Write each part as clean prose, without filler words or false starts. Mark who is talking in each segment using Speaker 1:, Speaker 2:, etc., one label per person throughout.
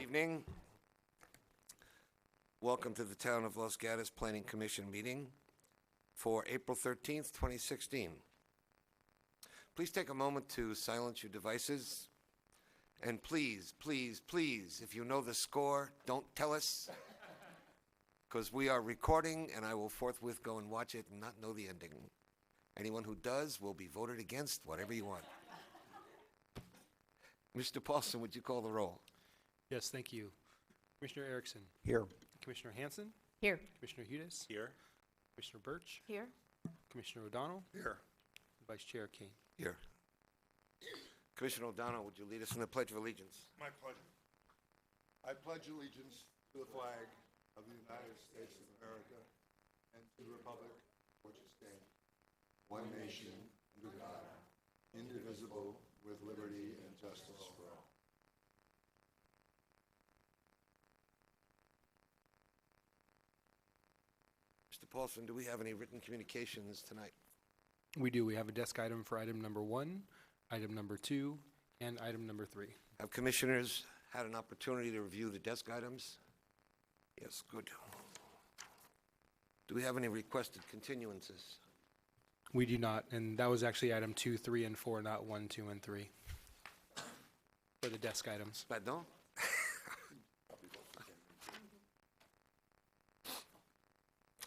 Speaker 1: evening. Welcome to the Town of Los Gatos Planning Commission meeting for April 13th, 2016. Please take a moment to silence your devices. And please, please, please, if you know the score, don't tell us, because we are recording and I will forthwith go and watch it and not know the ending. Anyone who does will be voted against, whatever you want. Mr. Paulson, would you call the roll?
Speaker 2: Yes, thank you. Commissioner Erickson.
Speaker 3: Here.
Speaker 2: Commissioner Hanson.
Speaker 4: Here.
Speaker 2: Commissioner Hudis.
Speaker 3: Here.
Speaker 2: Commissioner Birch.
Speaker 4: Here.
Speaker 2: Commissioner O'Donnell.
Speaker 3: Here.
Speaker 2: Vice Chair Kane.
Speaker 1: Here. Commissioner O'Donnell, would you lead us in the Pledge of Allegiance?
Speaker 5: My pleasure. I pledge allegiance to the flag of the United States of America and to the republic for which it stands, one nation, under God, indivisible, with liberty and justice for all.
Speaker 1: Mr. Paulson, do we have any written communications tonight?
Speaker 2: We do. We have a desk item for item number 1, item number 2, and item number 3.
Speaker 1: Have commissioners had an opportunity to review the desk items? Yes, good. Do we have any requested continuances?
Speaker 2: We do not, and that was actually item 2, 3, and 4, not 1, 2, and 3 for the desk items.
Speaker 1: Pardon?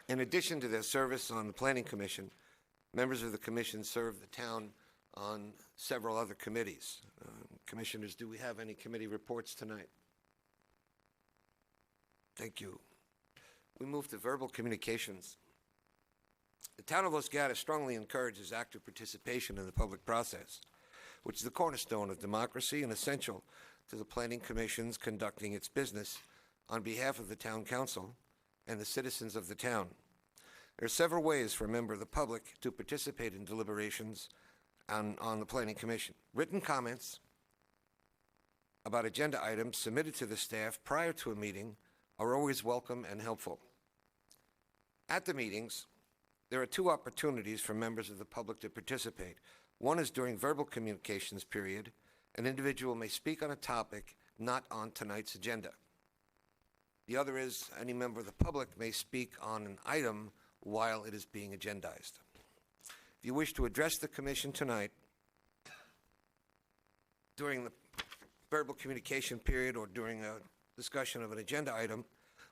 Speaker 1: In addition to their service on the Planning Commission, members of the commission serve the town on several other committees. Commissioners, do we have any committee reports tonight? Thank you. We move to verbal communications. The town of Los Gatos strongly encourages active participation in the public process, which is the cornerstone of democracy and essential to the Planning Commission's conducting its business on behalf of the town council and the citizens of the town. There are several ways for a member of the public to participate in deliberations on the Planning Commission. Written comments about agenda items submitted to the staff prior to a meeting are always welcome and helpful. At the meetings, there are two opportunities for members of the public to participate. One is during verbal communications period. An individual may speak on a topic not on tonight's agenda. The other is any member of the public may speak on an item while it is being agendized. If you wish to address the commission tonight during the verbal communication period or during a discussion of an agenda item,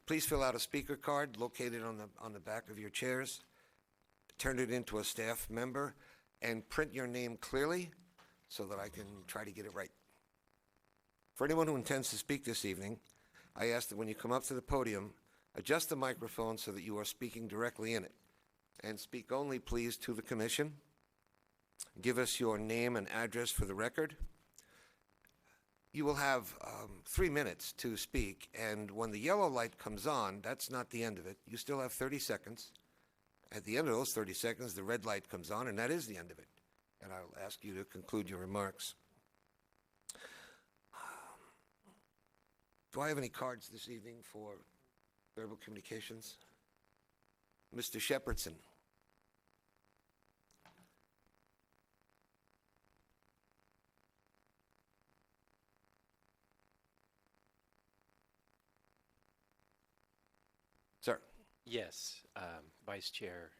Speaker 1: please fill out a speaker card located on the back of your chairs, turn it into a staff member, and print your name clearly so that I can try to get it right. For anyone who intends to speak this evening, I ask that when you come up to the podium, adjust the microphone so that you are speaking directly in it. And speak only, please, to the commission. Give us your name and address for the record. You will have 3 minutes to speak, and when the yellow light comes on, that's not the end of it. You still have 30 seconds. At the end of those 30 seconds, the red light comes on, and that is the end of it. And I'll ask you to conclude your remarks. Do I have any cards this evening for verbal communications? Mr. Shepherdson. Sir.
Speaker 6: Yes, Vice Chair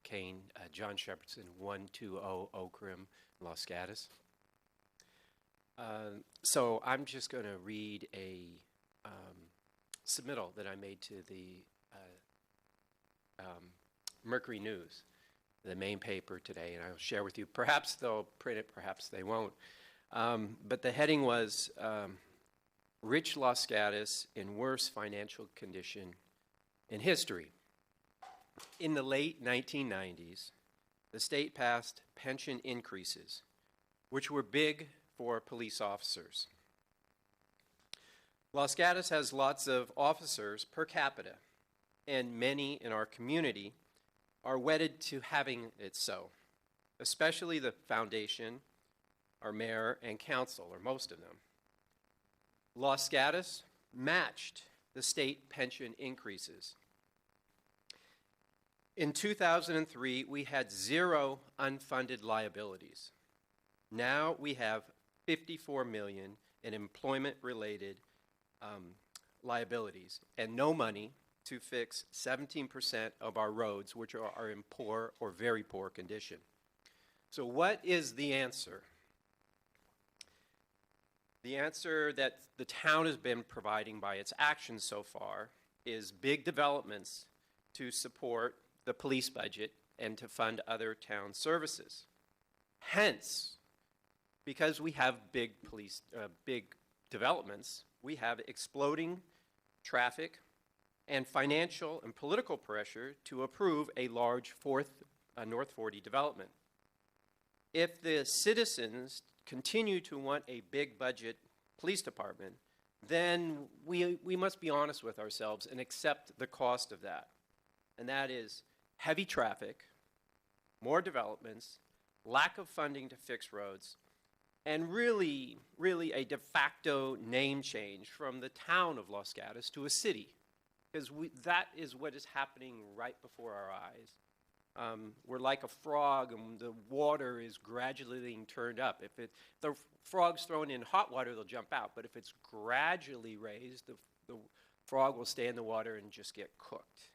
Speaker 6: Kane, John Shepherdson, 120 Oakrim, Los Gatos. So I'm just going to read a submittal that I made to the Mercury News, the main paper today, and I'll share with you. Perhaps they'll print it, perhaps they won't. But the heading was, Rich Los Gatos in Worse Financial Condition in History. In the late 1990s, the state passed pension increases, which were big for police officers. Los Gatos has lots of officers per capita, and many in our community are wedded to having it so, especially the foundation, our mayor, and council, or most of them. Los Gatos matched the state pension increases. In 2003, we had 0 unfunded liabilities. Now we have $54 million in employment-related liabilities and no money to fix 17% of our roads, which are in poor or very poor condition. So what is the answer? The answer that the town has been providing by its actions so far is big developments to support the police budget and to fund other town services. Hence, because we have big developments, we have exploding traffic and financial and political pressure to approve a large North 40 development. If the citizens continue to want a big budget police department, then we must be honest with ourselves and accept the cost of that. And that is heavy traffic, more developments, lack of funding to fix roads, and really a de facto name change from the town of Los Gatos to a city, because that is what is happening right before our eyes. We're like a frog, and the water is gradually being turned up. If the frog's thrown in hot water, they'll jump out, but if it's gradually raised, the frog will stay in the water and just get cooked.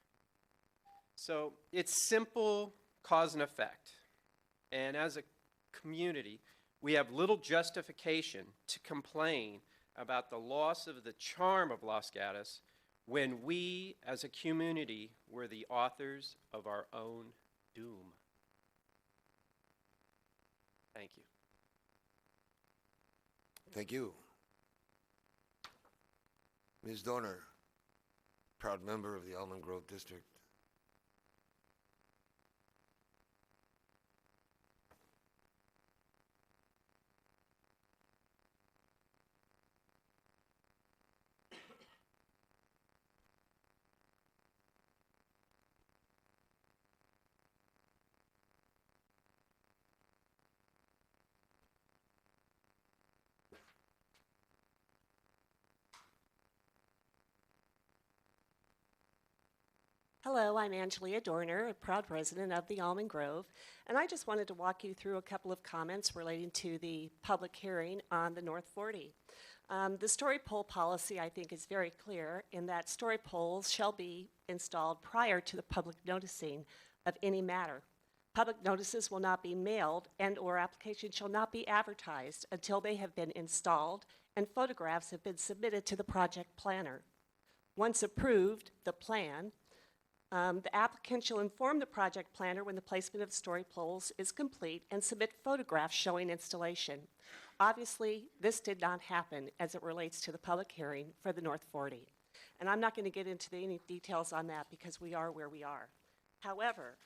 Speaker 6: So it's simple cause and effect. And as a community, we have little justification to complain about the loss of the charm of Los Gatos when we, as a community, were the authors of our own doom. Thank you.
Speaker 1: Thank you. Ms. Dorner, proud member of the Almond Grove District.
Speaker 3: Hello, I'm Angelia Dorner, a proud resident of the Almond Grove, and I just wanted to walk you through a couple of comments relating to the public hearing on the North 40. The story pole policy, I think, is very clear in that story poles shall be installed prior to the public noticing of any matter. Public notices will not be mailed and/or applications shall not be advertised until they have been installed and photographs have been submitted to the project planner. Once approved, the plan, the applicant shall inform the project planner when the placement of story poles is complete and submit photographs showing installation. Obviously, this did not happen as it relates to the public hearing for the North 40. And I'm not going to get into any details on that because we are where we are. However,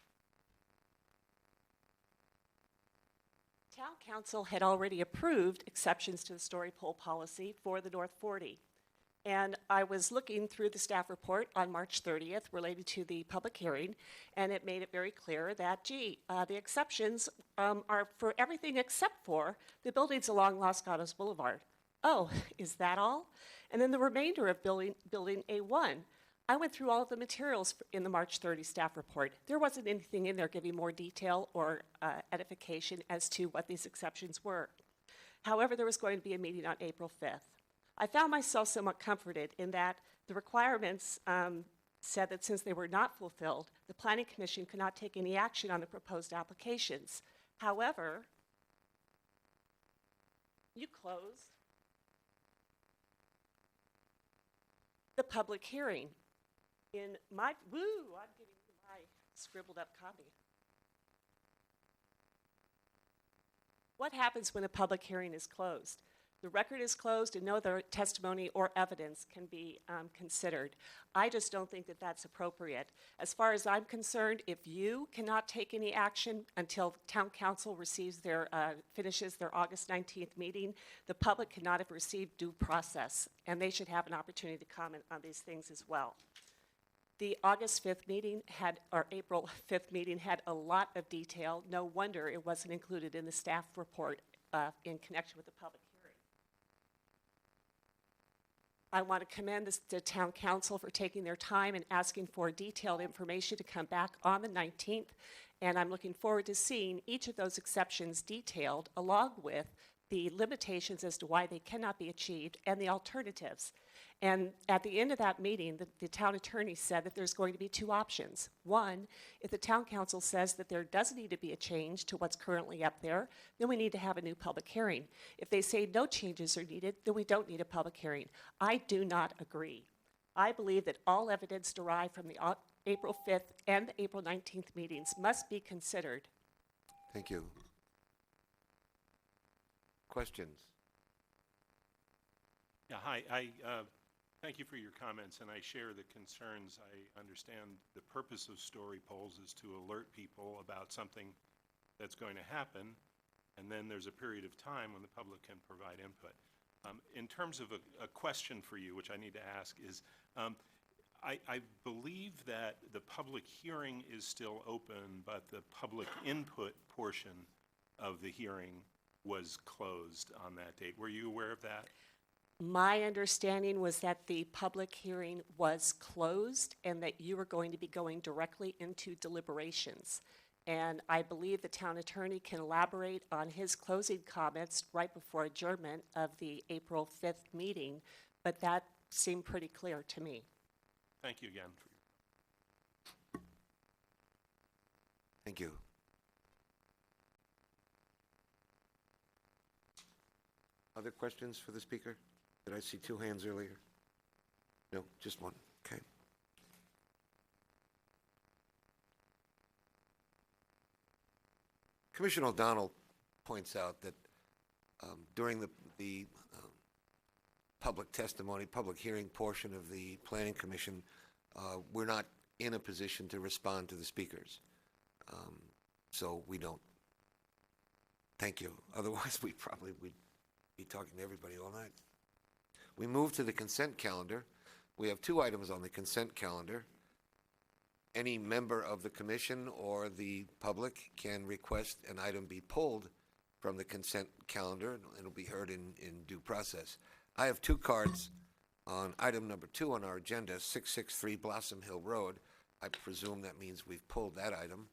Speaker 3: Town Council had already approved exceptions to the story pole policy for the North 40. And I was looking through the staff report on March 30th related to the public hearing, and it made it very clear that, the exceptions are for everything except for the buildings along Los Gatos Boulevard. Oh, is that all? And then the remainder of building A1. I went through all of the materials in the March 30 staff report. There wasn't anything in there giving more detail or edification as to what these exceptions were. However, there was going to be a meeting on April 5th. I found myself somewhat comforted in that the requirements said that since they were not fulfilled, the Planning Commission could not take any action on the proposed applications. However, you closed the public hearing. In my, I'm getting my scribbled up copy. What happens when a public hearing is closed? The record is closed and no other testimony or evidence can be considered. I just don't think that that's appropriate. As far as I'm concerned, if you cannot take any action until Town Council receives finishes their August 19th meeting, the public cannot have received due process, and they should have an opportunity to comment on these things as well. The August 5th meeting or April 5th meeting had a lot of detail. No wonder it wasn't included in the staff report in connection with the public hearing. I want to commend the Town Council for taking their time and asking for detailed information to come back on the 19th, and I'm looking forward to seeing each of those exceptions detailed along with the limitations as to why they cannot be achieved and the alternatives. And at the end of that meeting, the town attorney said that there's going to be two options. One, if the town council says that there does need to be a change to what's currently up there, then we need to have a new public hearing. If they say no changes are needed, then we don't need a public hearing. I do not agree. I believe that all evidence derived from the April 5th and the April 19th meetings must be considered.
Speaker 1: Thank you. Questions?
Speaker 4: Yeah, hi. Thank you for your comments, and I share the concerns. I understand the purpose of story polls is to alert people about something that's going to happen, and then there's a period of time when the public can provide input. In terms of a question for you, which I need to ask, is I believe that the public hearing is still open, but the public input portion of the hearing was closed on that date. Were you aware of that?
Speaker 3: My understanding was that the public hearing was closed and that you were going to be going directly into deliberations. And I believe the town attorney can elaborate on his closing comments right before adjournment of the April 5th meeting, but that seemed pretty clear to me.
Speaker 4: Thank you again.
Speaker 1: Thank you. Other questions for the speaker? Did I see two hands earlier? No, just one. Okay. Commissioner O'Donnell points out that during the public testimony, public hearing portion of the Planning Commission, we're not in a position to respond to the speakers. So we don't. Thank you. Otherwise, we'd be talking to everybody all night. We move to the consent calendar. We have two items on the consent calendar. Any member of the commission or the public can request an item be pulled from the consent calendar, and it'll be heard in due process. I have two cards on item number 2 on our agenda, 663 Blossom Hill Road. I presume that means we've pulled that item.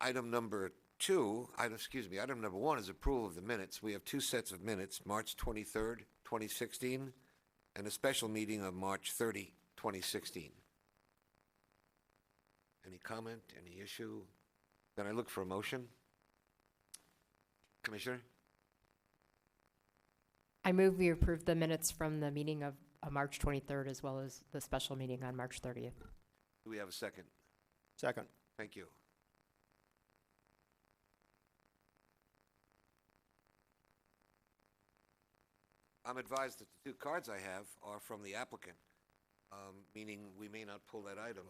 Speaker 1: Item number 1 is approval of the minutes. We have two sets of minutes, March 23rd, 2016, and a special meeting of March 30, 2016. Any comment, any issue? Then I look for a motion. Commissioner?
Speaker 7: I move we approve the minutes from the meeting of March 23rd as well as the special meeting on March 30th.
Speaker 1: Do we have a second?
Speaker 8: Second.
Speaker 1: Thank you. I'm advised that the two cards I have are from the applicant, meaning we may not pull that item,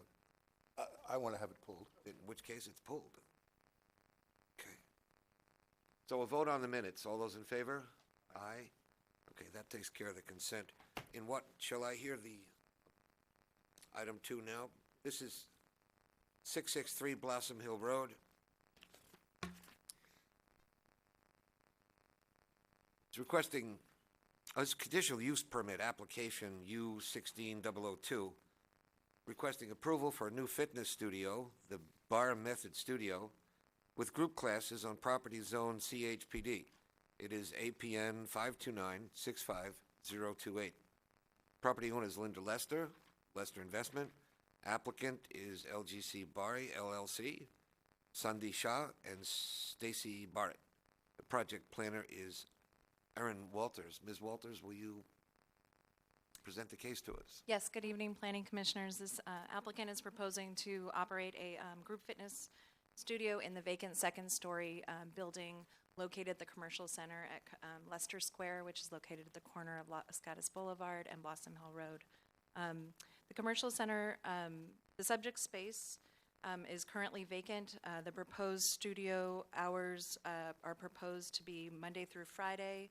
Speaker 5: I want to have it pulled.
Speaker 1: in which case it's pulled. Okay. So we'll vote on the minutes. All those in favor? Aye. Okay, that takes care of the consent. In what, shall I hear the item 2 now? This is 663 Blossom Hill Road. It's requesting a conditional use permit application U16002, requesting approval for a new fitness studio, the Bar Method Studio, with group classes on property zone CHPD. It is APN 529-65028. Property owner is Linda Lester, Lester Investment. Applicant is LGC Bari LLC, Sundhi Shah, and Stacy Barrett. The project planner is Erin Walters. Ms. Walters, will you present the case to us?
Speaker 9: Yes, good evening, Planning Commissioners. This applicant is proposing to operate a group fitness studio in the vacant second-story building located at the Commercial Center at Leicester Square, which is located at the corner of Los Gatos Boulevard and Blossom Hill Road. The Commercial Center, the subject space is currently vacant. The proposed studio hours are proposed to be Monday through Friday,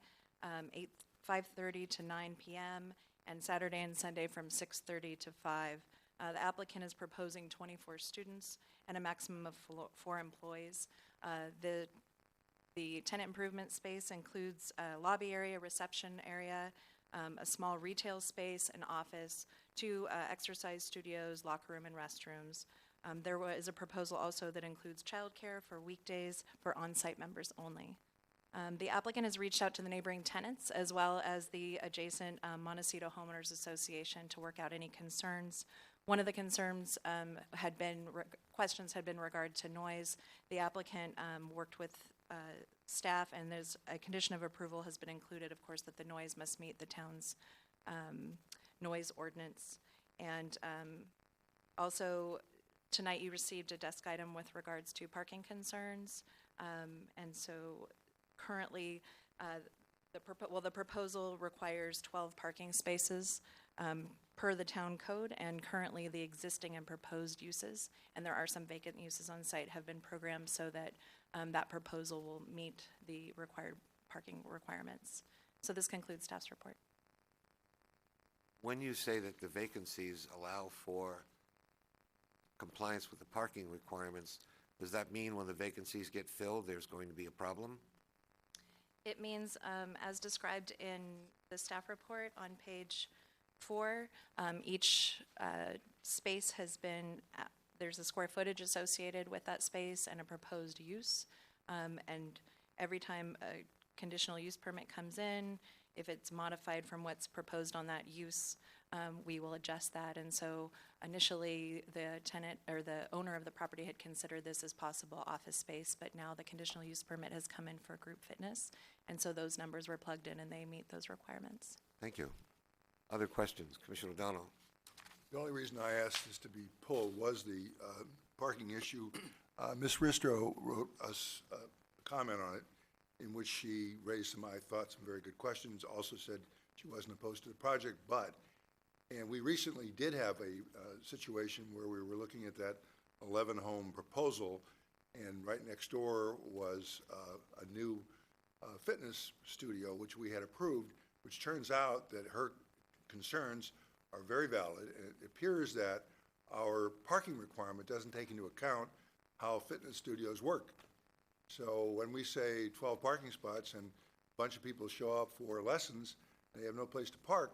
Speaker 9: 5:30 to 9 p.m., and Saturday and Sunday from 6:30 to 5. The applicant is proposing 24 students and a maximum of 4 employees. The tenant improvement space includes a lobby area, reception area, a small retail space, an office, 2 exercise studios, locker room, and restrooms. There is a proposal also that includes childcare for weekdays for on-site members only. The applicant has reached out to the neighboring tenants as well as the adjacent Montecito Homeowners Association to work out any concerns. One of the concerns questions had been regard to noise. The applicant worked with staff, and there's a condition of approval has been included, of course, that the noise must meet the town's noise ordinance. And also, tonight you received a desk item with regards to parking concerns. And so currently, the proposal requires 12 parking spaces per the town code, and currently the existing and proposed uses, and there are some vacant uses on site, have been programmed so that that proposal will meet the required parking requirements. So this concludes staff's report.
Speaker 1: When you say that the vacancies allow for compliance with the parking requirements, does that mean when the vacancies get filled, there's going to be a problem?
Speaker 9: It means, as described in the staff report on page 4, each space has been, there's a square footage associated with that space and a proposed use. And every time a conditional use permit comes in, if it's modified from what's proposed on that use, we will adjust that. And so initially, the tenant or the owner of the property had considered this as possible office space, but now the conditional use permit has come in for group fitness. And so those numbers were plugged in and they meet those requirements.
Speaker 1: Thank you. Other questions? Commissioner O'Donnell.
Speaker 5: The only reason I asked this to be pulled was the parking issue. Ms. Risto wrote us a comment on it in which she raised some, I thought, some very good questions, also said she wasn't opposed to the project, and we recently did have a situation where we were looking at that 11-home proposal, and right next door was a new fitness studio, which we had approved, which turns out that her concerns are very valid, and it appears that our parking requirement doesn't take into account how fitness studios work. So when we say 12 parking spots and a bunch of people show up for lessons, they have no place to park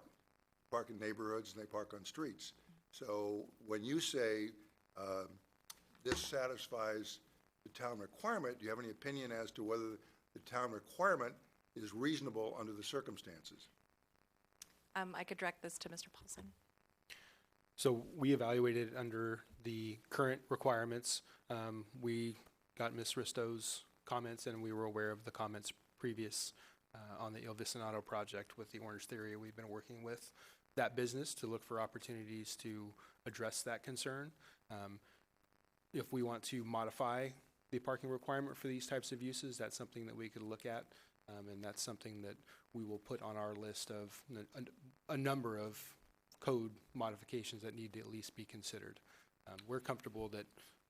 Speaker 5: in neighborhoods and they park on streets. So when you say this satisfies the town requirement, do you have any opinion as to whether the town requirement is reasonable under the circumstances?
Speaker 9: I could direct this to Mr. Paulson.
Speaker 2: So we evaluated under the current requirements. We got Ms. Risto's comments, and we were aware of the comments previous on the Il Vicinato project with the Orange Theory. We've been working with that business to look for opportunities to address that concern. If we want to modify the parking requirement for these types of uses, that's something that we could look at, and that's something that we will put on our list of a number of code modifications that need to at least be considered. We're comfortable that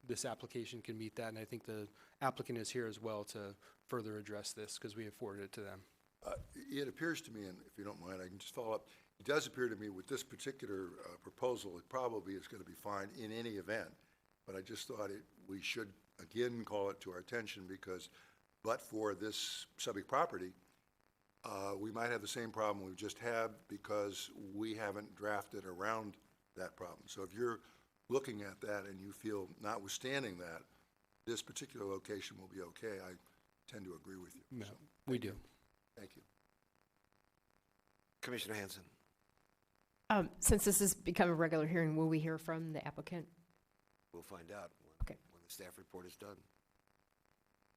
Speaker 2: this application can meet that, and I think the applicant is here as well to further address this because we have forwarded it to them.
Speaker 5: It appears to me, and if you don't mind, I can just follow up. It does appear to me with this particular proposal, it probably is going to be fine in any event, but I just thought we should again call it to our attention because but for this subject property, we might have the same problem we've just had because we haven't drafted around that problem. So if you're looking at that and you feel, notwithstanding that, this particular location will be okay, I tend to agree with you.
Speaker 2: No,
Speaker 5: So,
Speaker 2: we do.
Speaker 5: thank you.
Speaker 1: Commissioner Hanson.
Speaker 7: Since this has become a regular hearing, will we hear from the applicant?
Speaker 1: We'll find out
Speaker 7: Okay.
Speaker 1: when the staff report is done.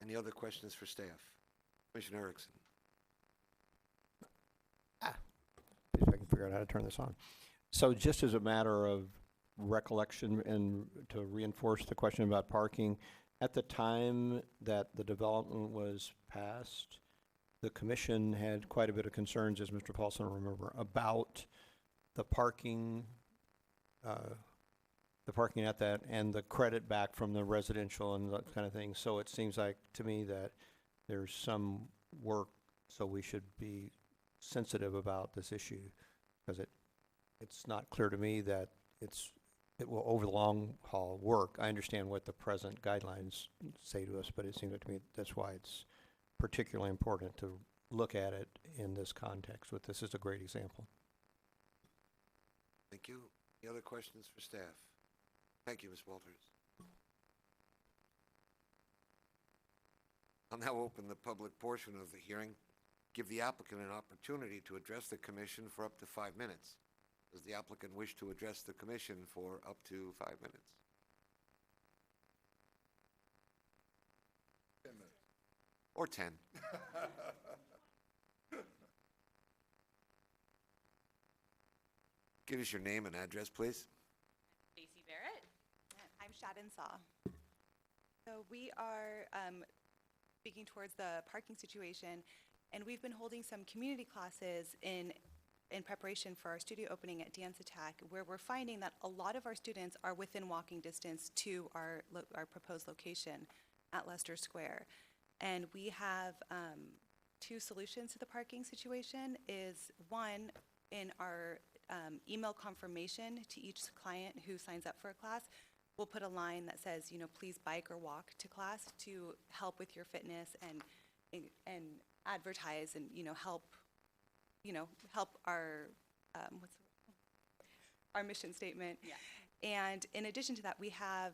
Speaker 1: Any other questions for staff? Commissioner Erickson.
Speaker 8: See if I can figure out how to turn this on. So just as a matter of recollection and to reinforce the question about parking, at the time that the development was passed, the commission had quite a bit of concerns, as Mr. Paulson will remember, about the parking at that and the credit back from the residential and that kind of thing. So it seems like to me that there's some work, so we should be sensitive about this issue because it's not clear to me that it will over the long haul work. I understand what the present guidelines say to us, but it seems to me that's why it's particularly important to look at it in this context. With this is a great example.
Speaker 1: Thank you. Any other questions for staff? Thank you, Ms. Walters. I'll now open the public portion of the hearing. Give the applicant an opportunity to address the commission for up to 5 minutes. Does the applicant wish to address the commission for up to 5 minutes?
Speaker 5: 10 minutes.
Speaker 1: Or 10? Give us your name and address, please.
Speaker 10: Stacey Barrett. I'm Shadden Saw. So we are speaking towards the parking situation, and we've been holding some community classes in preparation for our studio opening at Dance Attack, where we're finding that a lot of our students are within walking distance to our proposed location at Leicester Square. And we have two solutions to the parking situation. Is one, in our email confirmation to each client who signs up for a class, we'll put a line that says, please bike or walk to class to help with your fitness and advertise and, help our, our mission statement. Yeah. And in addition to that, we have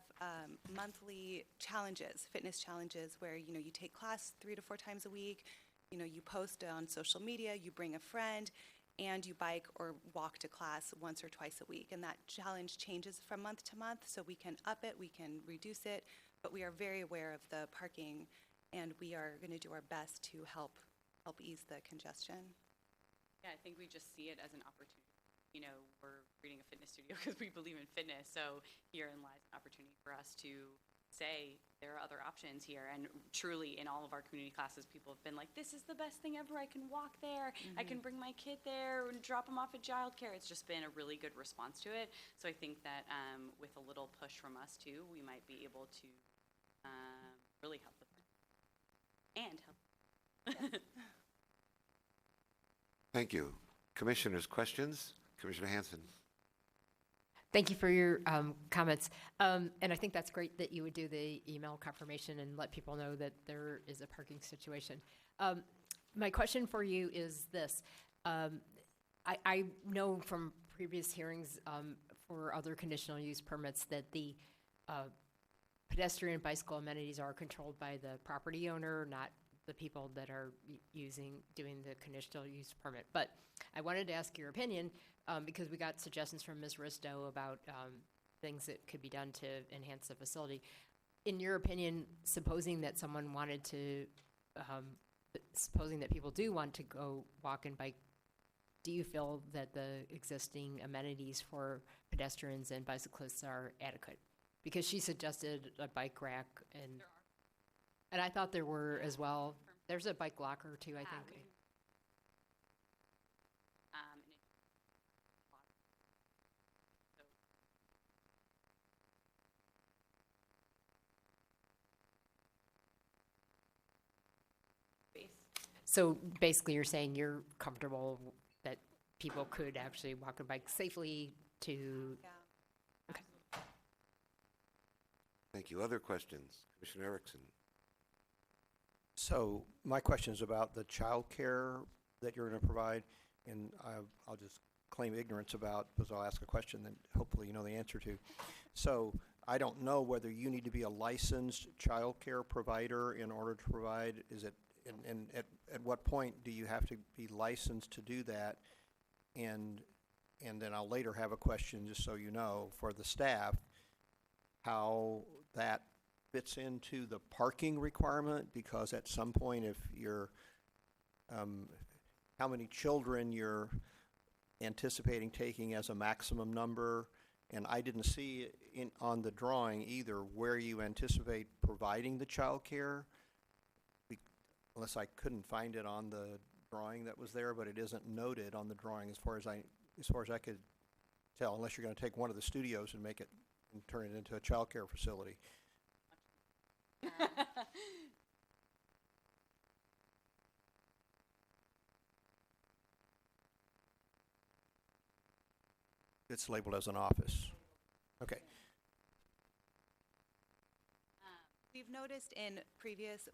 Speaker 10: monthly challenges, fitness challenges, where, you take class 3 to 4 times a week, you post on social media, you bring a friend, and you bike or walk to class once or twice a week. And that challenge changes from month to month, so we can up it, we can reduce it, but we are very aware of the parking, and we are going to do our best to help ease the congestion.
Speaker 11: Yeah, I think we just see it as an opportunity. We're creating a fitness studio because we believe in fitness, so herein lies an opportunity for us to say there are other options here. And truly, in all of our community classes, people have been like, this is the best thing ever. I can walk there. I can bring my kid there and drop him off at childcare. It's just been a really good response to it. So I think that with a little push from us, too, we might be able to really help with it. And help.
Speaker 1: Thank you. Commissioners, questions? Commissioner Hanson.
Speaker 7: Thank you for your comments. And I think that's great that you would do the email confirmation and let people know that there is a parking situation. My question for you is this. I know from previous hearings for other conditional use permits that the pedestrian and bicycle amenities are controlled by the property owner, not the people that are doing the conditional use permit. But I wanted to ask your opinion because we got suggestions from Ms. Risto about things that could be done to enhance the facility. In your opinion, supposing that someone wanted to, supposing that people do want to go walk and bike, do you feel that the existing amenities for pedestrians and bicyclists are adequate? Because she suggested a bike rack and I thought there were as well. There's a bike locker too, I think. So basically you're saying you're comfortable that people could actually walk and bike safely to...
Speaker 10: Yeah.
Speaker 7: Okay.
Speaker 1: Thank you. Other questions? Commissioner Erickson.
Speaker 8: So my question is about the child care that you're going to provide, and I'll just claim ignorance about, because I'll ask a question that hopefully you know the answer to. So I don't know whether you need to be a licensed child care provider in order to provide, and at what point do you have to be licensed to do that? And then I'll later have a question, just so you know, for the staff, how that fits into the parking requirement, because at some point if you're, how many children you're anticipating taking as a maximum number, and I didn't see on the drawing either where you anticipate providing the child care, unless I couldn't find it on the drawing that was there, but it isn't noted on the drawing as far as I could tell, unless you're going to take one of the studios and make it and turn it into a child care facility. It's labeled as an office. Okay.
Speaker 10: We've noticed in previous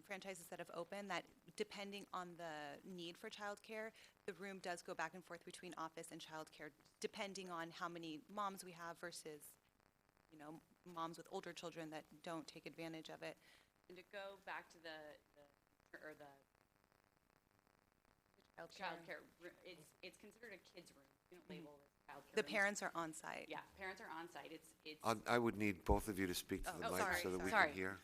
Speaker 10: franchises that have opened that depending on the need for childcare, the room does go back and forth between office and childcare, depending on how many moms we have versus, moms with older children that don't take advantage of it.
Speaker 11: And to go back to the childcare, it's considered a kid's room. You don't label it as childcare.
Speaker 10: The
Speaker 11: rooms.
Speaker 10: parents are on site.
Speaker 11: Yeah, parents are on site. It's
Speaker 1: I would need both of you to speak to the mic
Speaker 11: sorry,
Speaker 1: so that we
Speaker 11: sorry.
Speaker 1: can hear.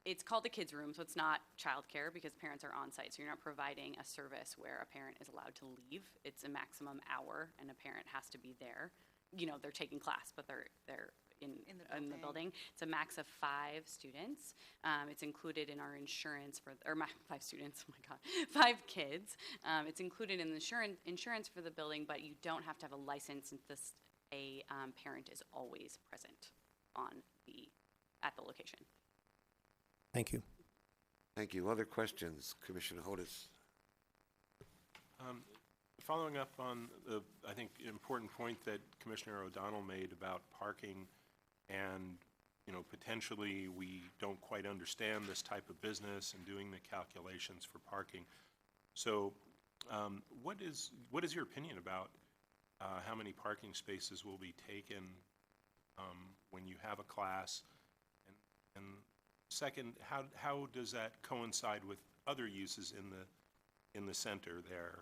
Speaker 11: It's called a kids room, so it's not childcare because parents are on site. So you're not providing a service where a parent is allowed to leave. It's a maximum hour, and a parent has to be there. You know, they're taking class, but they're in the building. It's a max of 5 students. It's included in our insurance for, or 5 students, oh my God, 5 kids. It's included in the insurance for the building, but you don't have to have a license since a parent is always present at the location.
Speaker 8: Thank you.
Speaker 1: Thank you. Other questions? Commissioner Hodis.
Speaker 4: Following up on the, I think, important point that Commissioner O'Donnell made about parking and, you know, potentially we don't quite understand this type of business and doing the calculations for parking. So what is your opinion about how many parking spaces will be taken when you have a class? And second, how does that coincide with other uses in the center there?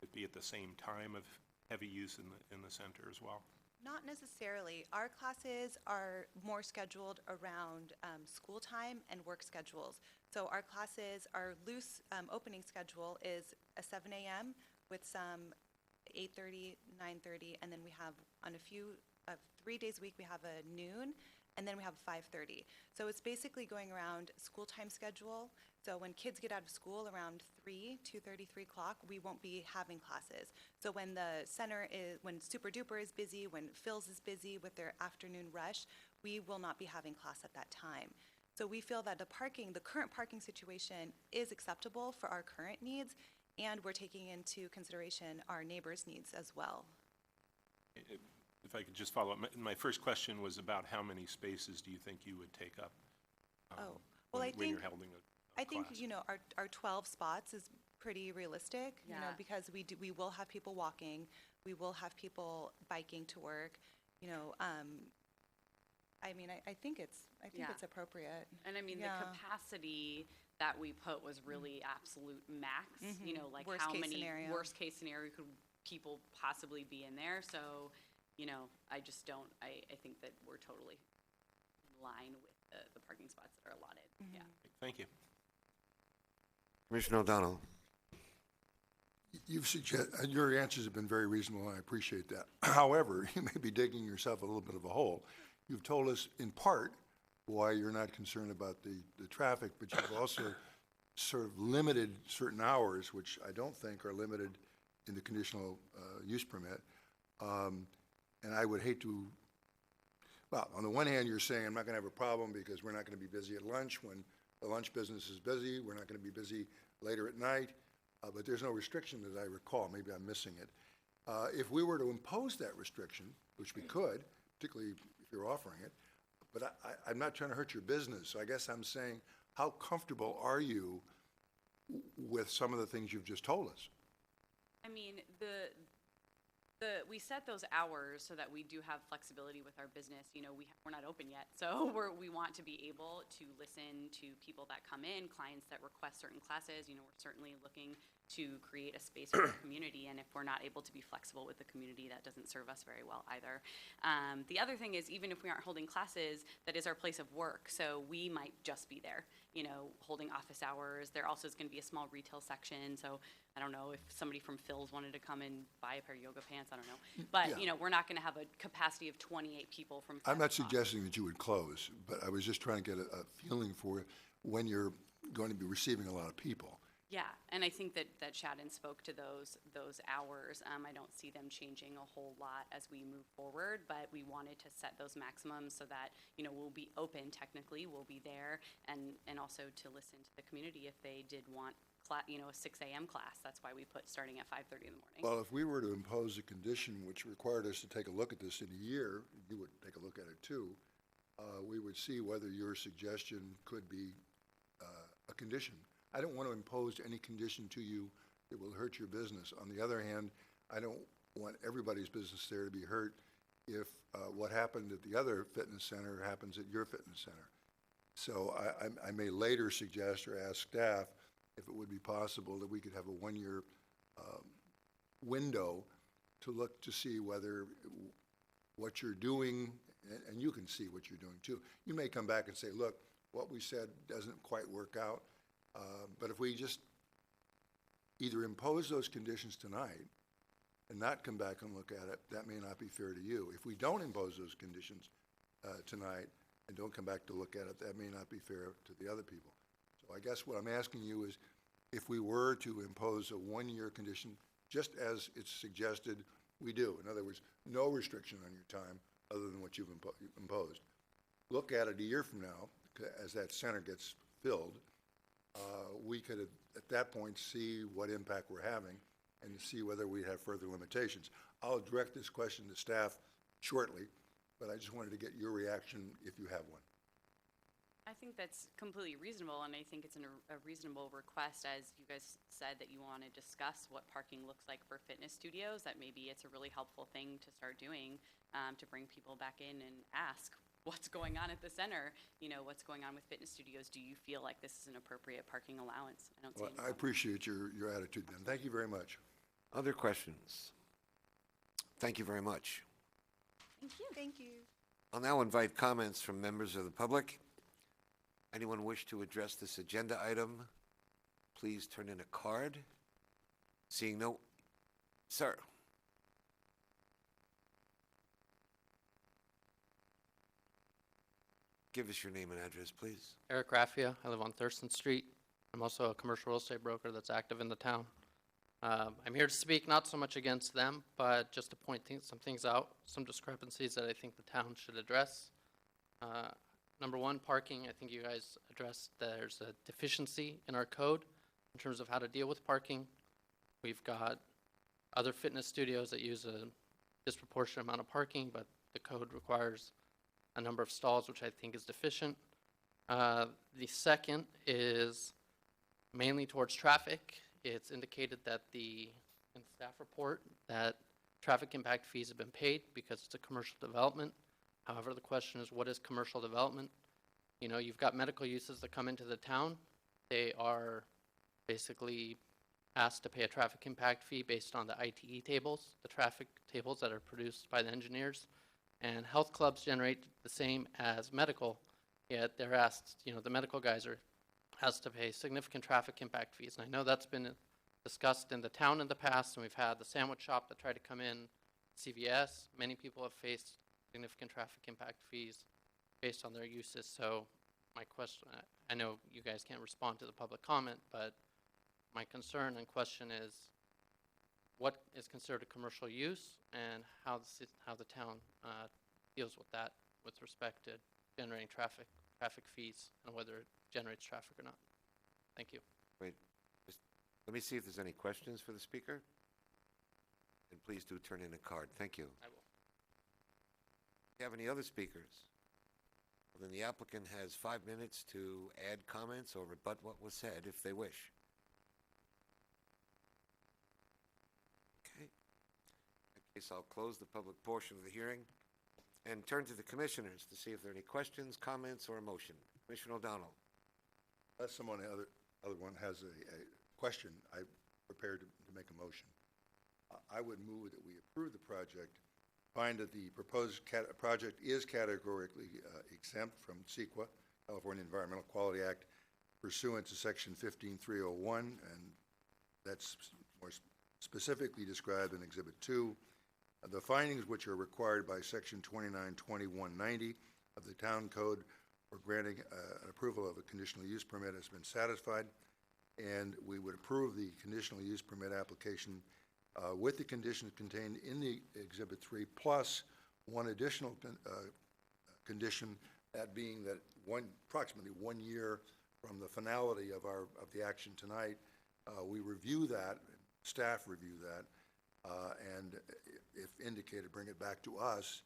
Speaker 4: It be at the same time of heavy use in the center as well?
Speaker 10: Not necessarily. Our classes are more scheduled around school time and work schedules. So our classes, our loose opening schedule is a 7 a.m. with some 8:30, 9:30, and then we have on 3 days a week we have a noon, and then we have 5:30. So it's basically going around school time schedule. So when kids get out of school around 2:30, 3 o'clock, we won't be having classes. So when the center when Super Duper is busy, when Phil's is busy with their afternoon rush, we will not be having class at that time. So we feel that the current parking situation is acceptable for our current needs, and we're taking into consideration our neighbors' needs as well.
Speaker 4: If I could just follow up, my first question was about how many spaces do you think you would take up when you're holding a
Speaker 10: I think,
Speaker 4: class?
Speaker 10: you know, our 12 spots is pretty realistic, you know,
Speaker 11: Yeah.
Speaker 10: because we will have people walking, we will have people biking to work, you know, I mean, I think it's appropriate.
Speaker 11: And I mean,
Speaker 10: Yeah.
Speaker 11: the capacity that we put was really absolute max. You know, like
Speaker 10: Worst
Speaker 11: how
Speaker 10: case
Speaker 11: many
Speaker 10: scenario.
Speaker 11: worst case scenario could people possibly be in there? So, you know, I just don't. I think that we're totally in line with the parking spots that are allotted. Yeah.
Speaker 4: Thank you.
Speaker 1: Commissioner O'Donnell.
Speaker 5: You've suggested, your answers have been very reasonable, and I appreciate that. However, you may be digging yourself a little bit of a hole. You've told us in part why you're not concerned about the traffic, but you've also sort of limited certain hours, which I don't think are limited in the conditional use permit. And I would hate to, well, on the one hand, you're saying I'm not going to have a problem because we're not going to be busy at lunch. When the lunch business is busy, we're not going to be busy later at night. But there's no restriction that I recall. Maybe I'm missing it. If we were to impose that restriction, which we could, particularly if you're offering it, but I'm not trying to hurt your business. So I guess I'm saying, how comfortable are you with some of the things you've just told us?
Speaker 11: I mean, we set those hours so that we do have flexibility with our business. You know, we're not open yet, so we want to be able to listen to people that come in, clients that request certain classes. You know, we're certainly looking to create a space for the community, and if we're not able to be flexible with the community, that doesn't serve us very well either. The other thing is, even if we aren't holding classes, that is our place of work, so we might just be there, you know, holding office hours. There also is going to be a small retail section, so I don't know if somebody from Phil's wanted to come and buy a pair of yoga pants, I don't know. But,
Speaker 5: Yeah.
Speaker 11: you know, we're not going to have a capacity of 28 people from 5
Speaker 5: I'm not
Speaker 11: o'clock.
Speaker 5: suggesting that you would close, but I was just trying to get a feeling for when you're going to be receiving a lot of people.
Speaker 11: Yeah, and I think that Shadden spoke to those hours. I don't see them changing a whole lot as we move forward, but we wanted to set those maximums so that, you know, we'll be open technically, we'll be there, and also to listen to the community if they did want, you know, a 6 a.m. class. That's why we put starting at 5:30 in the morning.
Speaker 5: Well, if we were to impose a condition which required us to take a look at this in a year, you would take a look at it too, we would see whether your suggestion could be a condition. I don't want to impose any condition to you that will hurt your business. On the other hand, I don't want everybody's business there to be hurt if what happened at the other fitness center happens at your fitness center. So I may later suggest or ask staff if it would be possible that we could have a one-year window to look to see whether what you're doing, and you can see what you're doing too. You may come back and say, look, what we said doesn't quite work out. But if we just either impose those conditions tonight and not come back and look at it, that may not be fair to you. If we don't impose those conditions tonight and don't come back to look at it, that may not be fair to the other people. So I guess what I'm asking you is, if we were to impose a one-year condition, just as it's suggested we do, in other words, no restriction on your time other than what you've imposed, look at it a year from now, as that center gets filled, we could at that point see what impact we're having and see whether we have further limitations. I'll direct this question to staff shortly, but I just wanted to get your reaction if you have one.
Speaker 11: I think that's completely reasonable, and I think it's a reasonable request, as you guys said, that you want to discuss what parking looks like for fitness studios, that maybe it's a really helpful thing to start doing, to bring people back in and ask, what's going on at the center? You know, what's going on with fitness studios? Do you feel like this is an appropriate parking allowance? I don't see
Speaker 5: Well,
Speaker 11: any
Speaker 5: I
Speaker 11: problem.
Speaker 5: appreciate your attitude then. Thank you very much.
Speaker 1: Other questions? Thank you very much.
Speaker 10: Thank you. Thank you.
Speaker 1: I'll now invite comments from members of the public. Anyone wish to address this agenda item, please turn in a card. Seeing no, sir. Give us your name and address, please.
Speaker 12: Eric Raffia. I live on Thurston Street. I'm also a commercial real estate broker that's active in the town. I'm here to speak not so much against them, but just to point some things out, some discrepancies that I think the town should address. Number one, parking. I think you guys addressed there's a deficiency in our code in terms of how to deal with parking. We've got other fitness studios that use a disproportionate amount of parking, but the code requires a number of stalls, which I think is deficient. The second is mainly towards traffic. It's indicated that in the staff report that traffic impact fees have been paid because it's a commercial development. However, the question is, what is commercial development? You know, you've got medical uses that come into the town. They are basically asked to pay a traffic impact fee based on the ITE tables, the traffic tables that are produced by the engineers. And health clubs generate the same as medical, yet they're asked, you know, the medical guys are asked to pay significant traffic impact fees. And I know that's been discussed in the town in the past, and we've had the sandwich shop that tried to come in, CVS. Many people have faced significant traffic impact fees based on their uses. So my question, I know you guys can't respond to the public comment, but my concern and question is, what is considered a commercial use, and how the town deals with that with respect to generating traffic fees, and whether it generates traffic or not. Thank you.
Speaker 1: Wait, let me see if there's any questions for the speaker. And please do turn in a card. Thank you.
Speaker 12: I will.
Speaker 1: Do you have any other speakers? Well, then the applicant has 5 minutes to add comments or rebut what was said if they wish. Okay. In that case, I'll close the public portion of the hearing and turn to the commissioners to see if there are any questions, comments, or a motion. Commissioner O'Donnell.
Speaker 5: Unless someone, other one has a question, I'm prepared to make a motion. I would move that we approve the project, find that the proposed project is categorically exempt from CEQA, California Environmental Quality Act, pursuant to Section 15301, and that's more specifically described in Exhibit 2. The findings which are required by Section 292190 of the Town Code for granting an approval of a conditional use permit has been satisfied, and we would approve the conditional use permit application with the conditions contained in the Exhibit 3, plus one additional condition, that being that approximately 1 year from the finality of the action tonight, we review that, staff review that, and if indicated, bring it back to us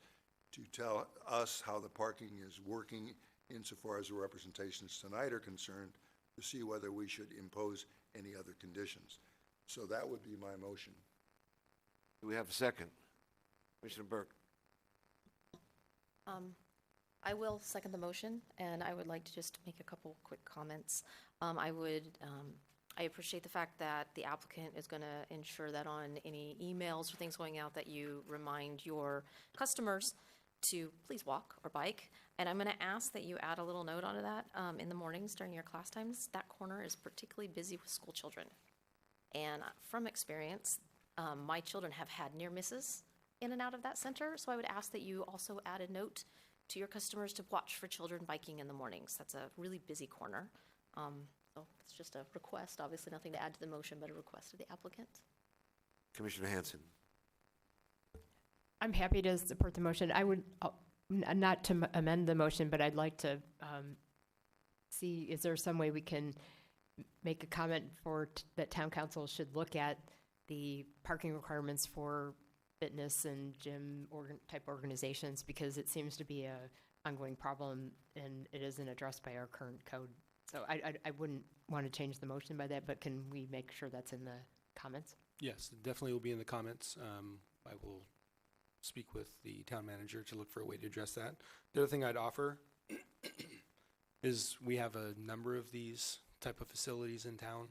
Speaker 5: to tell us how the parking is working insofar as the representations tonight are concerned, to see whether we should impose any other conditions. So that would be my motion.
Speaker 1: Do we have a second? Commissioner Burke.
Speaker 13: I will second the motion, and I would like to just make a couple quick comments. I appreciate the fact that the applicant is going to ensure that on any emails or things going out that you remind your customers to please walk or bike. And I'm going to ask that you add a little note onto that in the mornings during your class times. That corner is particularly busy with school children. And from experience, my children have had near misses in and out of that center. So I would ask that you also add a note to your customers to watch for children biking in the mornings. That's a really busy corner. So it's just a request, obviously nothing to add to the motion, but a request of the applicant.
Speaker 1: Commissioner Hanson.
Speaker 7: I'm happy to support the motion. I would, not to amend the motion, but I'd like to see, is there some way we can make a comment for, that town council should look at the parking requirements for fitness and gym type organizations, because it seems to be a ongoing problem and it isn't addressed by our current code. So I wouldn't want to change the motion by that, but can we make sure that's in the comments?
Speaker 2: Yes, it definitely will be in the comments. I will speak with the town manager to look for a way to address that. The other thing I'd offer is we have a number of these type of facilities in town.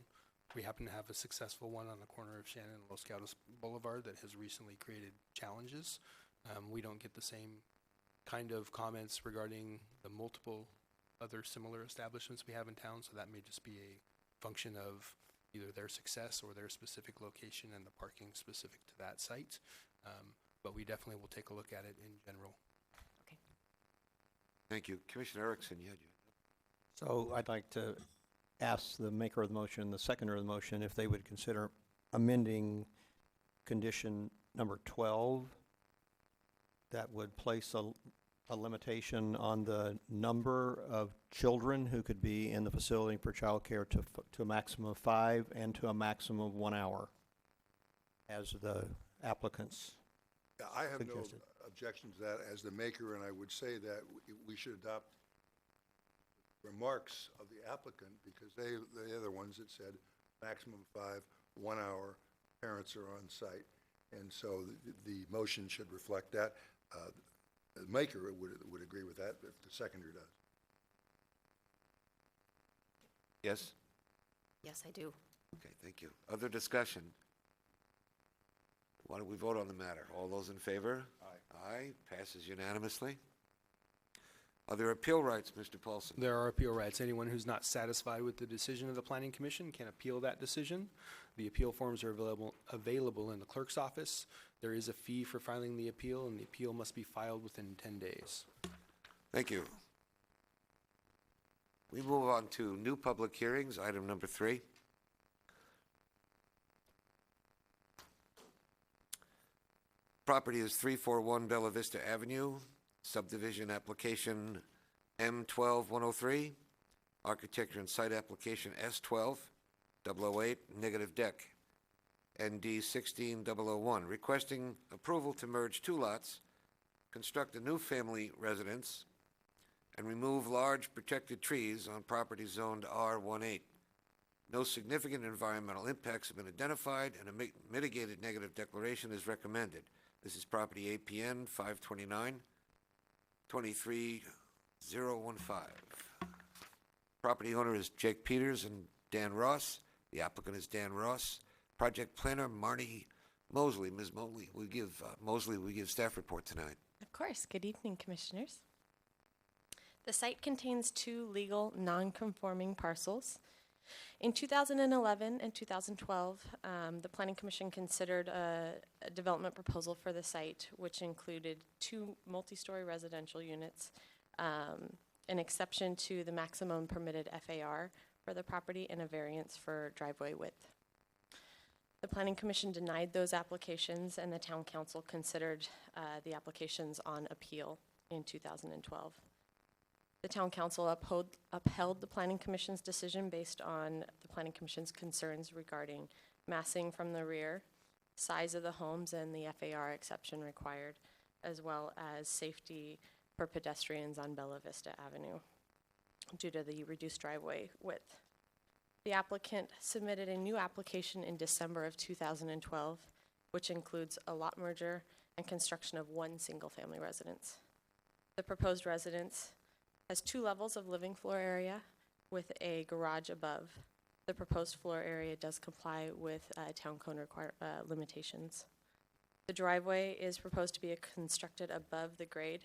Speaker 2: We happen to have a successful one on the corner of Shannon and Los Gatos Boulevard that has recently created challenges. We don't get the same kind of comments regarding the multiple other similar establishments we have in town, so that may just be a function of either their success or their specific location and the parking specific to that site. But we definitely will take a look at it in general.
Speaker 7: Okay.
Speaker 1: Thank you. Commissioner Erickson, you had your...
Speaker 8: So I'd like to ask the maker of the motion, the seconder of the motion, if they would consider amending condition number 12 that would place a limitation on the number of children who could be in the facility for childcare to a maximum of 5 and to a maximum of 1 hour, as the applicants
Speaker 5: Yeah, I have no
Speaker 8: suggested.
Speaker 5: objection to that as the maker, and I would say that we should adopt remarks of the applicant, because they're the ones that said maximum 5, 1 hour, parents are on site. And so the motion should reflect that. The maker would agree with that, if the seconder does.
Speaker 1: Yes?
Speaker 13: Yes, I do.
Speaker 1: Okay, thank you. Other discussion? Why don't we vote on the matter? All those in favor? Aye. Aye, passes unanimously. Other appeal rights, Mr. Paulson?
Speaker 2: There are appeal rights. Anyone who's not satisfied with the decision of the Planning Commission can appeal that decision. The appeal forms are available in the clerk's office. There is a fee for filing the appeal, and the appeal must be filed within 10 days.
Speaker 1: Thank you. We move on to new public hearings, item number 3. Property is 341 Bella Vista Avenue, subdivision application M12103, architecture and site application S12-008, negative deck, ND 16001, requesting approval to merge 2 lots, construct a new family residence, and remove large protected trees on property zoned R18. No significant environmental impacts have been identified, and a mitigated negative declaration is recommended. This is property APN 529-23015. Property owner is Jake Peters and Dan Ross. The applicant is Dan Ross. Project planner Marnie Mosley. Ms. Mosley, we give staff report tonight.
Speaker 14: Of course. Good evening, Commissioners. The site contains 2 legal non-conforming parcels. In 2011 and 2012, the Planning Commission considered a development proposal for the site, which included 2 multi-story residential units, an exception to the maximum permitted FAR for the property, and a variance for driveway width. The Planning Commission denied those applications, and the Town Council considered the applications on appeal in 2012. The Town Council upheld the Planning Commission's decision based on the Planning Commission's concerns regarding massing from the rear, size of the homes, and the FAR exception required, as well as safety for pedestrians on Bella Vista Avenue due to the reduced driveway width. The applicant submitted a new application in December of 2012, which includes a lot merger and construction of 1 single-family residence. The proposed residence has 2 levels of living floor area with a garage above. The proposed floor area does comply with town code limitations. The driveway is proposed to be constructed above the grade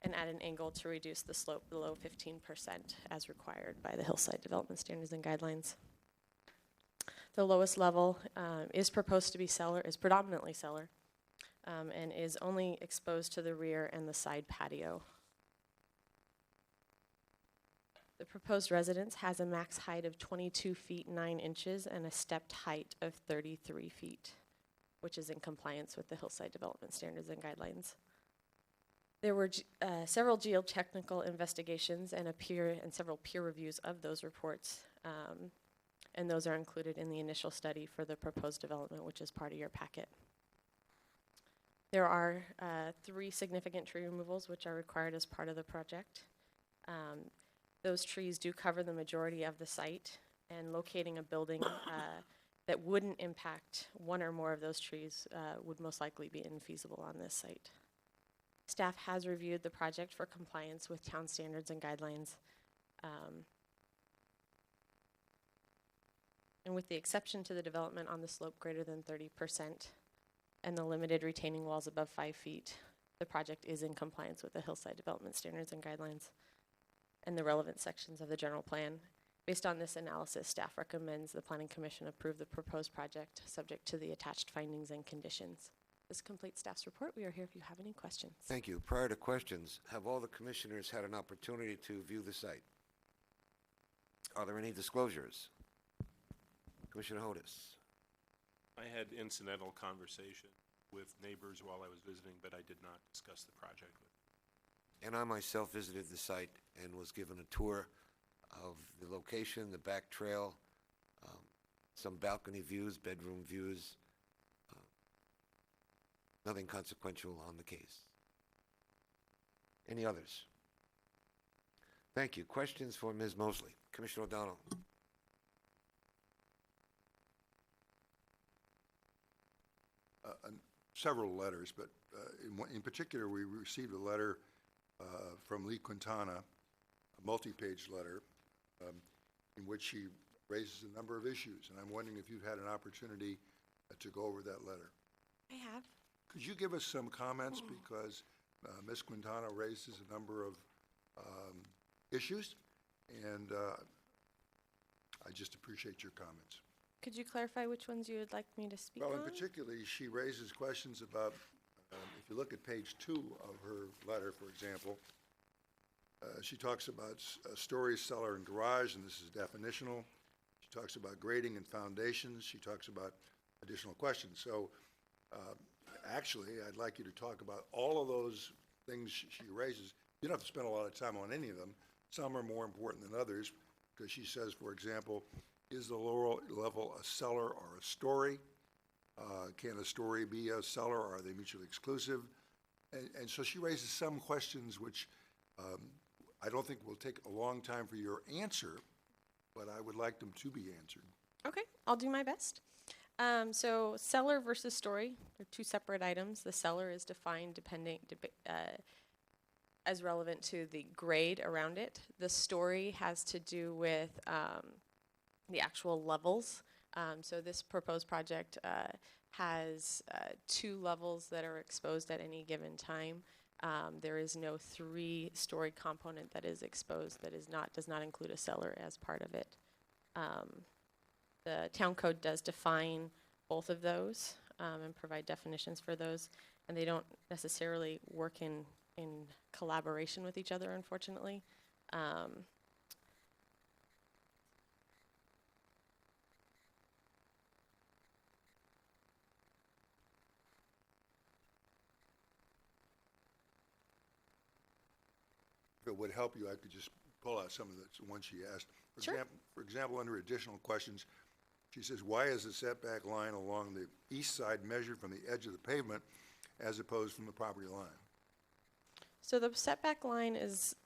Speaker 14: and at an angle to reduce the slope below 15% as required by the Hillside Development Standards and Guidelines. The lowest level is proposed to be predominantly cellar, and is only exposed to the rear and the side patio. The proposed residence has a max height of 22 feet 9 inches and a stepped height of 33 feet, which is in compliance with the Hillside Development Standards and Guidelines. There were several geotechnical investigations and several peer reviews of those reports, and those are included in the initial study for the proposed development, which is part of your packet. There are 3 significant tree removals which are required as part of the project. Those trees do cover the majority of the site, and locating a building that wouldn't impact one or more of those trees would most likely be infeasible on this site. Staff has reviewed the project for compliance with town standards and guidelines. And with the exception to the development on the slope greater than 30% and the limited retaining walls above 5 feet, the project is in compliance with the Hillside Development Standards and Guidelines and the relevant sections of the general plan. Based on this analysis, staff recommends the Planning Commission approve the proposed project subject to the attached findings and conditions. This completes staff's report. We are here if you have any questions.
Speaker 1: Thank you. Prior to questions, have all the commissioners had an opportunity to view the site? Are there any disclosures? Commissioner Hodis.
Speaker 4: I had incidental conversation with neighbors while I was visiting, but I did not discuss the project with them.
Speaker 1: And I myself visited the site and was given a tour of the location, the back trail, some balcony views, bedroom views. Nothing consequential on the case. Any others? Thank you. Questions for Ms. Mosley? Commissioner O'Donnell.
Speaker 5: Several letters, but in particular, we received a letter from Lee Quintana, a multi-page letter, in which she raises a number of issues, and I'm wondering if you've had an opportunity to go over that letter.
Speaker 14: I have.
Speaker 5: Could you give us some comments, because Ms. Quintana raises a number of issues, and I just appreciate your comments.
Speaker 14: Could you clarify which ones you would like me to speak
Speaker 5: Well,
Speaker 14: on?
Speaker 5: in particular, she raises questions about, if you look at page 2 of her letter, for example, she talks about story, cellar, and garage, and this is definitional. She talks about grading and foundations. She talks about additional questions. So actually, I'd like you to talk about all of those things she raises. You don't have to spend a lot of time on any of them. Some are more important than others, because she says, for example, is the lower level a cellar or a story? Can a story be a cellar, or are they mutually exclusive? And so she raises some questions which I don't think will take a long time for your answer, but I would like them to be answered.
Speaker 14: Okay, I'll do my best. So cellar versus story are 2 separate items. The cellar is defined as relevant to the grade around it. The story has to do with the actual levels. So this proposed project has 2 levels that are exposed at any given time. There is no 3-story component that is exposed that does not include a cellar as part of it. The town code does define both of those and provide definitions for those, and they don't necessarily work in collaboration with each other, unfortunately.
Speaker 5: If it would help you, I could just pull out some of the ones she asked.
Speaker 14: Sure.
Speaker 5: For example, under additional questions, she says, why is the setback line along the east side measured from the edge of the pavement as opposed from the property line?
Speaker 14: So the setback line is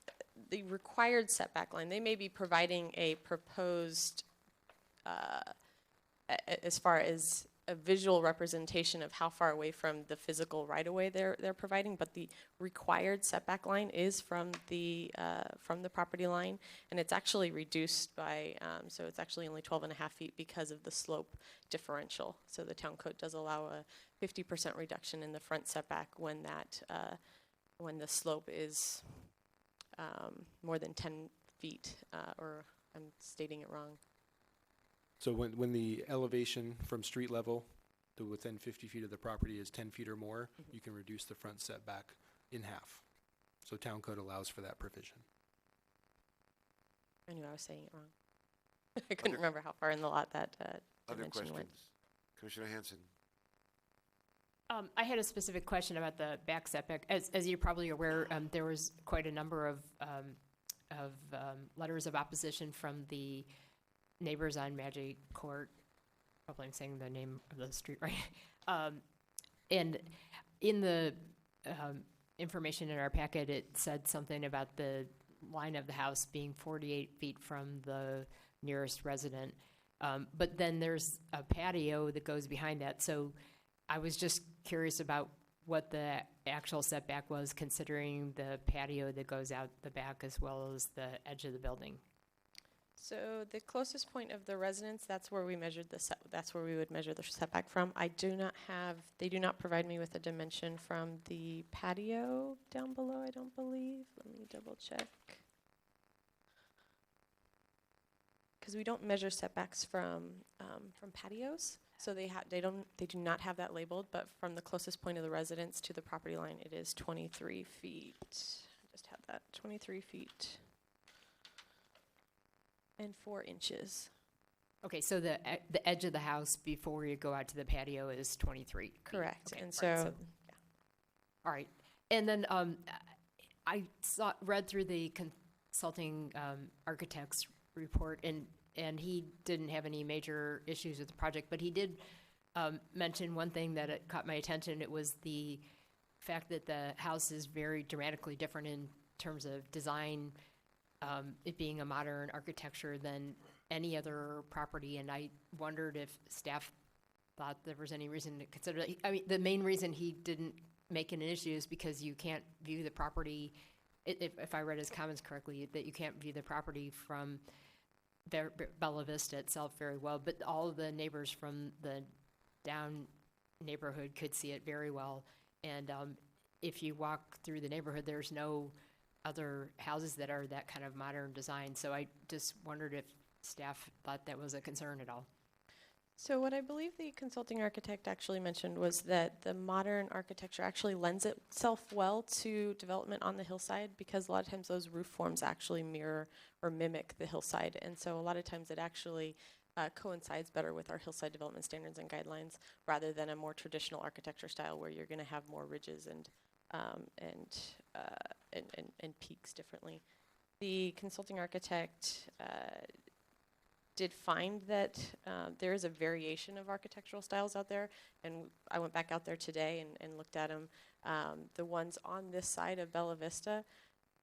Speaker 14: the required setback line. They may be providing a proposed, as far as a visual representation of how far away from the physical right-of-way they're providing, but the required setback line is from the property line, and it's actually reduced by, so it's actually only 12 and a half feet because of the slope differential. So the town code does allow a 50% reduction in the front setback when when the slope is more than 10 feet, or I'm stating it wrong.
Speaker 2: So when the elevation from street level to within 50 feet of the property is 10 feet or more, you can reduce the front setback in half. So town code allows for that provision.
Speaker 14: I knew I was saying it wrong. I couldn't remember how far in the lot that
Speaker 1: Other
Speaker 14: dimension
Speaker 1: questions?
Speaker 14: went.
Speaker 1: Commissioner Hanson.
Speaker 7: I had a specific question about the back setback. As you're probably aware, there was quite a number of letters of opposition from the neighbors on Magic Court. Probably I'm saying the name of the street right. And in the information in our packet, it said something about the line of the house being 48 feet from the nearest resident. But then there's a patio that goes behind that. So I was just curious about what the actual setback was, considering the patio that goes out the back as well as the edge of the building.
Speaker 14: So the closest point of the residence, that's where we measured that's where we would measure the setback from. They do not provide me with a dimension from the patio down below, I don't believe. Let me double check. Because we don't measure setbacks from patios. So they do not have that labeled, but from the closest point of the residence to the property line, it is 23 feet. I just had that, 23 feet and 4 inches.
Speaker 7: Okay, so the edge of the house before you go out to the patio is 23 feet.
Speaker 14: Correct,
Speaker 7: Okay,
Speaker 14: and
Speaker 7: right,
Speaker 14: so,
Speaker 7: all right, and then I read through the consulting architect's report, and he didn't have any major issues with the project, but he did mention one thing that caught my attention. It was the fact that the house is very dramatically different in terms of design, it being a modern architecture than any other property, and I wondered if staff thought there was any reason to consider that. I mean, the main reason he didn't make it an issue is because you can't view the property, if I read his comments correctly, that you can't view the property from Bella Vista itself very well, but all of the neighbors from the down neighborhood could see it very well. And if you walk through the neighborhood, there's no other houses that are that kind of modern design. So I just wondered if staff thought that was a concern at all.
Speaker 14: So what I believe the consulting architect actually mentioned was that the modern architecture actually lends itself well to development on the hillside, because a lot of times those roof forms actually mirror or mimic the hillside. And so a lot of times it actually coincides better with our hillside development standards and guidelines, rather than a more traditional architecture style where you're going to have more ridges and peaks differently. The consulting architect did find that there is a variation of architectural styles out there, and I went back out there today and looked at them. The ones on this side of Bella Vista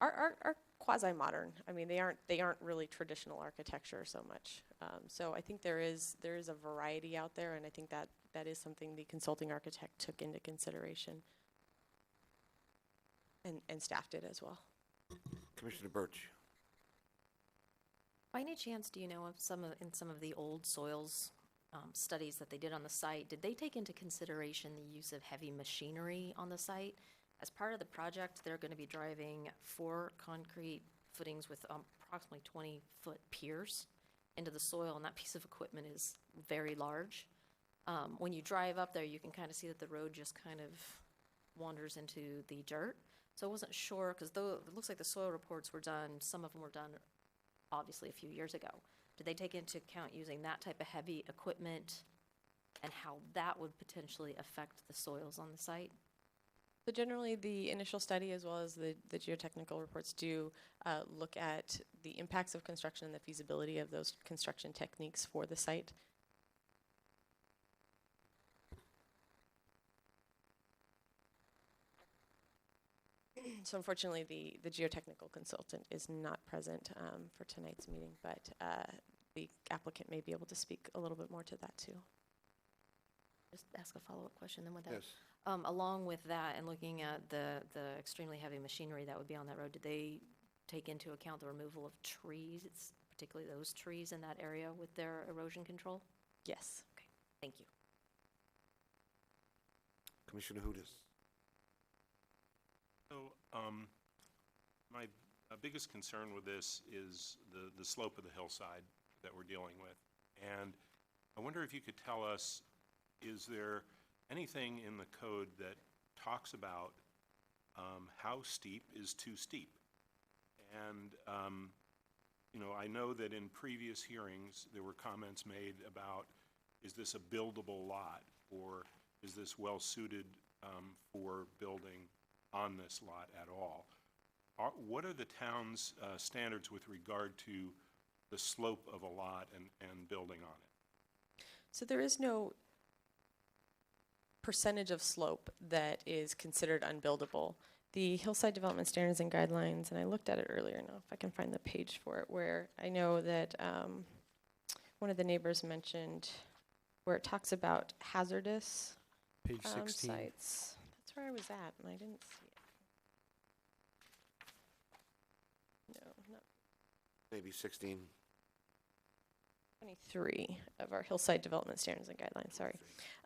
Speaker 14: are quasi-modern. I mean, they aren't really traditional architecture so much. So I think there is a variety out there, and I think that is something the consulting architect took into consideration, and staff did as well.
Speaker 1: Commissioner Birch.
Speaker 13: By any chance, do you know of some of the old soils studies that they did on the site, did they take into consideration the use of heavy machinery on the site? As part of the project, they're going to be driving 4 concrete footings with approximately 20-foot piers into the soil, and that piece of equipment is very large. When you drive up there, you can kind of see that the road just kind of wanders into the dirt. So I wasn't sure, because though it looks like the soil reports were done, some of them were done obviously a few years ago. Did they take into account using that type of heavy equipment and how that would potentially affect the soils on the site?
Speaker 14: So generally, the initial study as well as the geotechnical reports do look at the impacts of construction and the feasibility of those construction techniques for the site. So unfortunately, the geotechnical consultant is not present for tonight's meeting, but the applicant may be able to speak a little bit more to that too.
Speaker 13: just ask a follow-up question then with that?
Speaker 1: Yes.
Speaker 13: Along with that and looking at the extremely heavy machinery that would be on that road, did they take into account the removal of trees, particularly those trees in that area with their erosion control?
Speaker 14: Yes.
Speaker 13: Okay, thank you.
Speaker 1: Commissioner Hudas.
Speaker 4: So, my biggest concern with this is the slope of the hillside that we're dealing with. And I wonder if you could tell us, is there anything in the code that talks about how steep is too steep? And, you know, I know that in previous hearings, there were comments made about, is this a buildable lot, or is this well-suited for building on this lot at all? What are the town's standards with regard to the slope of a lot and building on it?
Speaker 14: So there is no percentage of slope that is considered unbuildable. The Hillside Development Standards and Guidelines, and I looked at it earlier now, if I can find the page for it, where I know that one of the neighbors mentioned where it talks about hazardous
Speaker 2: Page 16.
Speaker 14: sites. That's where I was at, and I didn't see it. No, not
Speaker 1: Maybe 16.
Speaker 14: 23 of our Hillside Development Standards and Guidelines, sorry.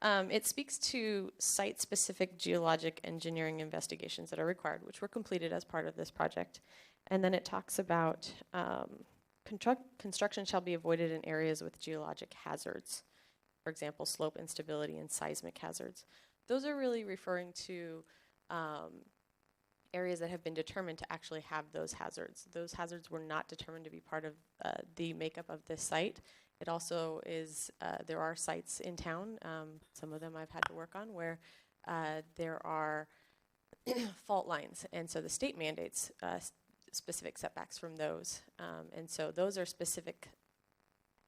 Speaker 14: It speaks to site-specific geologic engineering investigations that are required, which were completed as part of this project. And then it talks about construction shall be avoided in areas with geologic hazards. For example, slope instability and seismic hazards. Those are really referring to areas that have been determined to actually have those hazards. Those hazards were not determined to be part of the makeup of this site. It also is, there are sites in town, some of them I've had to work on, where there are fault lines. And so the state mandates specific setbacks from those. And so those are specific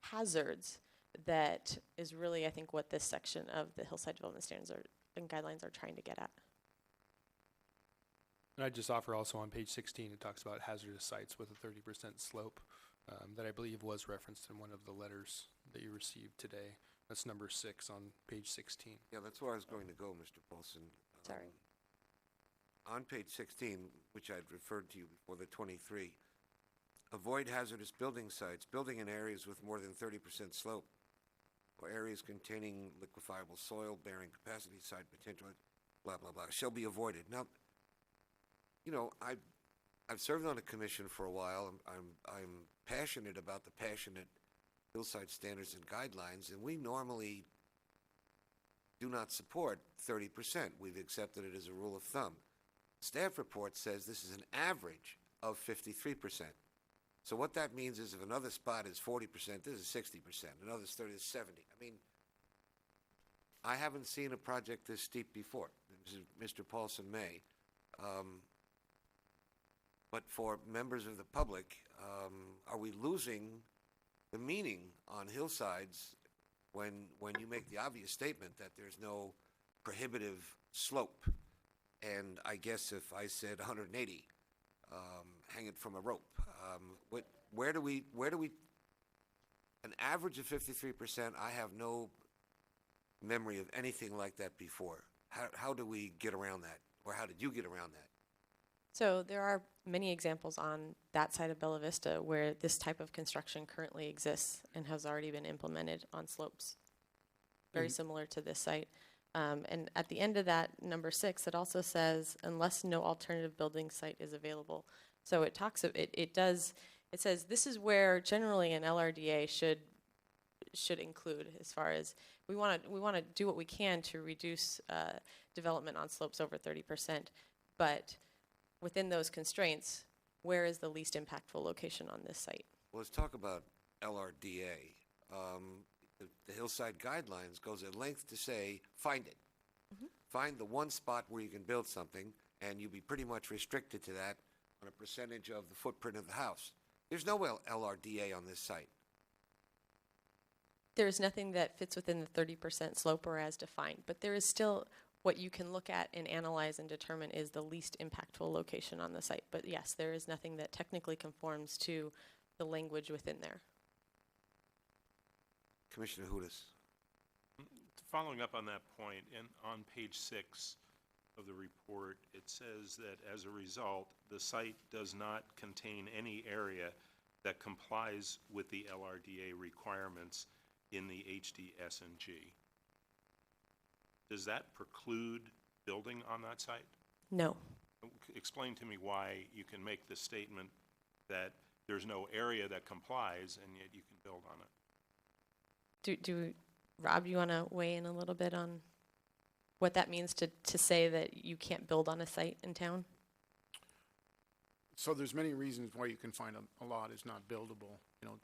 Speaker 14: hazards that is really, I think, what this section of the Hillside Development Standards and Guidelines are trying to get at.
Speaker 2: And I'd just offer also on page 16, it talks about hazardous sites with a 30% slope that I believe was referenced in one of the letters that you received today. That's number 6 on page 16.
Speaker 1: Yeah, that's where I was going to go, Mr. Paulson.
Speaker 14: Sorry.
Speaker 1: On page 16, which I'd referred to you before, the 23, avoid hazardous building sites, building in areas with more than 30% slope, or areas containing liquefiable soil, bearing capacity, site potential, blah, blah, blah, shall be avoided. Now, you know, I've served on a commission for a while. I'm passionate about the passionate Hillside Standards and Guidelines, and we normally do not support 30%. We've accepted it as a rule of thumb. Staff report says this is an average of 53%. So what that means is if another spot is 40%, this is 60%. Another 30 is 70. I mean, I haven't seen a project this steep before. Mr. Paulson may. But for members of the public, are we losing the meaning on hillsides when you make the obvious statement that there's no prohibitive slope? And I guess if I said 180, hang it from a rope. Where do we, an average of 53%, I have no memory of anything like that before. How do we get around that? Or how did you get around that?
Speaker 14: So there are many examples on that side of Bella Vista where this type of construction currently exists and has already been implemented on slopes, very similar to this site. And at the end of that, number 6, it also says, unless no alternative building site is available. So it talks of, it says this is where generally an LRDA should include, as far as we want to do what we can to reduce development on slopes over 30%, but within those constraints, where is the least impactful location on this site?
Speaker 1: Well, let's talk about LRDA. The Hillside Guidelines goes at length to say, find it. Find the one spot where you can build something, and you'll be pretty much restricted to that on a percentage of the footprint of the house. There's no LRDA on this site.
Speaker 14: There is nothing that fits within the 30% slope or as defined, but there is still what you can look at and analyze and determine is the least impactful location on the site. But yes, there is nothing that technically conforms to the language within there.
Speaker 1: Commissioner Hudas.
Speaker 4: following up on that point, and on page 6 of the report, it says that as a result, the site does not contain any area that complies with the LRDA requirements in the HDS&G. Does that preclude building on that site?
Speaker 14: No.
Speaker 4: Explain to me why you can make the statement that there's no area that complies and yet you can build on it.
Speaker 14: Rob, you want to weigh in a little bit on what that means to say that you can't build on a site in town?
Speaker 15: So there's many reasons why you can find a lot is not buildable. You know,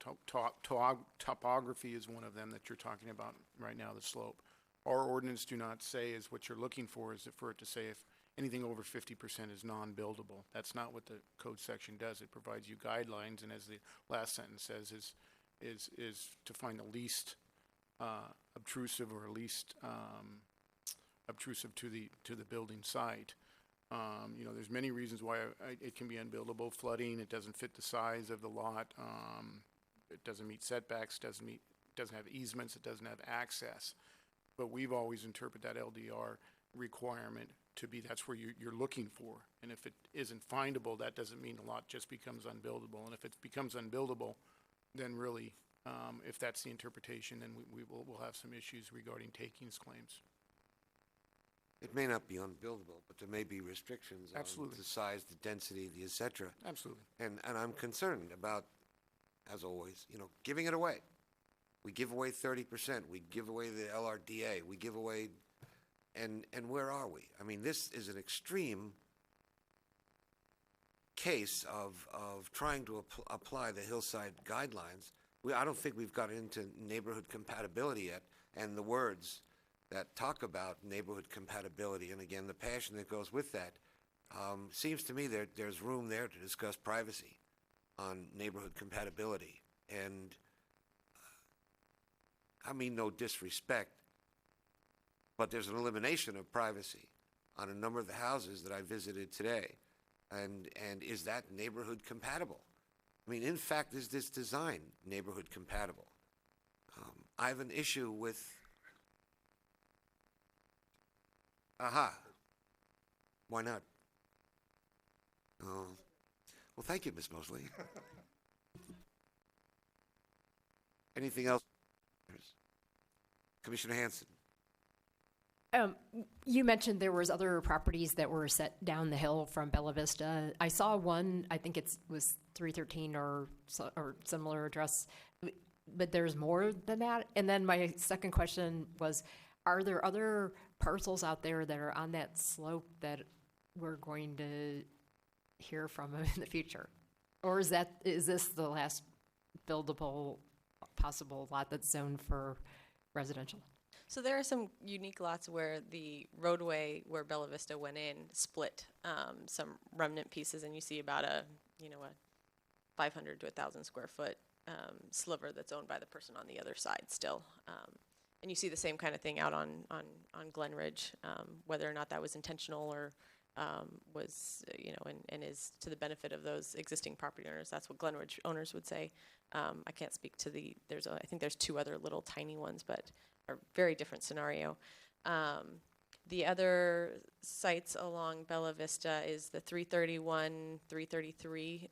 Speaker 15: topography is one of them that you're talking about right now, the slope. Our ordinance do not say is what you're looking for is for it to say if anything over 50% is non-buildable. That's not what the code section does. It provides you guidelines, and as the last sentence says, is to find the least obtrusive or least obtrusive to the building site. You know, there's many reasons why it can be unbuildable. Flooding, it doesn't fit the size of the lot. It doesn't meet setbacks, doesn't have easements, it doesn't have access. But we've always interpreted that LDR requirement to be that's where you're looking for. And if it isn't findable, that doesn't mean the lot just becomes unbuildable. And if it becomes unbuildable, then really, if that's the interpretation, then we'll have some issues regarding takings claims.
Speaker 1: It may not be unbuildable, but there may be restrictions
Speaker 15: Absolutely.
Speaker 1: on the size, the density, the et cetera.
Speaker 15: Absolutely.
Speaker 1: And I'm concerned about, as always, you know, giving it away. We give away 30%. We give away the LRDA. We give away, and where are we? I mean, this is an extreme case of trying to apply the hillside guidelines. I don't think we've got into neighborhood compatibility yet, and the words that talk about neighborhood compatibility, and again, the passion that goes with that, seems to me there's room there to discuss privacy on neighborhood compatibility. And I mean no disrespect, but there's an elimination of privacy on a number of the houses that I visited today. And is that neighborhood compatible? I mean, in fact, is this design neighborhood compatible? I have an issue with why not? Oh, well, thank you, Ms. Mosley. Anything else? Commissioner Hanson.
Speaker 7: You mentioned there was other properties that were set down the hill from Bella Vista. I saw one, I think it was 313 or similar address, but there's more than that. And then my second question was, are there other parcels out there that are on that slope that we're going to hear from in the future? Or is this the last buildable possible lot that's zoned for residential?
Speaker 14: So there are some unique lots where the roadway where Bella Vista went in split some remnant pieces, and you see about a 500 to 1,000 square foot sliver that's owned by the person on the other side still. And you see the same kind of thing out on Glen Ridge, whether or not that was intentional or was, and is to the benefit of those existing property owners. That's what Glen Ridge owners would say. I can't speak to I think there's two other little tiny ones, but are very different scenario. The other sites along Bella Vista is the 331, 333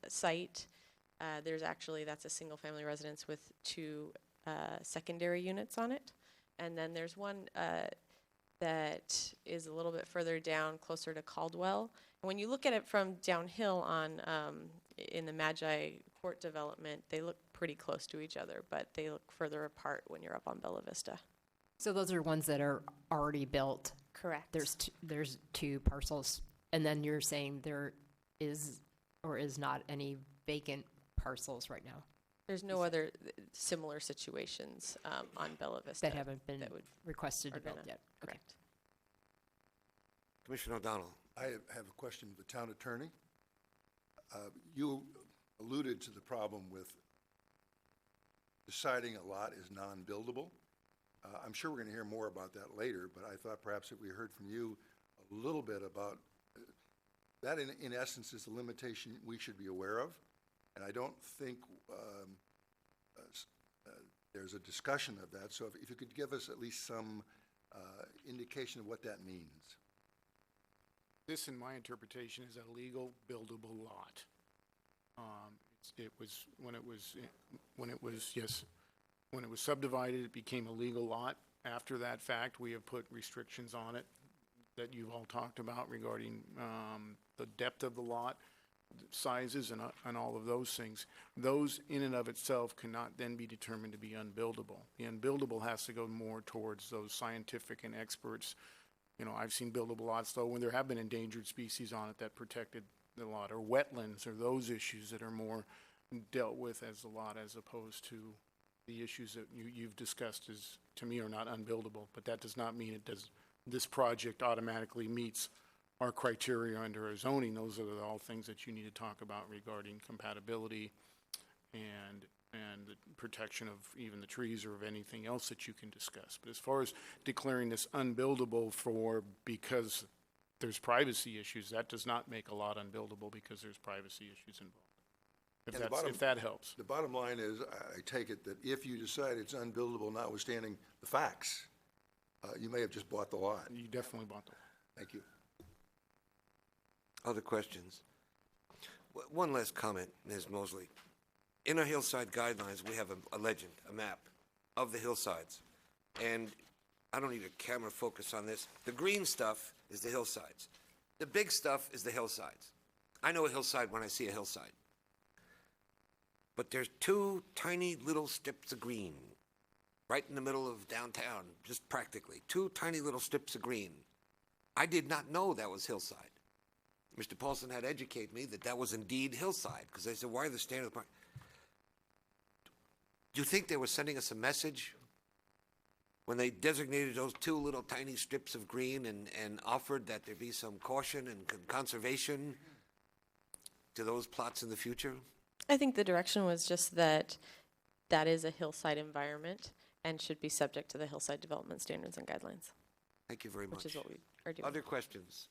Speaker 14: site. That's a single family residence with two secondary units on it. And then there's one that is a little bit further down, closer to Caldwell. And when you look at it from downhill on in the Magi Court development, they look pretty close to each other, but they look further apart when you're up on Bella Vista.
Speaker 7: So those are ones that are already built.
Speaker 14: Correct.
Speaker 7: There's two parcels, and then you're saying there is or is not any vacant parcels right now?
Speaker 14: There's no other similar situations on Bella Vista
Speaker 7: that haven't been
Speaker 14: that would
Speaker 7: requested to build yet. Okay.
Speaker 14: Correct.
Speaker 1: Commissioner O'Donnell.
Speaker 5: I have a question of the town attorney. You alluded to the problem with deciding a lot is non-buildable. I'm sure we're going to hear more about that later, but I thought perhaps if we heard from you a little bit about that in essence is the limitation we should be aware of. And I don't think there's a discussion of that. So if you could give us at least some indication of what that means.
Speaker 15: This, in my interpretation, is a legal buildable lot. It was, when it was subdivided, it became a legal lot. After that fact, we have put restrictions on it that you've all talked about regarding the depth of the lot, sizes, and all of those things. Those in and of itself cannot then be determined to be unbuildable. The unbuildable has to go more towards those scientific and experts. You know, I've seen buildable lots, though, when there have been endangered species on it that protected the lot, or wetlands, or those issues that are more dealt with as the lot, as opposed to the issues that you've discussed as, to me, are not unbuildable. But that does not mean this project automatically meets our criteria under our zoning. Those are all things that you need to talk about regarding compatibility and the protection of even the trees or of anything else that you can discuss. But as far as declaring this unbuildable because there's privacy issues, that does not make a lot unbuildable because there's privacy issues involved. If that helps.
Speaker 5: The bottom line is, I take it that if you decide it's unbuildable, notwithstanding the facts, you may have just bought the lot.
Speaker 15: You definitely bought the lot.
Speaker 5: Thank you.
Speaker 1: Other questions? One last comment, Ms. Mosley. In our hillside guidelines, we have a legend, a map of the hillsides. And I don't need a camera focus on this. The green stuff is the hillsides. The big stuff is the hillsides. I know a hillside when I see a hillside. But there's two tiny little strips of green right in the middle of downtown, just practically. Two tiny little strips of green. I did not know that was hillside. Mr. Paulson had educated me that was indeed hillside, because I said, why are the standard of the park? Do you think they were sending us a message when they designated those two little tiny strips of green and offered that there be some caution and conservation to those plots in the future?
Speaker 14: I think the direction was just that that is a hillside environment and should be subject to the hillside development standards and guidelines.
Speaker 1: Thank you very much.
Speaker 14: Which is what we are doing.
Speaker 1: Other questions?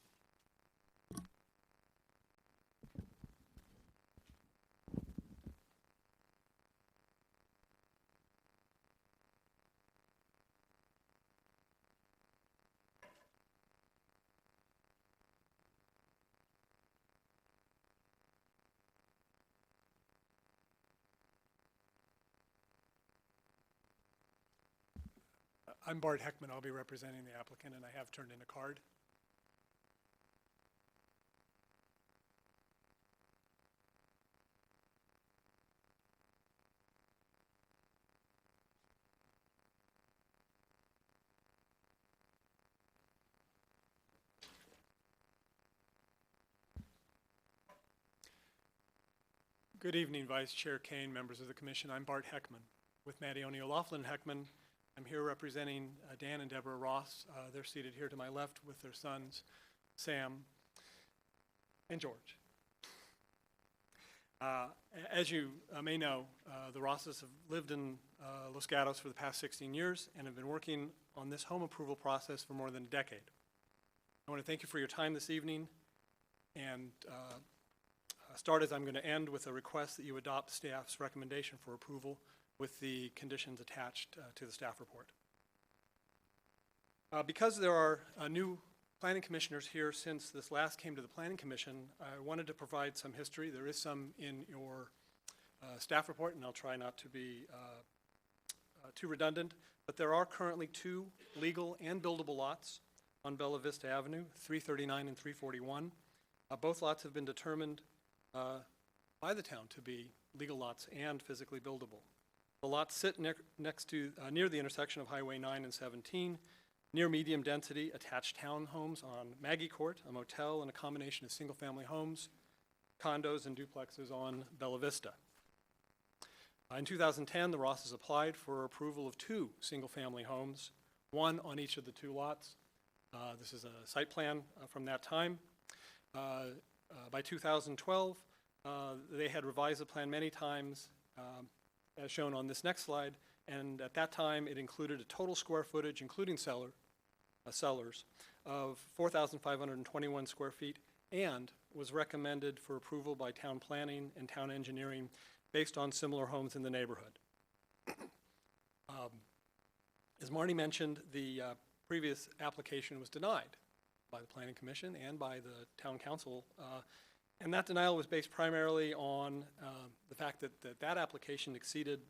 Speaker 16: I'm Bart Heckman. I'll be representing the applicant, and I have turned in a card. Good evening, Vice Chair Kane, members of the Commission. I'm Bart Heckman with Mattione O'Loughlin Heckman. I'm here representing Dan and Deborah Ross. They're seated here to my left with their sons, Sam and George. As you may know, the Rosses have lived in Los Gatos for the past 16 years and have been working on this home approval process for more than a decade. I want to thank you for your time this evening, and start as I'm going to end with a request that you adopt staff's recommendation for approval with the conditions attached to the staff report. Because there are new planning commissioners here since this last came to the Planning Commission, I wanted to provide some history. There is some in your staff report, and I'll try not to be too redundant, but there are currently two legal and buildable lots on Bella Vista Avenue, 339 and 341. Both lots have been determined by the town to be legal lots and physically buildable. The lots sit next to, near the intersection of Highway 9 and 17, near medium-density attached townhomes on Maggie Court, a motel, and a combination of single-family homes, condos, and duplexes on Bella Vista. In 2010, the Rosses applied for approval of two single-family homes, one on each of the two lots. This is a site plan from that time. By 2012, they had revised the plan many times, as shown on this next slide, and at that time it included a total square footage, including cellars, of 4,521 square feet, and was recommended for approval by town planning and town engineering based on similar homes in the neighborhood. As Marty mentioned, the previous application was denied by the Planning Commission and by the Town Council. And that denial was based primarily on the fact that application exceeded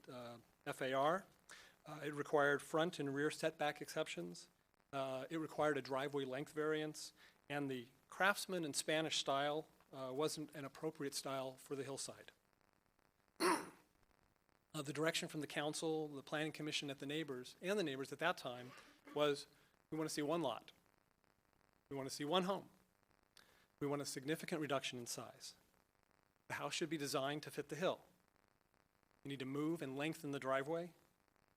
Speaker 16: FAR. It required front and rear setback exceptions. It required a driveway length variance, and the Craftsman and Spanish style wasn't an appropriate style for the hillside. The direction from the council, the Planning Commission, and the neighbors at that time was, we want to see one lot. We want to see one home. We want a significant reduction in size. The house should be designed to fit the hill. You need to move and lengthen the driveway,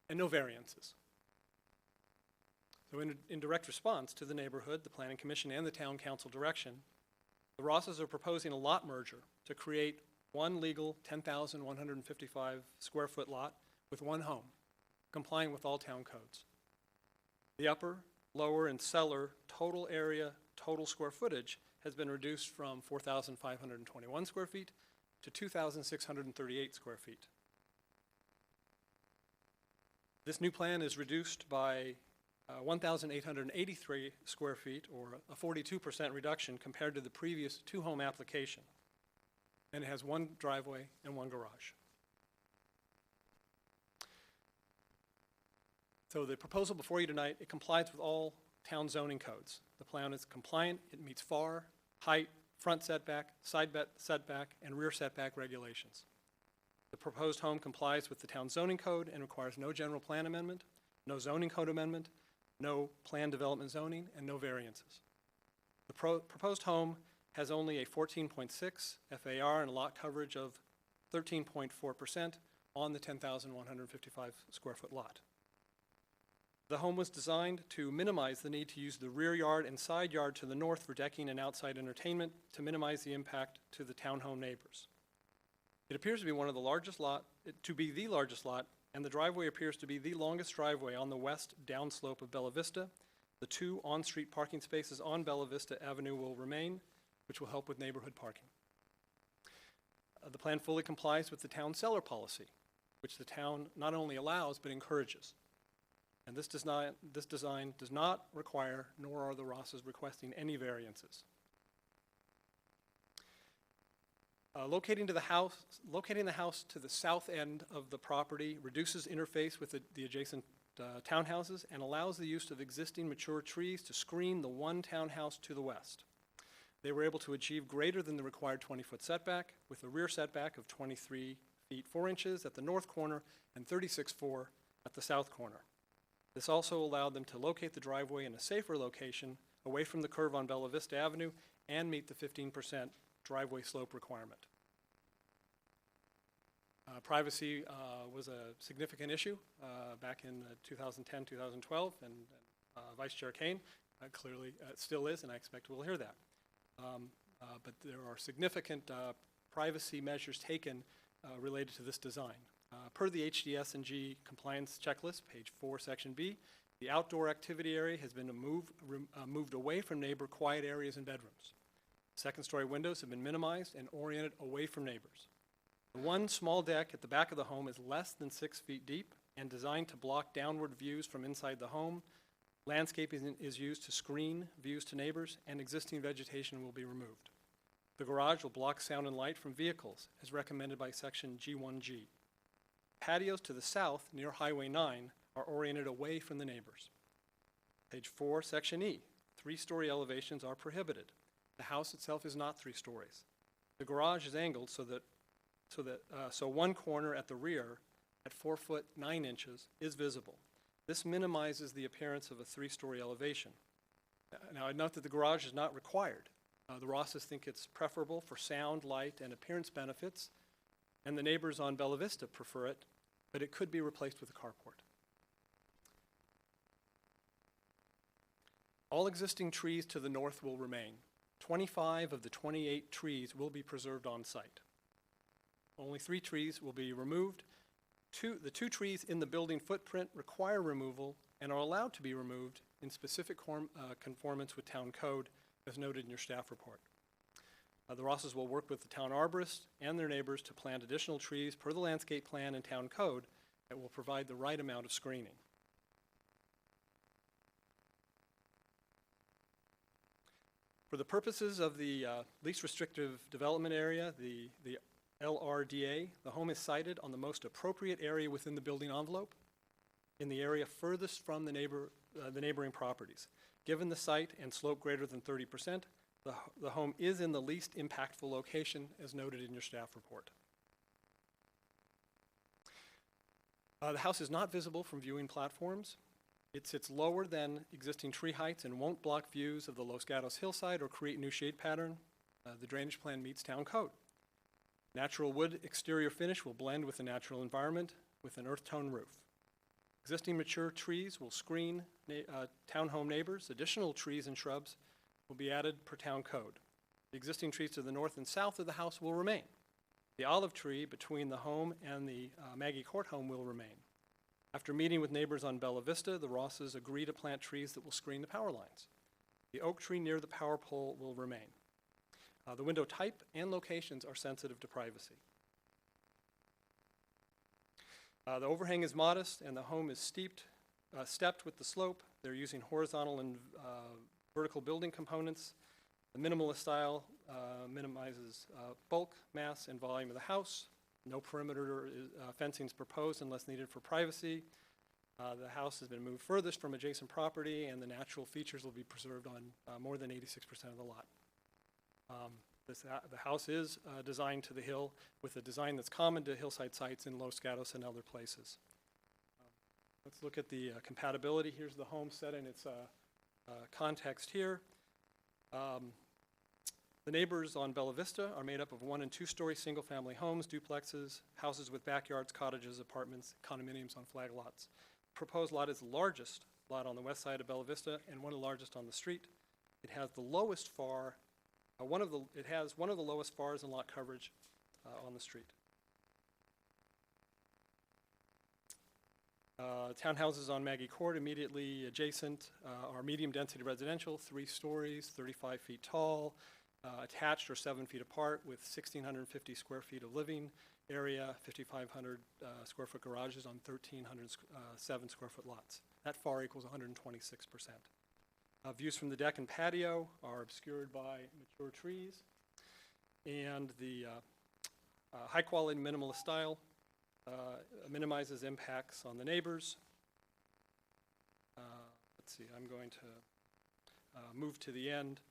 Speaker 16: and no variances. So in direct response to the neighborhood, the Planning Commission, and the Town Council direction, the Rosses are proposing a lot merger to create one legal 10,155 square foot lot with one home, complying with all town codes. The upper, lower, and cellar total area, total square footage has been reduced from 4,521 square feet to 2,638 square feet. This new plan is reduced by 1,883 square feet, or a 42% reduction compared to the previous two-home application. And it has one driveway and one garage. So the proposal before you tonight, it complies with all town zoning codes. The plan is compliant. It meets FAR, height, front setback, side setback, and rear setback regulations. The proposed home complies with the town zoning code and requires no general plan amendment, no zoning code amendment, no plan development zoning, and no variances. The proposed home has only a 14.6 FAR and a lot coverage of 13.4% on the 10,155 square foot lot. The home was designed to minimize the need to use the rear yard and side yard to the north for decking and outside entertainment to minimize the impact to the townhome neighbors. It appears to be one of the largest lot, and the driveway appears to be the longest driveway on the west downslope of Bella Vista. The two on-street parking spaces on Bella Vista Avenue will remain, which will help with neighborhood parking. The plan fully complies with the town cellar policy, which the town not only allows but encourages. And this design does not require, nor are the Rosses requesting, any variances. Locating the house to the south end of the property reduces interface with the adjacent townhouses and allows the use of existing mature trees to screen the one townhouse to the west. They were able to achieve greater than the required 20-foot setback, with a rear setback of 23 feet 4 inches at the north corner and 36.4 at the south corner. This also allowed them to locate the driveway in a safer location away from the curve on Bella Vista Avenue and meet the 15% driveway slope requirement. Privacy was a significant issue back in 2010, 2012, and Vice Chair Kane clearly still is, and I expect we'll hear that. But there are significant privacy measures taken related to this design. Per the HDS&G compliance checklist, page 4, section B, the outdoor activity area has been moved away from neighbor quiet areas and bedrooms. Second-story windows have been minimized and oriented away from neighbors. The one small deck at the back of the home is less than 6 feet deep and designed to block downward views from inside the home. Landscaping is used to screen views to neighbors, and existing vegetation will be removed. The garage will block sound and light from vehicles, as recommended by section G1G. Patios to the south, near Highway 9, are oriented away from the neighbors. Page 4, section E, 3-story elevations are prohibited. The house itself is not 3 stories. The garage is angled so one corner at the rear at 4 foot 9 inches is visible. This minimizes the appearance of a 3-story elevation. Now, I note that the garage is not required. The Rosses think it's preferable for sound, light, and appearance benefits, and the neighbors on Bella Vista prefer it, but it could be replaced with a carport. All existing trees to the north will remain. 25 of the 28 trees will be preserved on site. Only 3 trees will be removed. The 2 trees in the building footprint require removal and are allowed to be removed in specific conformance with town code, as noted in your staff report. The Rosses will work with the town arborist and their neighbors to plant additional trees per the landscape plan and town code that will provide the right amount of screening. For the purposes of the least restrictive development area, the LRDA, the home is sited on the most appropriate area within the building envelope in the area furthest from the neighboring properties. Given the site and slope greater than 30%, the home is in the least impactful location as noted in your staff report. The house is not visible from viewing platforms. It sits lower than existing tree heights and won't block views of the Los Gatos hillside or create new shade pattern. The drainage plan meets town code. Natural wood exterior finish will blend with the natural environment with an earth tone roof. Existing mature trees will screen townhome neighbors. Additional trees and shrubs will be added per town code. The existing trees to the north and south of the house will remain. The olive tree between the home and the Maggie Court home will remain. After meeting with neighbors on Bella Vista, the Rosses agree to plant trees that will screen the power lines. The oak tree near the power pole will remain. The window type and locations are sensitive to privacy. The overhang is modest and the home is stepped with the slope. They're using horizontal and vertical building components. The minimalist style minimizes bulk, mass, and volume of the house. No perimeter fencing is proposed unless needed for privacy. The house has been moved furthest from adjacent property and the natural features will be preserved on more than 86% of the lot. The house is designed to the hill with a design that's common to hillside sites in Los Gatos and other places. Let's look at the compatibility. Here's the home set in its context here. The neighbors on Bella Vista are made up of 1- and 2-story single-family homes, duplexes, houses with backyards, cottages, apartments, condominiums on flag lots. The proposed lot is the largest lot on the west side of Bella Vista and one of the largest on the street. It has the lowest FAR. It has one of the lowest FARs and lot coverage on the street. Townhouses on Maggie Court immediately adjacent are medium-density residential, 3 stories, 35 feet tall, attached or 7 feet apart with 1,650 square feet of living area, 5,500 square foot garages on 1,307 square foot lots. That FAR equals 126%. Views from the deck and patio are obscured by mature trees, and the high-quality minimalist style minimizes impacts on the neighbors. Let's see, I'm going to move to the end.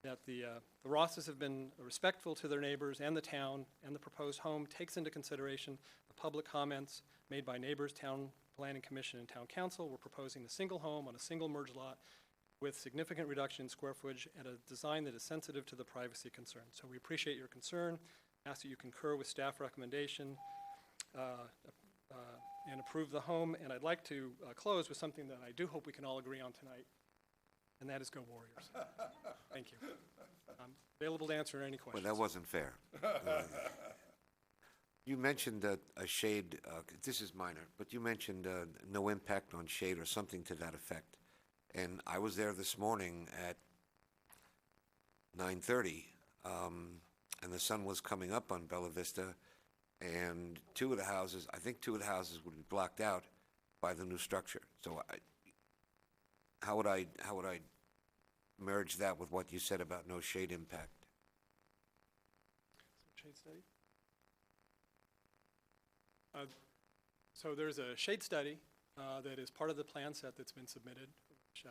Speaker 16: That the Rosses have been respectful to their neighbors and the town, and the proposed home takes into consideration the public comments made by neighbors, town planning commission, and town council. We're proposing a single home on a single merged lot with significant reduction in square footage and a design that is sensitive to the privacy concerns. So we appreciate your concern, ask that you concur with staff recommendation and approve the home. And I'd like to close with something that I do hope we can all agree on tonight, and that is go Warriors. Thank you. I'm available to answer any questions.
Speaker 1: Well, that wasn't fair. You mentioned a shade, this is minor, but you mentioned no impact on shade or something to that effect. And I was there this morning at 9:30, and the sun was coming up on Bella Vista, and I think 2 of the houses would be blocked out by the new structure. So how would I merge that with what you said about no shade impact?
Speaker 16: Shade study? So there's a shade study that is part of the plan set that's been submitted, which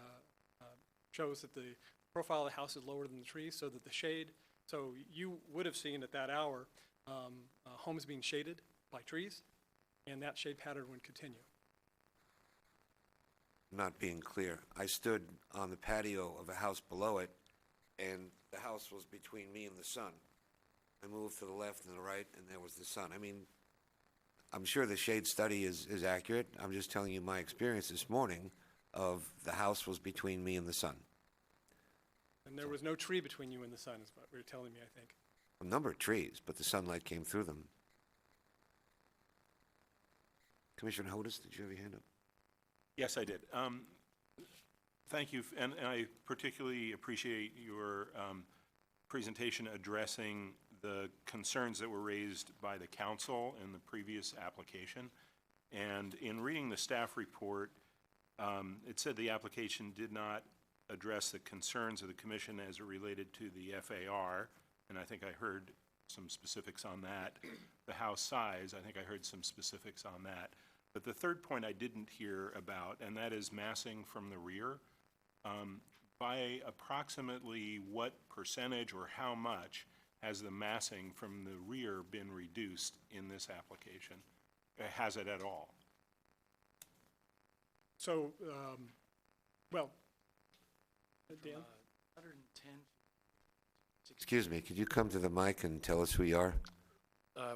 Speaker 16: shows that the profile of the house is lower than the trees, so that the shade, so you would have seen at that hour homes being shaded by trees, and that shade pattern would continue.
Speaker 1: Not being clear. I stood on the patio of a house below it, and the house was between me and the sun. I moved to the left and the right, and there was the sun. I mean, I'm sure the shade study is accurate. I'm just telling you my experience this morning of the house was between me and the sun.
Speaker 16: And there was no tree between you and the sun, is what you're telling me, I think.
Speaker 1: A number of trees, but the sunlight came through them. Commissioner Hodis, did you have your hand up?
Speaker 4: Yes, I did. Thank you, and I particularly appreciate your presentation addressing the concerns that were raised by the council in the previous application. And in reading the staff report, it said the application did not address the concerns of the commission as it related to the FAR, and I think I heard some specifics on that. The house size, I think I heard some specifics on that. But the third point I didn't hear about, and that is massing from the rear. By approximately what percentage or how much has the massing from the rear been reduced in this application? Has it at all?
Speaker 16: So, well, Dan?
Speaker 17: 110,
Speaker 1: Excuse me, could you come to the mic and tell us who you are?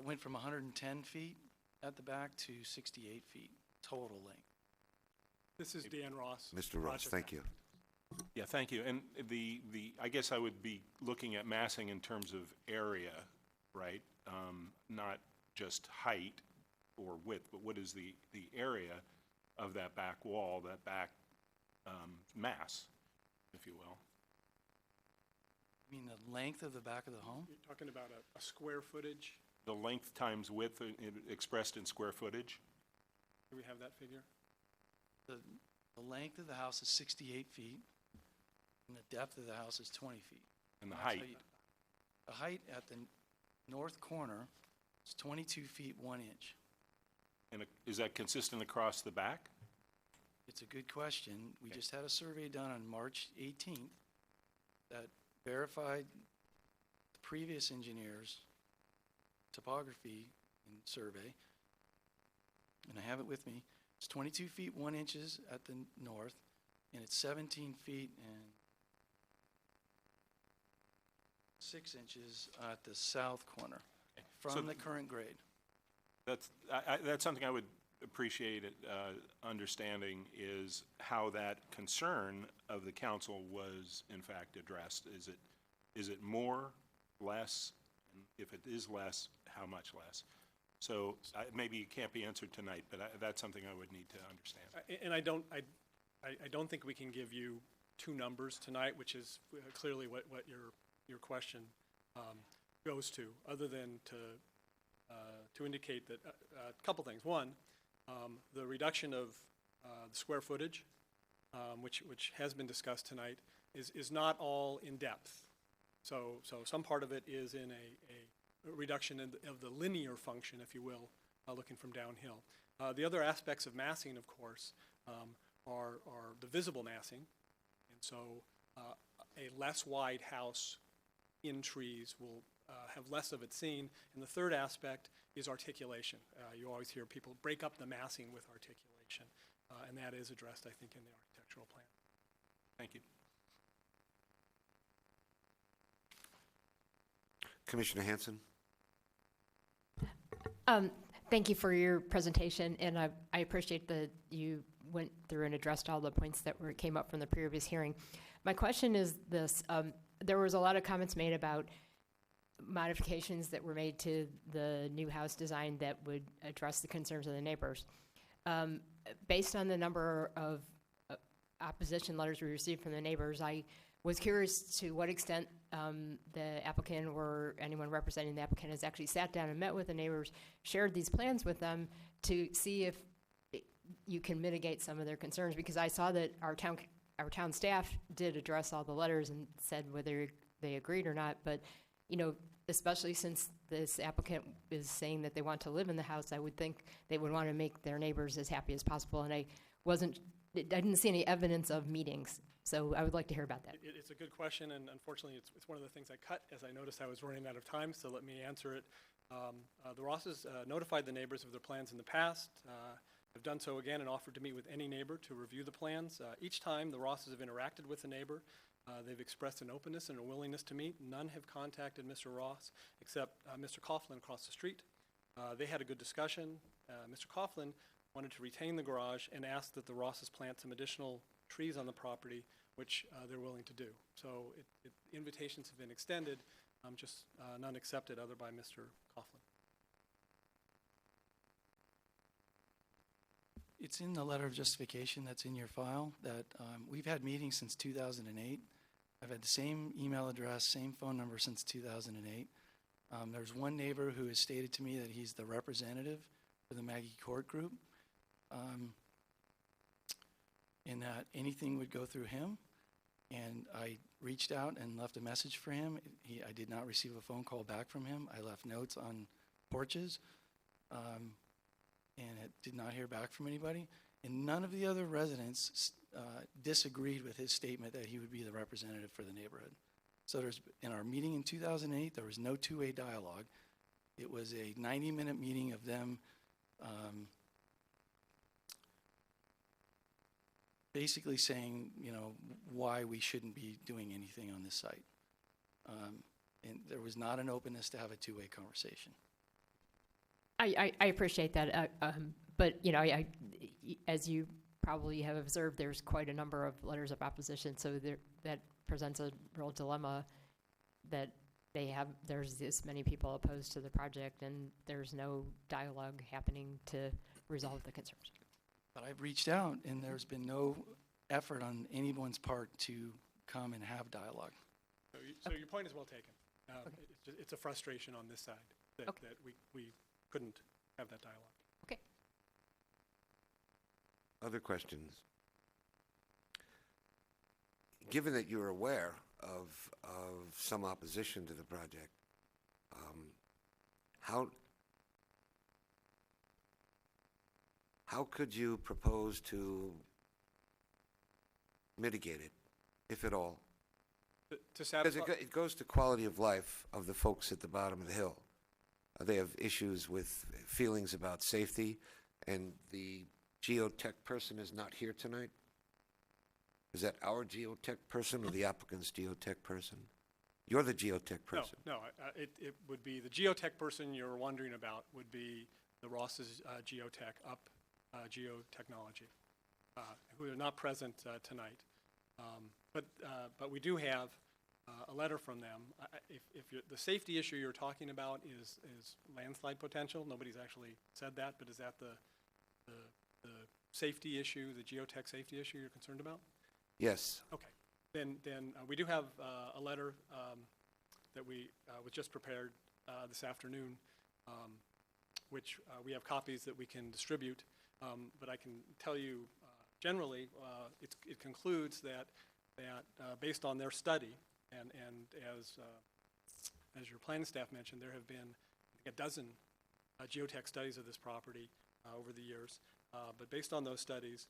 Speaker 17: went from 110 feet at the back to 68 feet total length.
Speaker 16: This is Dan Ross.
Speaker 1: Mr. Ross,
Speaker 16: project
Speaker 1: thank you.
Speaker 4: Yeah, thank you. And I guess I would be looking at massing in terms of area, right? Not just height or width, but what is the area of that back wall, that back mass, if you will?
Speaker 17: You mean the length of the back of the home?
Speaker 16: You're talking about a square footage?
Speaker 4: The length times width expressed in square footage?
Speaker 16: Do we have that figure?
Speaker 17: The length of the house is 68 feet, and the depth of the house is 20 feet.
Speaker 4: And the
Speaker 17: That's how
Speaker 4: height?
Speaker 17: The height at the north corner is 22 feet 1 inch.
Speaker 4: And is that consistent across the back?
Speaker 17: It's a good question. We just had a survey done on March 18th that verified the previous engineer's topography and survey, and I have it with me. It's 22 feet 1 inches at the north, and it's 17 feet and 6 inches at the south corner from
Speaker 4: So
Speaker 17: the current grade.
Speaker 4: That's something I would appreciate understanding, is how that concern of the council was in fact addressed. Is it more, less? And if it is less, how much less? So maybe it can't be answered tonight, but that's something I would need to understand.
Speaker 16: And I don't think we can give you two numbers tonight, which is clearly what your question goes to, other than to indicate that a couple things. One, the reduction of the square footage, which has been discussed tonight, is not all in depth. So some part of it is in a reduction of the linear function, if you will, looking from downhill. The other aspects of massing, of course, are the visible massing. And so a less wide house in trees will have less of it seen. And the third aspect is articulation. You always hear people break up the massing with articulation, and that is addressed, I think, in the architectural plan.
Speaker 4: Thank you.
Speaker 1: Commissioner Hanson?
Speaker 7: Thank you for your presentation, and I appreciate that you went through and addressed all the points that came up from the previous hearing. My question is this. There was a lot of comments made about modifications that were made to the new house design that would address the concerns of the neighbors. Based on the number of opposition letters we received from the neighbors, I was curious to what extent the applicant or anyone representing the applicant has actually sat down and met with the neighbors, shared these plans with them to see if you can mitigate some of their concerns, because I saw that our town staff did address all the letters and said whether they agreed or not, but especially since this applicant is saying that they want to live in the house, I would think they would want to make their neighbors as happy as possible, and I didn't see any evidence of meetings. So I would like to hear about that.
Speaker 16: It's a good question, and unfortunately, it's one of the things I cut as I noticed I was running out of time, so let me answer it. The Rosses notified the neighbors of their plans in the past, have done so again and offered to meet with any neighbor to review the plans. Each time the Rosses have interacted with the neighbor, they've expressed an openness and a willingness to meet. None have contacted Mr. Ross except Mr. Coughlin across the street. They had a good discussion. Mr. Coughlin wanted to retain the garage and asked that the Rosses plant some additional trees on the property, which they're willing to do. So invitations have been extended, just none accepted other by Mr. Coughlin.
Speaker 17: It's in the letter of justification that's in your file that we've had meetings since 2008. I've had the same email address, same phone number since 2008. There's one neighbor who has stated to me that he's the representative for the Maggie Court Group, and that anything would go through him. And I reached out and left a message for him. I did not receive a phone call back from him. I left notes on porches, and it did not hear back from anybody. And none of the other residents disagreed with his statement that he would be the representative for the neighborhood. So in our meeting in 2008, there was no two-way dialogue. It was a 90-minute meeting of them basically saying, why we shouldn't be doing anything on this site. And there was not an openness to have a two-way conversation.
Speaker 7: I appreciate that, but, as you probably have observed, there's quite a number of letters of opposition, so that presents a real dilemma that there's this many people opposed to the project, and there's no dialogue happening to resolve the concerns.
Speaker 17: But I've reached out, and there's been no effort on anyone's part to come and have dialogue.
Speaker 16: So your point is well taken. It's a frustration on this side that we couldn't have that dialogue.
Speaker 7: Okay.
Speaker 1: Other questions? Given that you're aware of some opposition to the project, how could you propose to mitigate it, if at all?
Speaker 16: To
Speaker 1: Because
Speaker 16: satisfy,
Speaker 1: it goes to quality of life of the folks at the bottom of the hill. They have issues with feelings about safety, and the geotech person is not here tonight. Is that our geotech person or the applicant's geotech person? You're the geotech person.
Speaker 16: no, it would be the geotech person you're wondering about would be the Ross's geotech up geotechnology, who are not present tonight. But we do have a letter from them. The safety issue you're talking about is landslide potential. Nobody's actually said that, but is that the safety issue, the geotech safety issue you're concerned about?
Speaker 1: Yes.
Speaker 16: Okay. Then we do have a letter that was just prepared this afternoon, which we have copies that we can distribute. But I can tell you generally, it concludes that based on their study, and as your planning staff mentioned, there have been a dozen geotech studies of this property over the years. But based on those studies,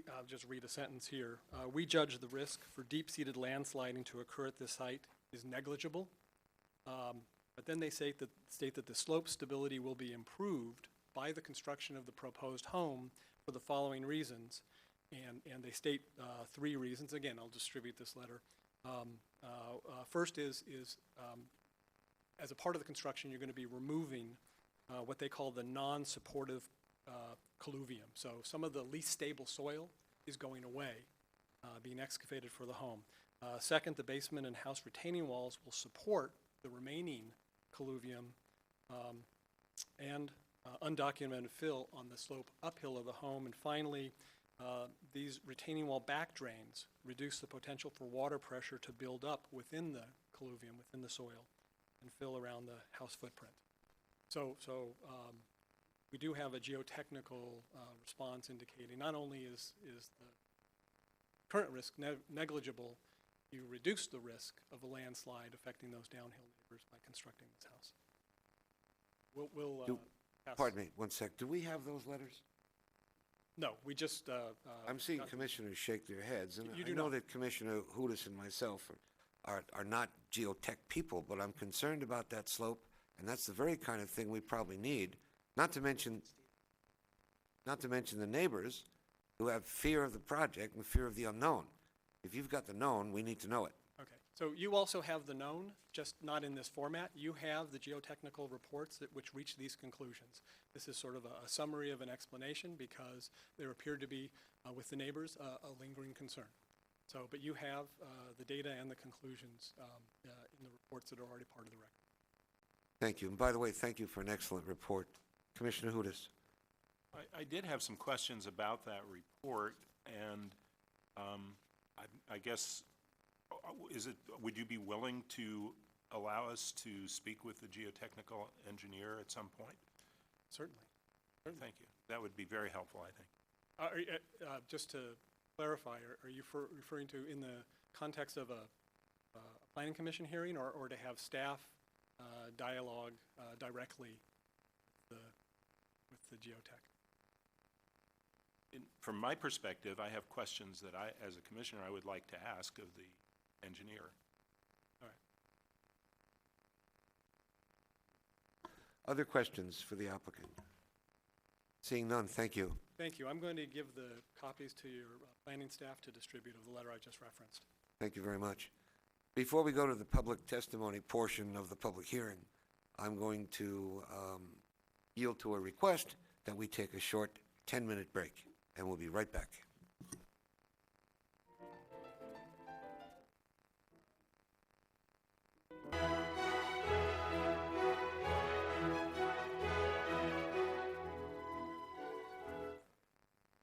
Speaker 16: I'll just read a sentence here. We judge the risk for deep-seated landsliding to occur at this site is negligible. But then they state that the slope stability will be improved by the construction of the proposed home for the following reasons. And they state three reasons. Again, I'll distribute this letter. First is as a part of the construction, you're going to be removing what they call the non-supportive colluvium. So some of the least stable soil is going away, being excavated for the home. Second, the basement and house retaining walls will support the remaining colluvium and undocumented fill on the slope uphill of the home. And finally, these retaining wall back drains reduce the potential for water pressure to build up within the colluvium, within the soil, and fill around the house footprint. So we do have a geotechnical response indicating not only is the current risk negligible, you reduce the risk of a landslide affecting those downhill neighbors by constructing this house. We'll pass.
Speaker 1: Pardon me, one sec. Do we have those letters?
Speaker 16: No, we just.
Speaker 1: I'm seeing commissioners shake their heads, and
Speaker 16: You
Speaker 1: I
Speaker 16: do
Speaker 1: know
Speaker 16: not.
Speaker 1: that Commissioner Hudis and myself are not geotech people, but I'm concerned about that slope, and that's the very kind of thing we probably need. Not to mention the neighbors who have fear of the project and fear of the unknown. If you've got the known, we need to know it.
Speaker 16: Okay, so you also have the known, just not in this format. You have the geotechnical reports which reach these conclusions. This is sort of a summary of an explanation because there appeared to be, with the neighbors, a lingering concern. So, but you have the data and the conclusions in the reports that are already part of the record.
Speaker 1: Thank you. And by the way, thank you for an excellent report. Commissioner Hudis.
Speaker 4: I did have some questions about that report, and I guess, would you be willing to allow us to speak with the geotechnical engineer at some point?
Speaker 16: Certainly.
Speaker 4: Thank you. That would be very helpful, I think.
Speaker 16: Just to clarify, are you referring to in the context of a planning commission hearing, or to have staff dialogue directly with the geotech?
Speaker 4: From my perspective, I have questions that I, as a commissioner, I would like to ask of the engineer.
Speaker 16: All right.
Speaker 1: Other questions for the applicant? Seeing none, thank you.
Speaker 16: Thank you. I'm going to give the copies to your planning staff to distribute of the letter I just referenced.
Speaker 1: Thank you very much. Before we go to the public testimony portion of the public hearing, I'm going to yield to a request that we take a short 10-minute break, and we'll be right back.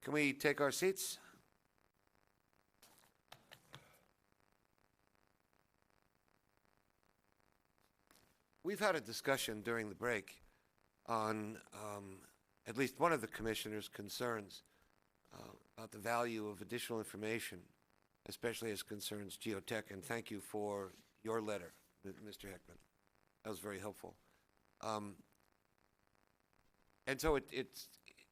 Speaker 1: Can we take our seats? We've had a discussion during the break on at least one of the commissioner's concerns about the value of additional information, especially as concerns geotech, and thank you for your letter, Mr. Heckman. That was very helpful. And so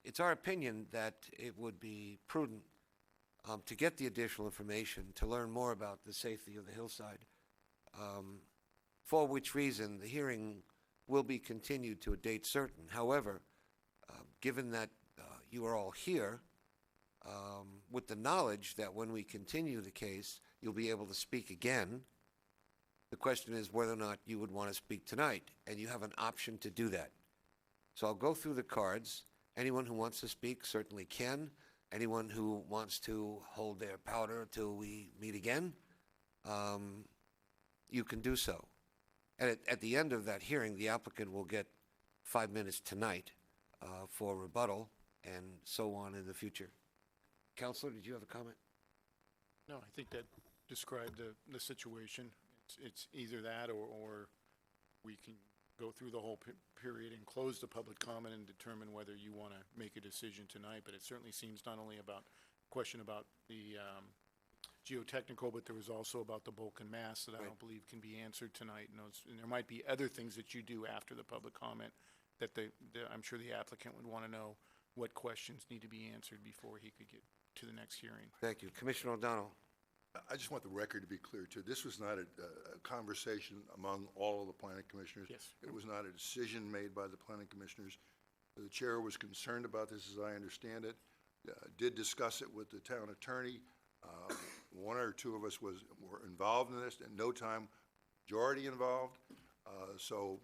Speaker 1: it's our opinion that it would be prudent to get the additional information, to learn more about the safety of the hillside, for which reason the hearing will be continued to a date certain. However, given that you are all here, with the knowledge that when we continue the case, you'll be able to speak again, the question is whether or not you would want to speak tonight, and you have an option to do that. So I'll go through the cards. Anyone who wants to speak certainly can. Anyone who wants to hold their powder until we meet again, you can do so. And at the end of that hearing, the applicant will get 5 minutes tonight for rebuttal, and so on in the future. Counselor, did you have a comment?
Speaker 15: No, I think that described the situation. It's either that or we can go through the whole period and close the public comment and determine whether you want to make a decision tonight. But it certainly seems not only about question about the geotechnical, but there was also about the bulk and mass that I don't believe can be answered tonight. And there might be other things that you do after the public comment that I'm sure the applicant would want to know what questions need to be answered before he could get to the next hearing.
Speaker 1: Thank you. Commissioner O'Donnell.
Speaker 5: I just want the record to be clear, too. This was not a conversation among all of the planning commissioners.
Speaker 15: Yes.
Speaker 5: It was not a decision made by the planning commissioners. The chair was concerned about this, as I understand it, did discuss it with the town attorney. One or two of us were involved in this. At no time, majority involved. So,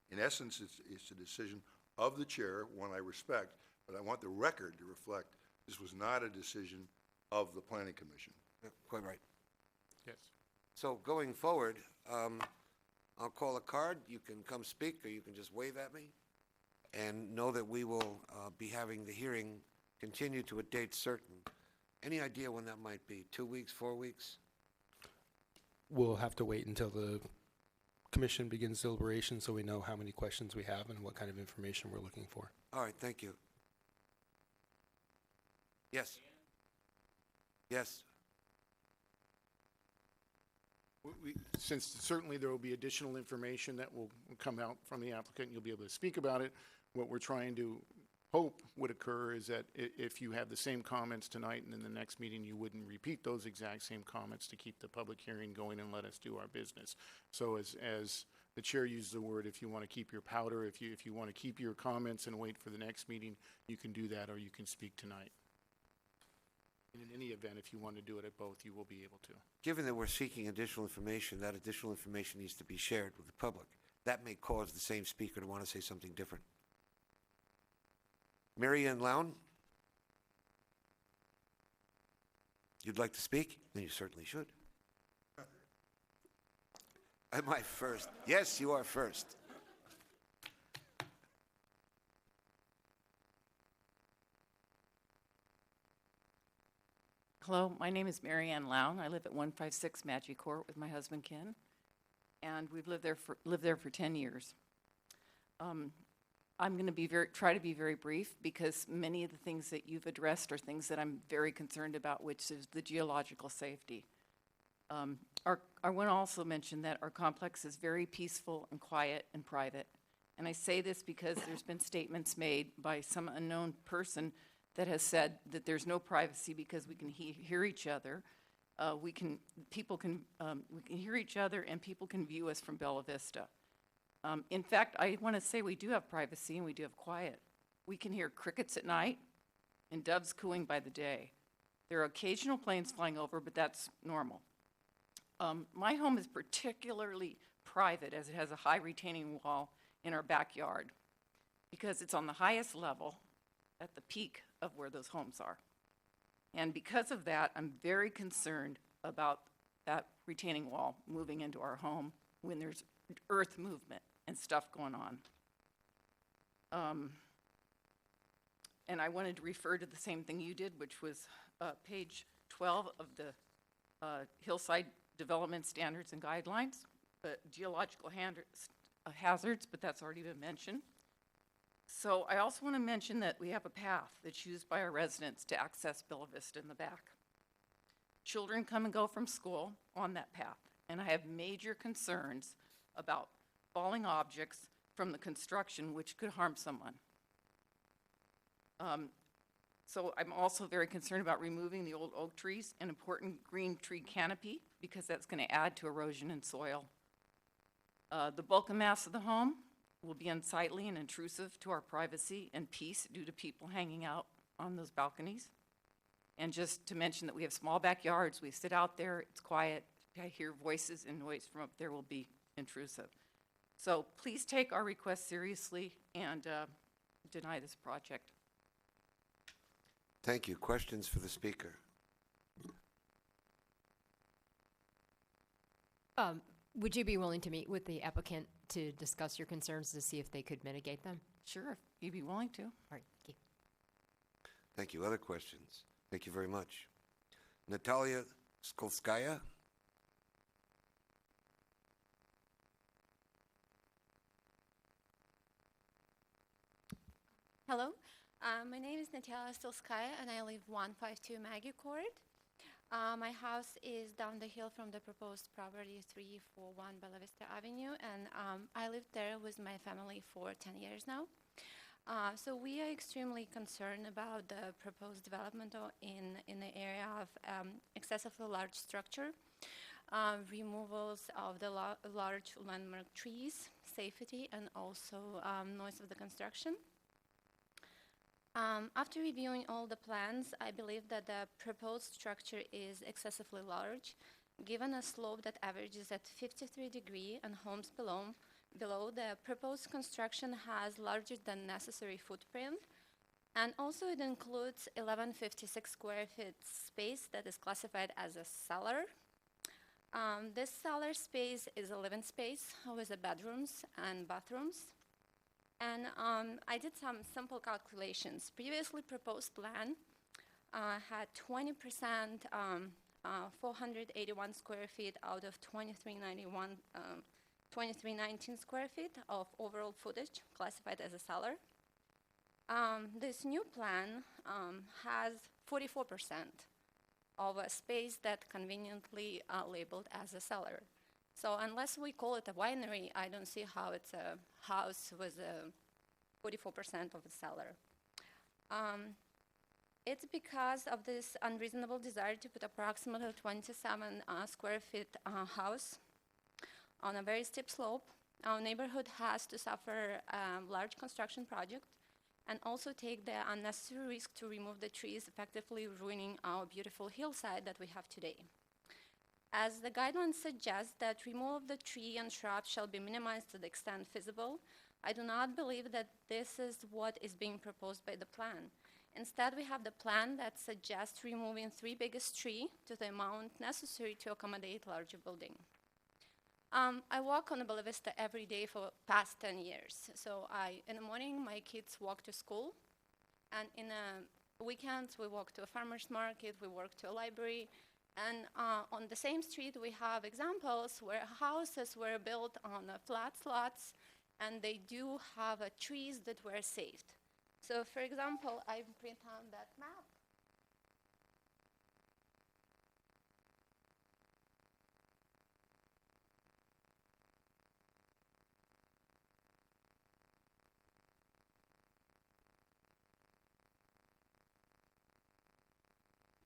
Speaker 5: in essence, it's a decision of the chair, one I respect, but I want the record to reflect this was not a decision of the planning commission.
Speaker 1: Yeah, quite right.
Speaker 15: Yes.
Speaker 1: So going forward, I'll call a card. You can come speak, or you can just wave at me. And know that we will be having the hearing continue to a date certain. Any idea when that might be? 2 weeks, 4 weeks?
Speaker 2: We'll have to wait until the commission begins deliberation so we know how many questions we have and what kind of information we're looking for.
Speaker 1: All right, thank you. Yes. Yes.
Speaker 15: Since certainly there will be additional information that will come out from the applicant, you'll be able to speak about it. What we're trying to hope would occur is that if you have the same comments tonight and in the next meeting, you wouldn't repeat those exact same comments to keep the public hearing going and let us do our business. So as the chair used the word, if you want to keep your powder, if you want to keep your comments and wait for the next meeting, you can do that, or you can speak tonight. And in any event, if you want to do it at both, you will be able to.
Speaker 1: Given that we're seeking additional information, that additional information needs to be shared with the public. That may cause the same speaker to want to say something different. Mary Ann Lown? You'd like to speak? Then you certainly should. Am I first? Yes, you are first.
Speaker 18: Hello, my name is Mary Ann Lown. I live at 156 Maggie Court with my husband Ken, and we've lived there for 10 years. I'm going to try to be very brief because many of the things that you've addressed are things that I'm very concerned about, which is the geological safety. I want to also mention that our complex is very peaceful and quiet and private. And I say this because there's been statements made by some unknown person that has said that there's no privacy because we can hear each other. We can hear each other and people can view us from Bella Vista. In fact, I want to say we do have privacy and we do have quiet. We can hear crickets at night and doves cooing by the day. There are occasional planes flying over, but that's normal. My home is particularly private as it has a high retaining wall in our backyard because it's on the highest level at the peak of where those homes are. And because of that, I'm very concerned about that retaining wall moving into our home when there's earth movement and stuff going on. And I wanted to refer to the same thing you did, which was page 12 of the Hillside Development Standards and Guidelines, geological hazards, but that's already been mentioned. So I also want to mention that we have a path that's used by our residents to access Bella Vista in the back. Children come and go from school on that path, and I have major concerns about falling objects from the construction which could harm someone. So I'm also very concerned about removing the old oak trees and important green tree canopy because that's going to add to erosion in soil. The bulk and mass of the home will be unsightly and intrusive to our privacy and peace due to people hanging out on those balconies. And just to mention that we have small backyards, we sit out there, it's quiet, I hear voices and noise from up there will be intrusive. So please take our request seriously and deny this project.
Speaker 1: Thank you. Questions for the speaker?
Speaker 7: Would you be willing to meet with the applicant to discuss your concerns to see if they could mitigate them?
Speaker 18: Sure, if you'd be willing to.
Speaker 7: All right, thank you.
Speaker 1: Thank you. Other questions? Thank you very much. Natalia Skolskaya?
Speaker 19: Hello, my name is Natalia Stilskaya and I live 152 Maggie Court. My house is down the hill from the proposed property 341 Bella Vista Avenue, and I lived there with my family for 10 years now. So we are extremely concerned about the proposed development in the area of excessively large structure, removals of the large landmark trees, safety, and also noise of the construction. After reviewing all the plans, I believe that the proposed structure is excessively large. Given a slope that averages at 53 degrees and homes below, the proposed construction has larger than necessary footprint. And also it includes 1156 square feet space that is classified as a cellar. This cellar space is a living space with the bedrooms and bathrooms. And I did some simple calculations. Previously proposed plan had 20%, 481 square feet out of 2319 square feet of overall footage classified as a cellar. This new plan has 44% of a space that conveniently labeled as a cellar. So unless we call it a winery, I don't see how it's a house with 44% of a cellar. It's because of this unreasonable desire to put approximately 27 square feet house on a very steep slope. Our neighborhood has to suffer a large construction project and also take the unnecessary risk to remove the trees, effectively ruining our beautiful hillside that we have today. As the guidelines suggest that removal of the tree and shrubs shall be minimized to the extent feasible, I do not believe that this is what is being proposed by the plan. Instead, we have the plan that suggests removing 3 biggest trees to the amount necessary to accommodate larger building. I walk on Bella Vista every day for past 10 years. So in the morning, my kids walk to school, and in the weekends, we walk to a farmer's market, we walk to a library. And on the same street, we have examples where houses were built on flat lots and they do have trees that were saved. So for example, I print out that map.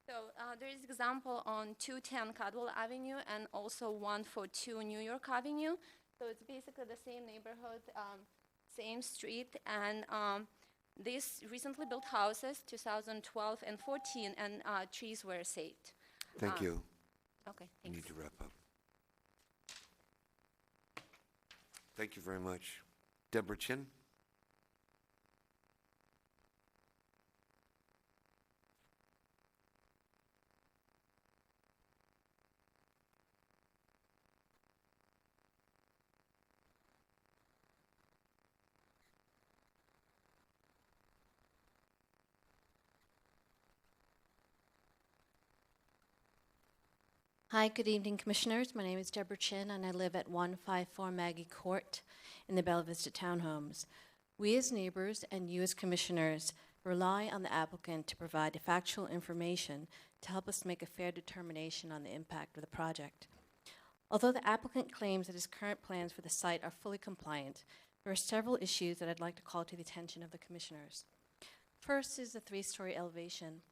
Speaker 19: So there is example on 210 Cadwell Avenue and also 142 New York Avenue. So it's basically the same neighborhood, same street, and these recently built houses, 2012 and 14, and trees were saved.
Speaker 1: Thank you.
Speaker 19: Okay,
Speaker 1: We
Speaker 19: thanks.
Speaker 1: need to wrap up. Thank you very much. Deborah Chin?
Speaker 20: Hi, good evening, Commissioners. My name is Deborah Chin, and I live at 154 Maggie Court in the Bella Vista Townhomes. We as neighbors and you as Commissioners rely on the applicant to provide factual information to help us make a fair determination on the impact of the project. Although the applicant claims that his current plans for the site are fully compliant, there are several issues that I'd like to call to the attention of the Commissioners. First is the 3-story elevation.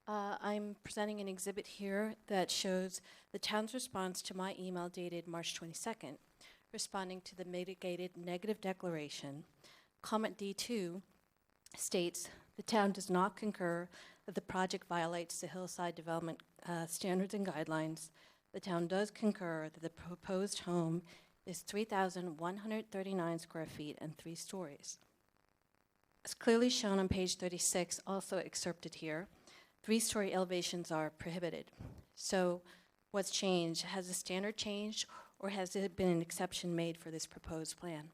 Speaker 20: I'm presenting an exhibit here that shows the town's response to my email dated March 22nd, responding to the mitigated negative declaration. Comment D2 states, the town does not concur that the project violates the hillside development standards and guidelines. The town does concur that the proposed home is 3,139 square feet and 3 stories. As clearly shown on page 36, also excerpted here, 3-story elevations are prohibited. So what's changed? Has the standard changed, or has there been an exception made for this proposed plan?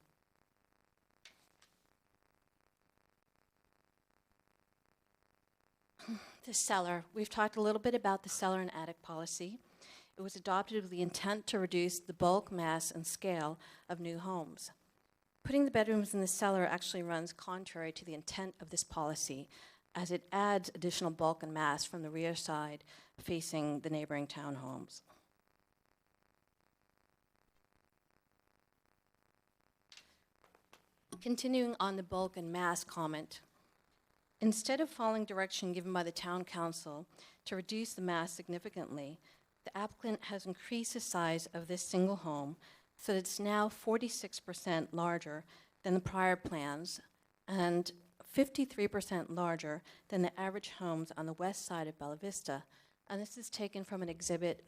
Speaker 20: The cellar. We've talked a little bit about the cellar and attic policy. It was adopted with the intent to reduce the bulk, mass, and scale of new homes. Putting the bedrooms in the cellar actually runs contrary to the intent of this policy, as it adds additional bulk and mass from the rear side facing the neighboring townhomes. Continuing on the bulk and mass comment, instead of following direction given by the town council to reduce the mass significantly, the applicant has increased the size of this single home so that it's now 46% larger than the prior plans and 53% larger than the average homes on the west side of Bella Vista. And this is taken from an exhibit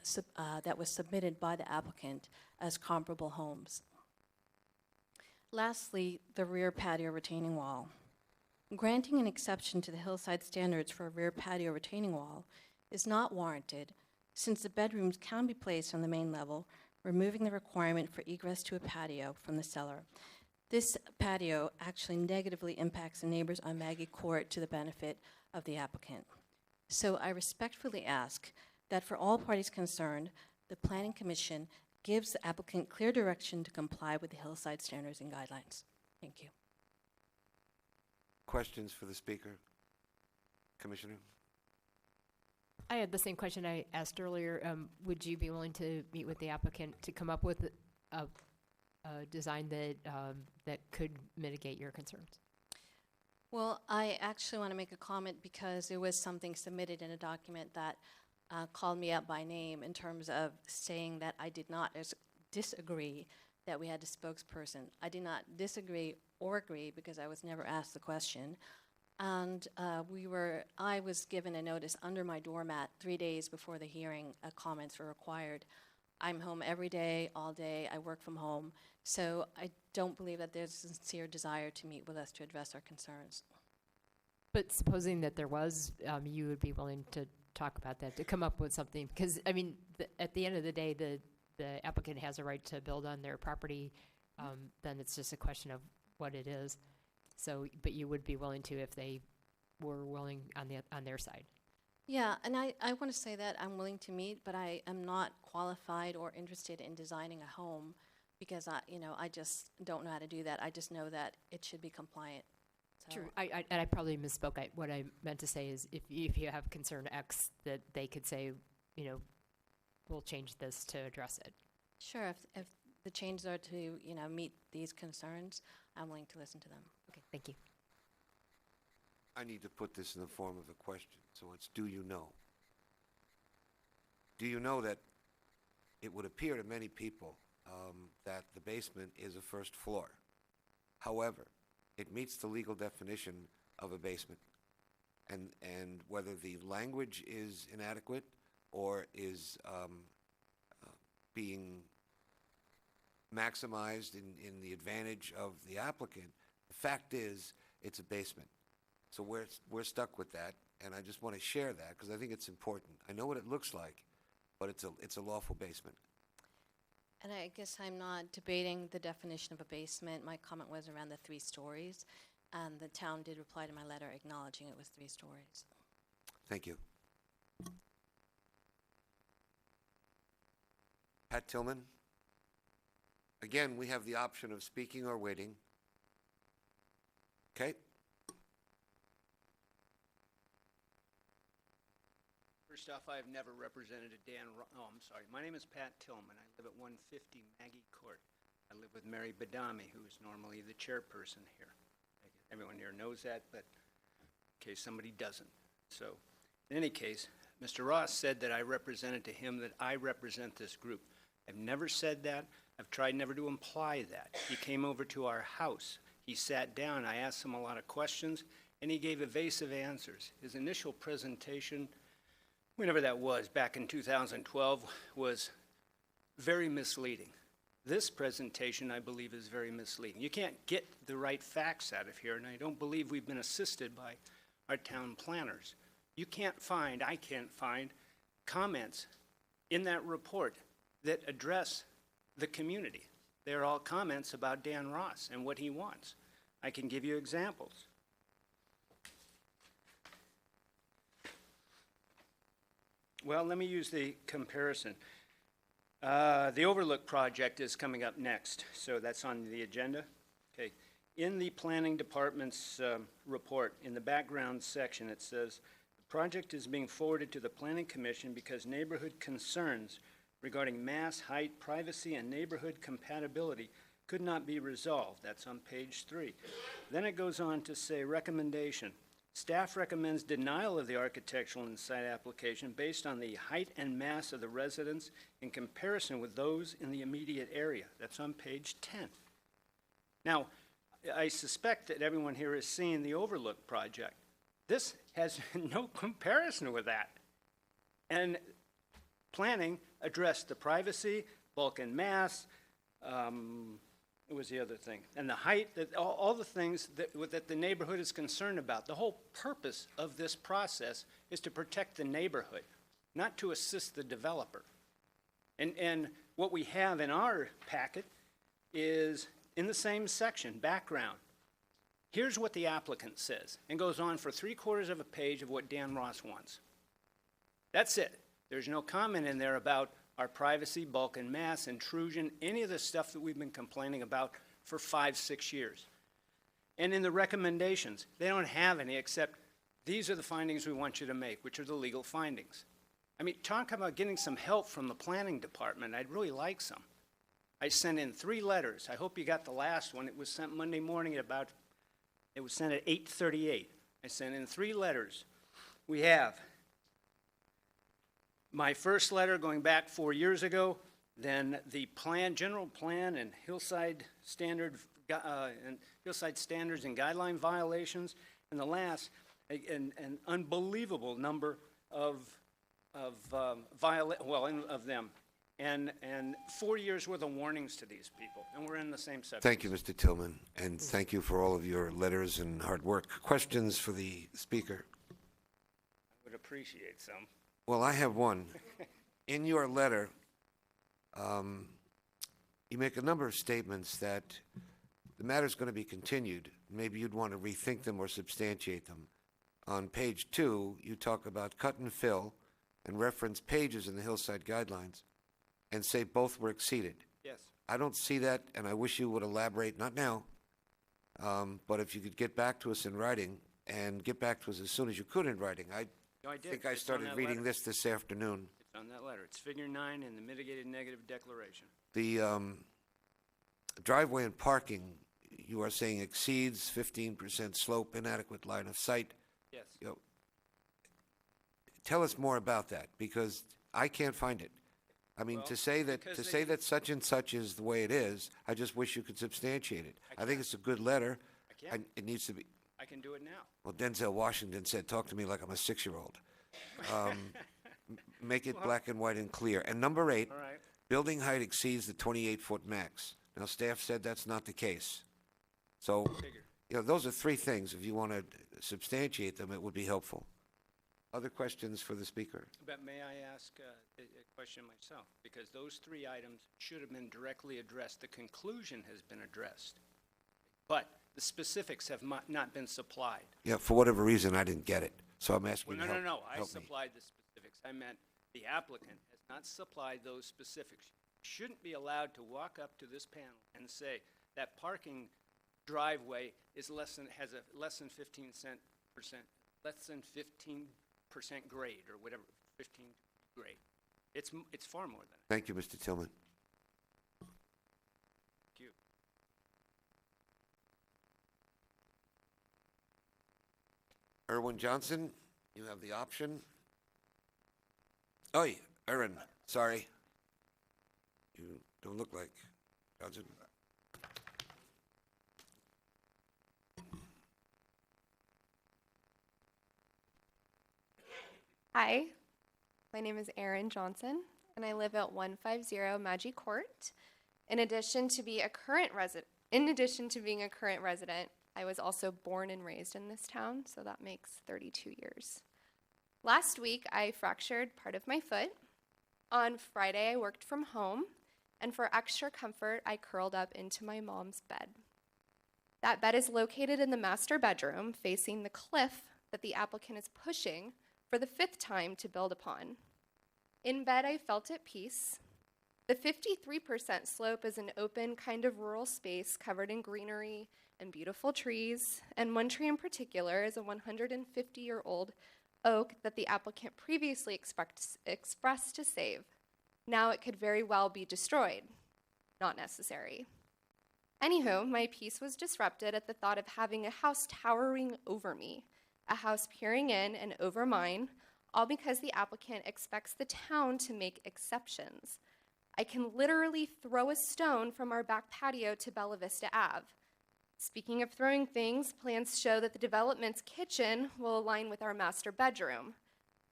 Speaker 20: that was submitted by the applicant as comparable homes. Lastly, the rear patio retaining wall. Granting an exception to the hillside standards for a rear patio retaining wall is not warranted, since the bedrooms can be placed on the main level, removing the requirement for egress to a patio from the cellar. This patio actually negatively impacts the neighbors on Maggie Court to the benefit of the applicant. So I respectfully ask that for all parties concerned, the Planning Commission gives the applicant clear direction to comply with the hillside standards and guidelines. Thank you.
Speaker 1: Questions for the speaker? Commissioner?
Speaker 7: I had the same question I asked earlier. Would you be willing to meet with the applicant to come up with a design that that could mitigate your concerns?
Speaker 20: Well, I actually want to make a comment because there was something submitted in a document that called me out by name in terms of saying that I did not disagree that we had a spokesperson. I did not disagree or agree because I was never asked the question. And I was given a notice under my doormat 3 days before the hearing. Comments were required. I'm home every day, all day. I work from home. So I don't believe that there's a sincere desire to meet with us to address our concerns.
Speaker 7: But supposing that there was, you would be willing to talk about that, to come up with something, because, I mean, at the end of the day, the applicant has a right to build on their property, then it's just a question of what it is. So, but you would be willing to if they were willing on their side.
Speaker 20: Yeah, and I want to say that I'm willing to meet, but I am not qualified or interested in designing a home because I just don't know how to do that. I just know that it should be compliant. So
Speaker 7: True. And I probably misspoke. What I meant to say is if you have concern X, that they could say, we'll change this to address it.
Speaker 20: Sure, if the changes are to, meet these concerns, I'm willing to listen to them.
Speaker 7: Okay, thank you.
Speaker 1: I need to put this in the form of a question, so it's do you know? Do you know that it would appear to many people that the basement is a first floor? However, it meets the legal definition of a basement. And whether the language is inadequate or is being maximized in the advantage of the applicant, the fact is it's a basement. So we're stuck with that, and I just want to share that because I think it's important. I know what it looks like, but it's a lawful basement.
Speaker 20: And I guess I'm not debating the definition of a basement. My comment was around the 3 stories, and the town did reply to my letter acknowledging it was 3 stories.
Speaker 1: Thank you. Pat Tillman? Again, we have the option of speaking or waiting. Okay?
Speaker 21: First off, I've never represented I'm sorry. My name is Pat Tillman. I live at 150 Maggie Court. I live with Mary Badami, who is normally the chairperson here. Everyone here knows that, but in case somebody doesn't. So, in any case, Mr. Ross said that I represented to him that I represent this group. I've never said that. I've tried never to imply that. He came over to our house. He sat down. I asked him a lot of questions, and he gave evasive answers. His initial presentation, whenever that was, back in 2012, was very misleading. This presentation, I believe, is very misleading. You can't get the right facts out of here, and I don't believe we've been assisted by our town planners. I can't find comments in that report that address the community. They're all comments about Dan Ross and what he wants. I can give you examples. Well, let me use the comparison. The Overlook project is coming up next, so that's on the agenda. Okay. In the planning department's report, in the background section, it says, the project is being forwarded to the planning commission because neighborhood concerns regarding mass, height, privacy, and neighborhood compatibility could not be resolved. That's on page 3. Then it goes on to say, recommendation. Staff recommends denial of the architectural and site application based on the height and mass of the residents in comparison with those in the immediate area. That's on page 10. Now, I suspect that everyone here has seen the Overlook project. This has no comparison with that. And planning addressed the privacy, bulk and mass, what was the other thing? And the height, all the things that the neighborhood is concerned about. The whole purpose of this process is to protect the neighborhood, not to assist the developer. And what we have in our packet is in the same section, background. Here's what the applicant says, and goes on for 3/4 of a page of what Dan Ross wants. That's it. There's no comment in there about our privacy, bulk and mass, intrusion, any of the stuff that we've been complaining about for 5-6 years. And in the recommendations, they don't have any except these are the findings we want you to make, which are the legal findings. I mean, talk about getting some help from the planning department. I'd really like some. I sent in 3 letters. I hope you got the last one. It was sent Monday morning it was sent at 8:38. I sent in 3 letters. We have my first letter going back 4 years ago, then the plan, general plan and hillside standards and guideline violations, and the last, an unbelievable number of them, and 4 years worth of warnings to these people, and we're in the same section.
Speaker 1: Thank you, Mr. Tillman, and thank you for all of your letters and hard work. Questions for the speaker?
Speaker 21: I would appreciate some.
Speaker 1: Well, I have one. In your letter, you make a number of statements that the matter's going to be continued. Maybe you'd want to rethink them or substantiate them. On page 2, you talk about cut and fill and reference pages in the hillside guidelines and say both were exceeded.
Speaker 21: Yes.
Speaker 1: I don't see that, and I wish you would elaborate, not now, but if you could get back to us in writing, and get back to us as soon as you could in writing. I
Speaker 21: No, I did.
Speaker 1: think I
Speaker 21: It's on
Speaker 1: started
Speaker 21: that
Speaker 1: reading
Speaker 21: letter.
Speaker 1: this afternoon.
Speaker 21: It's on that letter. It's figure 9 in the mitigated negative declaration.
Speaker 1: The driveway and parking, you are saying exceeds 15% slope, inadequate line of sight.
Speaker 21: Yes.
Speaker 1: You know, tell us more about that, because I can't find it. I mean,
Speaker 21: Well,
Speaker 1: to say
Speaker 21: because
Speaker 1: that such and such is the way it is, I just wish you could substantiate it. I think it's a good letter.
Speaker 21: I can.
Speaker 1: It needs to be.
Speaker 21: I can do it now.
Speaker 1: Well, Denzel Washington said, "Talk to me like I'm a 6-year-old." Make it
Speaker 21: Well-
Speaker 1: black and white and clear. And number 8,
Speaker 21: All right.
Speaker 1: building height exceeds the 28-foot max. Now, staff said that's not the case. So, you know, those are 3 things. If you want to substantiate them, it would be helpful. Other questions for the speaker?
Speaker 21: But may I ask a question myself? Because those 3 items should have been directly addressed. The conclusion has been addressed, but the specifics have not been supplied.
Speaker 1: Yeah, for whatever reason, I didn't get it. So I'm asking
Speaker 21: Well,
Speaker 1: you to
Speaker 21: no.
Speaker 1: help
Speaker 21: I
Speaker 1: help me.
Speaker 21: supplied the specifics. I meant the applicant has not supplied those specifics. Shouldn't be allowed to walk up to this panel and say that parking driveway is less than 15% grade or whatever, 15 grade. It's far more than that.
Speaker 1: Thank you, Mr. Tillman.
Speaker 21: Thank you.
Speaker 1: Erwin Johnson, you have the option. Oh, Erwin, sorry. You don't look like Johnson.
Speaker 6: Hi, my name is Erin Johnson, and I live at 150 Maggie Court. In addition to being a current resident, I was also born and raised in this town, so that makes 32 years. Last week, I fractured part of my foot. On Friday, I worked from home, and for extra comfort, I curled up into my mom's bed. That bed is located in the master bedroom, facing the cliff that the applicant is pushing for the 5th time to build upon. In bed, I felt at peace. The 53% slope is an open, kind of rural space covered in greenery and beautiful trees, and one tree in particular is a 150-year-old oak that the applicant previously expressed to save. Now it could very well be destroyed. Not necessary. Anywho, my peace was disrupted at the thought of having a house towering over me, a house peering in and over mine, all because the applicant expects the town to make exceptions. I can literally throw a stone from our back patio to Bella Vista Ave. Speaking of throwing things, plans show that the development's kitchen will align with our master bedroom.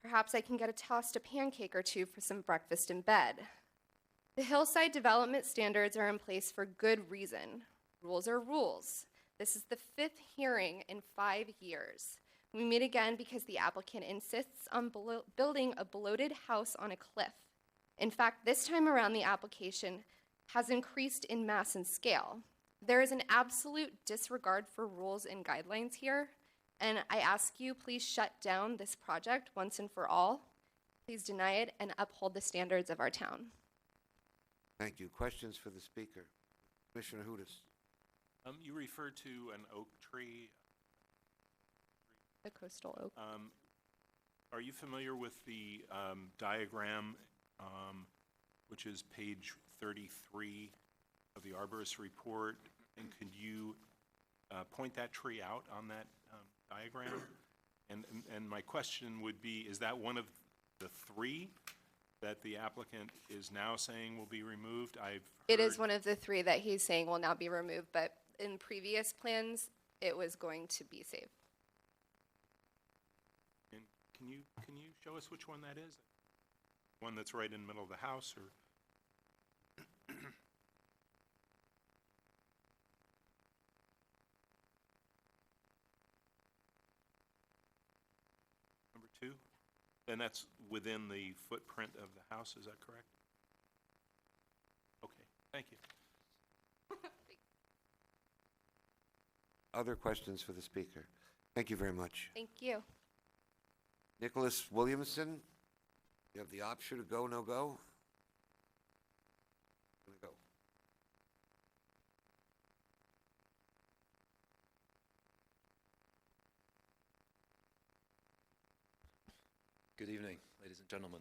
Speaker 6: Perhaps I can get tossed a pancake or 2 for some breakfast in bed. The hillside development standards are in place for good reason. Rules are rules. This is the 5th hearing in 5 years. We meet again because the applicant insists on building a bloated house on a cliff. In fact, this time around, the application has increased in mass and scale. There is an absolute disregard for rules and guidelines here, and I ask you, please shut down this project once and for all. Please deny it and uphold the standards of our town.
Speaker 1: Thank you. Questions for the speaker? Commissioner Hudis.
Speaker 4: You referred to an oak tree.
Speaker 6: The coastal oak.
Speaker 4: Are you familiar with the diagram, which is page 33 of the arborist report? And could you point that tree out on that diagram? And my question would be, is that one of the 3 that the applicant is now saying will be removed?
Speaker 6: It is one of the 3 that he's saying will now be removed, but in previous plans, it was going to be saved.
Speaker 4: And can you show us which one that is? One that's right in the middle of the house, or? Number 2? And that's within the footprint of the house, is that correct? Okay, thank you.
Speaker 1: Other questions for the speaker? Thank you very much.
Speaker 6: Thank you.
Speaker 1: Nicholas Williamson, you have the option to go, no go? Go.
Speaker 3: Good evening, ladies and gentlemen.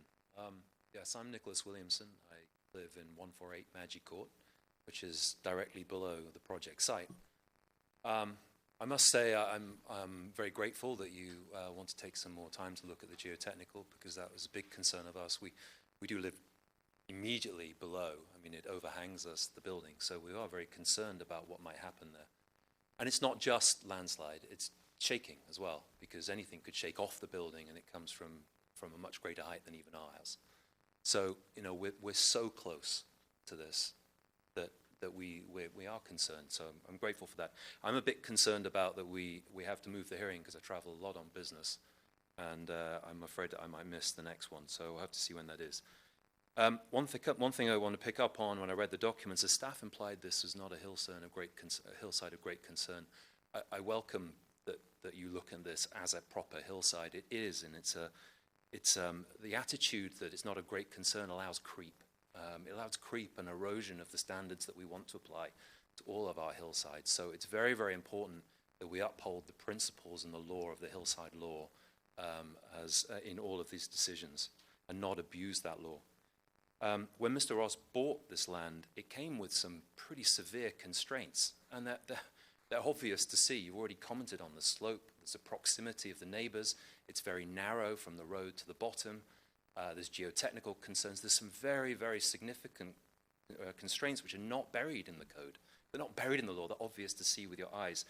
Speaker 3: Yes, I'm Nicholas Williamson. I live in 148 Maggie Court, which is directly below the project site. I must say I'm very grateful that you want to take some more time to look at the geotechnical, because that was a big concern of us. We do live immediately below. I mean, it overhangs us, the building, so we are very concerned about what might happen there. And it's not just landslide, it's shaking as well, because anything could shake off the building, and it comes from a much greater height than even our house. So, you know, we're so close to this that we are concerned, so I'm grateful for that. I'm a bit concerned about that we have to move the hearing, because I travel a lot on business, and I'm afraid that I might miss the next one, so we'll have to see when that is. One thing I want to pick up on, when I read the documents, the staff implied this was not a hillside of great concern. I welcome that you look at this as a proper hillside. It is, and it's the attitude that it's not a great concern allows creep. It allows creep and erosion of the standards that we want to apply to all of our hillsides. So it's very, very important that we uphold the principles and the law of the hillside law as in all of these decisions, and not abuse that law. When Mr. Ross bought this land, it came with some pretty severe constraints, and they're obvious to see. You've already commented on the slope. There's the proximity of the neighbors. It's very narrow from the road to the bottom. There's geotechnical concerns. There's some very, very significant constraints which are not buried in the code. They're not buried in the law. They're obvious to see with your eyes.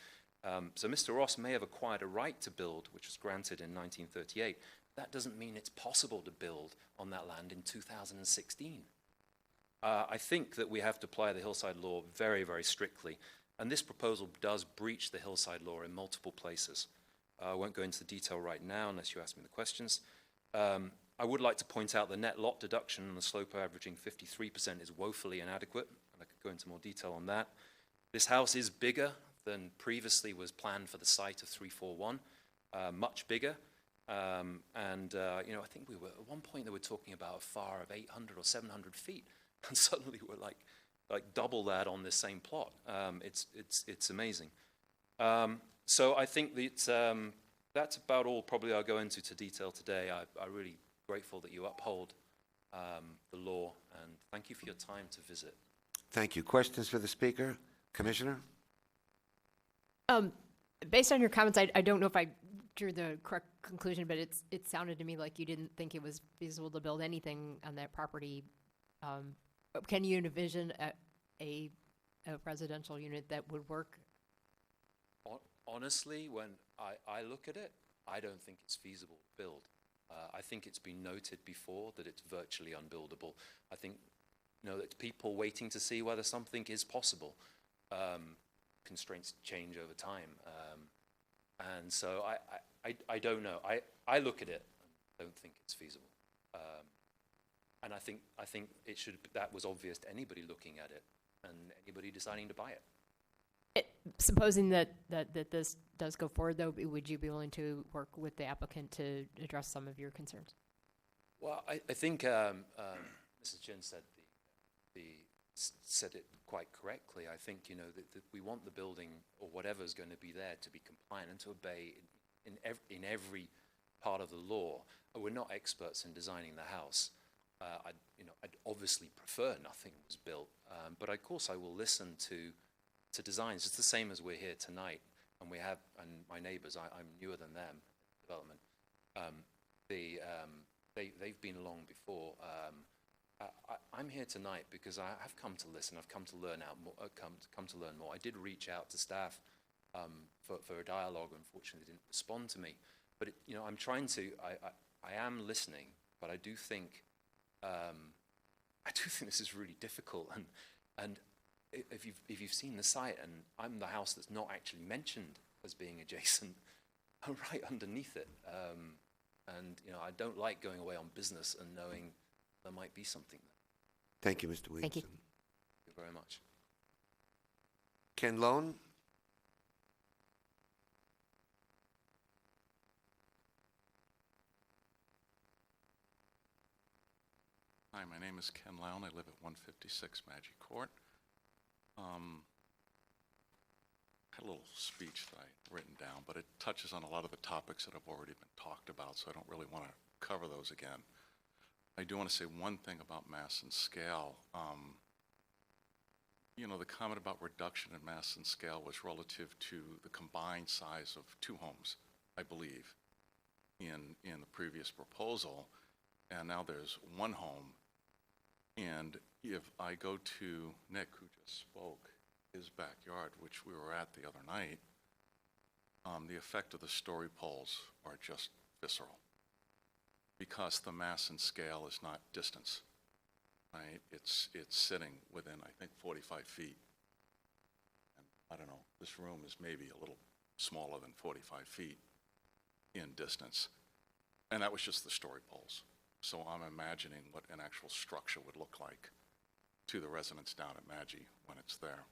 Speaker 3: So Mr. Ross may have acquired a right to build, which was granted in 1938. That doesn't mean it's possible to build on that land in 2016. I think that we have to apply the hillside law very, very strictly. And this proposal does breach the hillside law in multiple places. I won't go into the detail right now unless you ask me the questions. I would like to point out the net lot deduction on the slope averaging 53% is woefully inadequate, and I could go into more detail on that. This house is bigger than previously was planned for the site of 341, much bigger. You know, I think we were, at one point they were talking about a FAR of 800 or 700 feet, and suddenly we're like double that on this same plot. It's amazing. So I think that that's about all probably I'll go into detail today. I'm really grateful that you uphold the law, and thank you for your time to visit.
Speaker 1: Thank you. Questions for the speaker? Commissioner?
Speaker 7: Based on your comments, I don't know if I drew the correct conclusion, but it sounded to me like you didn't think it was feasible to build anything on that property. Can you envision a residential unit that would work?
Speaker 3: Honestly, when I look at it, I don't think it's feasible to build. I think it's been noted before that it's virtually unbuildable. I think, you know, that people waiting to see whether something is possible. Constraints change over time. And so I don't know. I look at it and don't think it's feasible. And I think that was obvious to anybody looking at it and anybody deciding to buy it.
Speaker 7: Supposing that this does go forward, though, would you be willing to work with the applicant to address some of your concerns?
Speaker 3: Well, I think Mrs. Chin said said it quite correctly. I think, you know, that we want the building or whatever's going to be there to be compliant and to obey in every part of the law. We're not experts in designing the house. I'd obviously prefer nothing was built, but of course I will listen to designs. It's the same as we're here tonight, and my neighbors, I'm newer than them, development. They've been along before. I'm here tonight because I have come to listen. I've come to learn come to learn more. I did reach out to staff for a dialogue. Unfortunately, they didn't respond to me. But you know, I'm trying to. I am listening, but I do think this is really difficult. And if you've seen the site, and I'm the house that's not actually mentioned as being adjacent, I'm right underneath it. And you know, I don't like going away on business and knowing there might be something there.
Speaker 1: Thank you, Mr. Williamson.
Speaker 7: Thank you.
Speaker 3: Thank you very much.
Speaker 1: Ken Lone?
Speaker 22: Hi, my name is Ken Lown. I live at 156 Maggie Court. Had a little speech that I written down, but it touches on a lot of the topics that have already been talked about, so I don't really want to cover those again. I do want to say one thing about mass and scale. You know, the comment about reduction in mass and scale was relative to the combined size of 2 homes, I believe, in the previous proposal, and now there's 1 home. And if I go to Nick, who just spoke, his backyard, which we were at the other night, the effect of the story poles are just visceral, because the mass and scale is not distance, right? It's sitting within, I think, 45 feet. And I don't know, this room is maybe a little smaller than 45 feet in distance. And that was just the story poles. So I'm imagining what an actual structure would look like to the residents down at Maggie when it's there.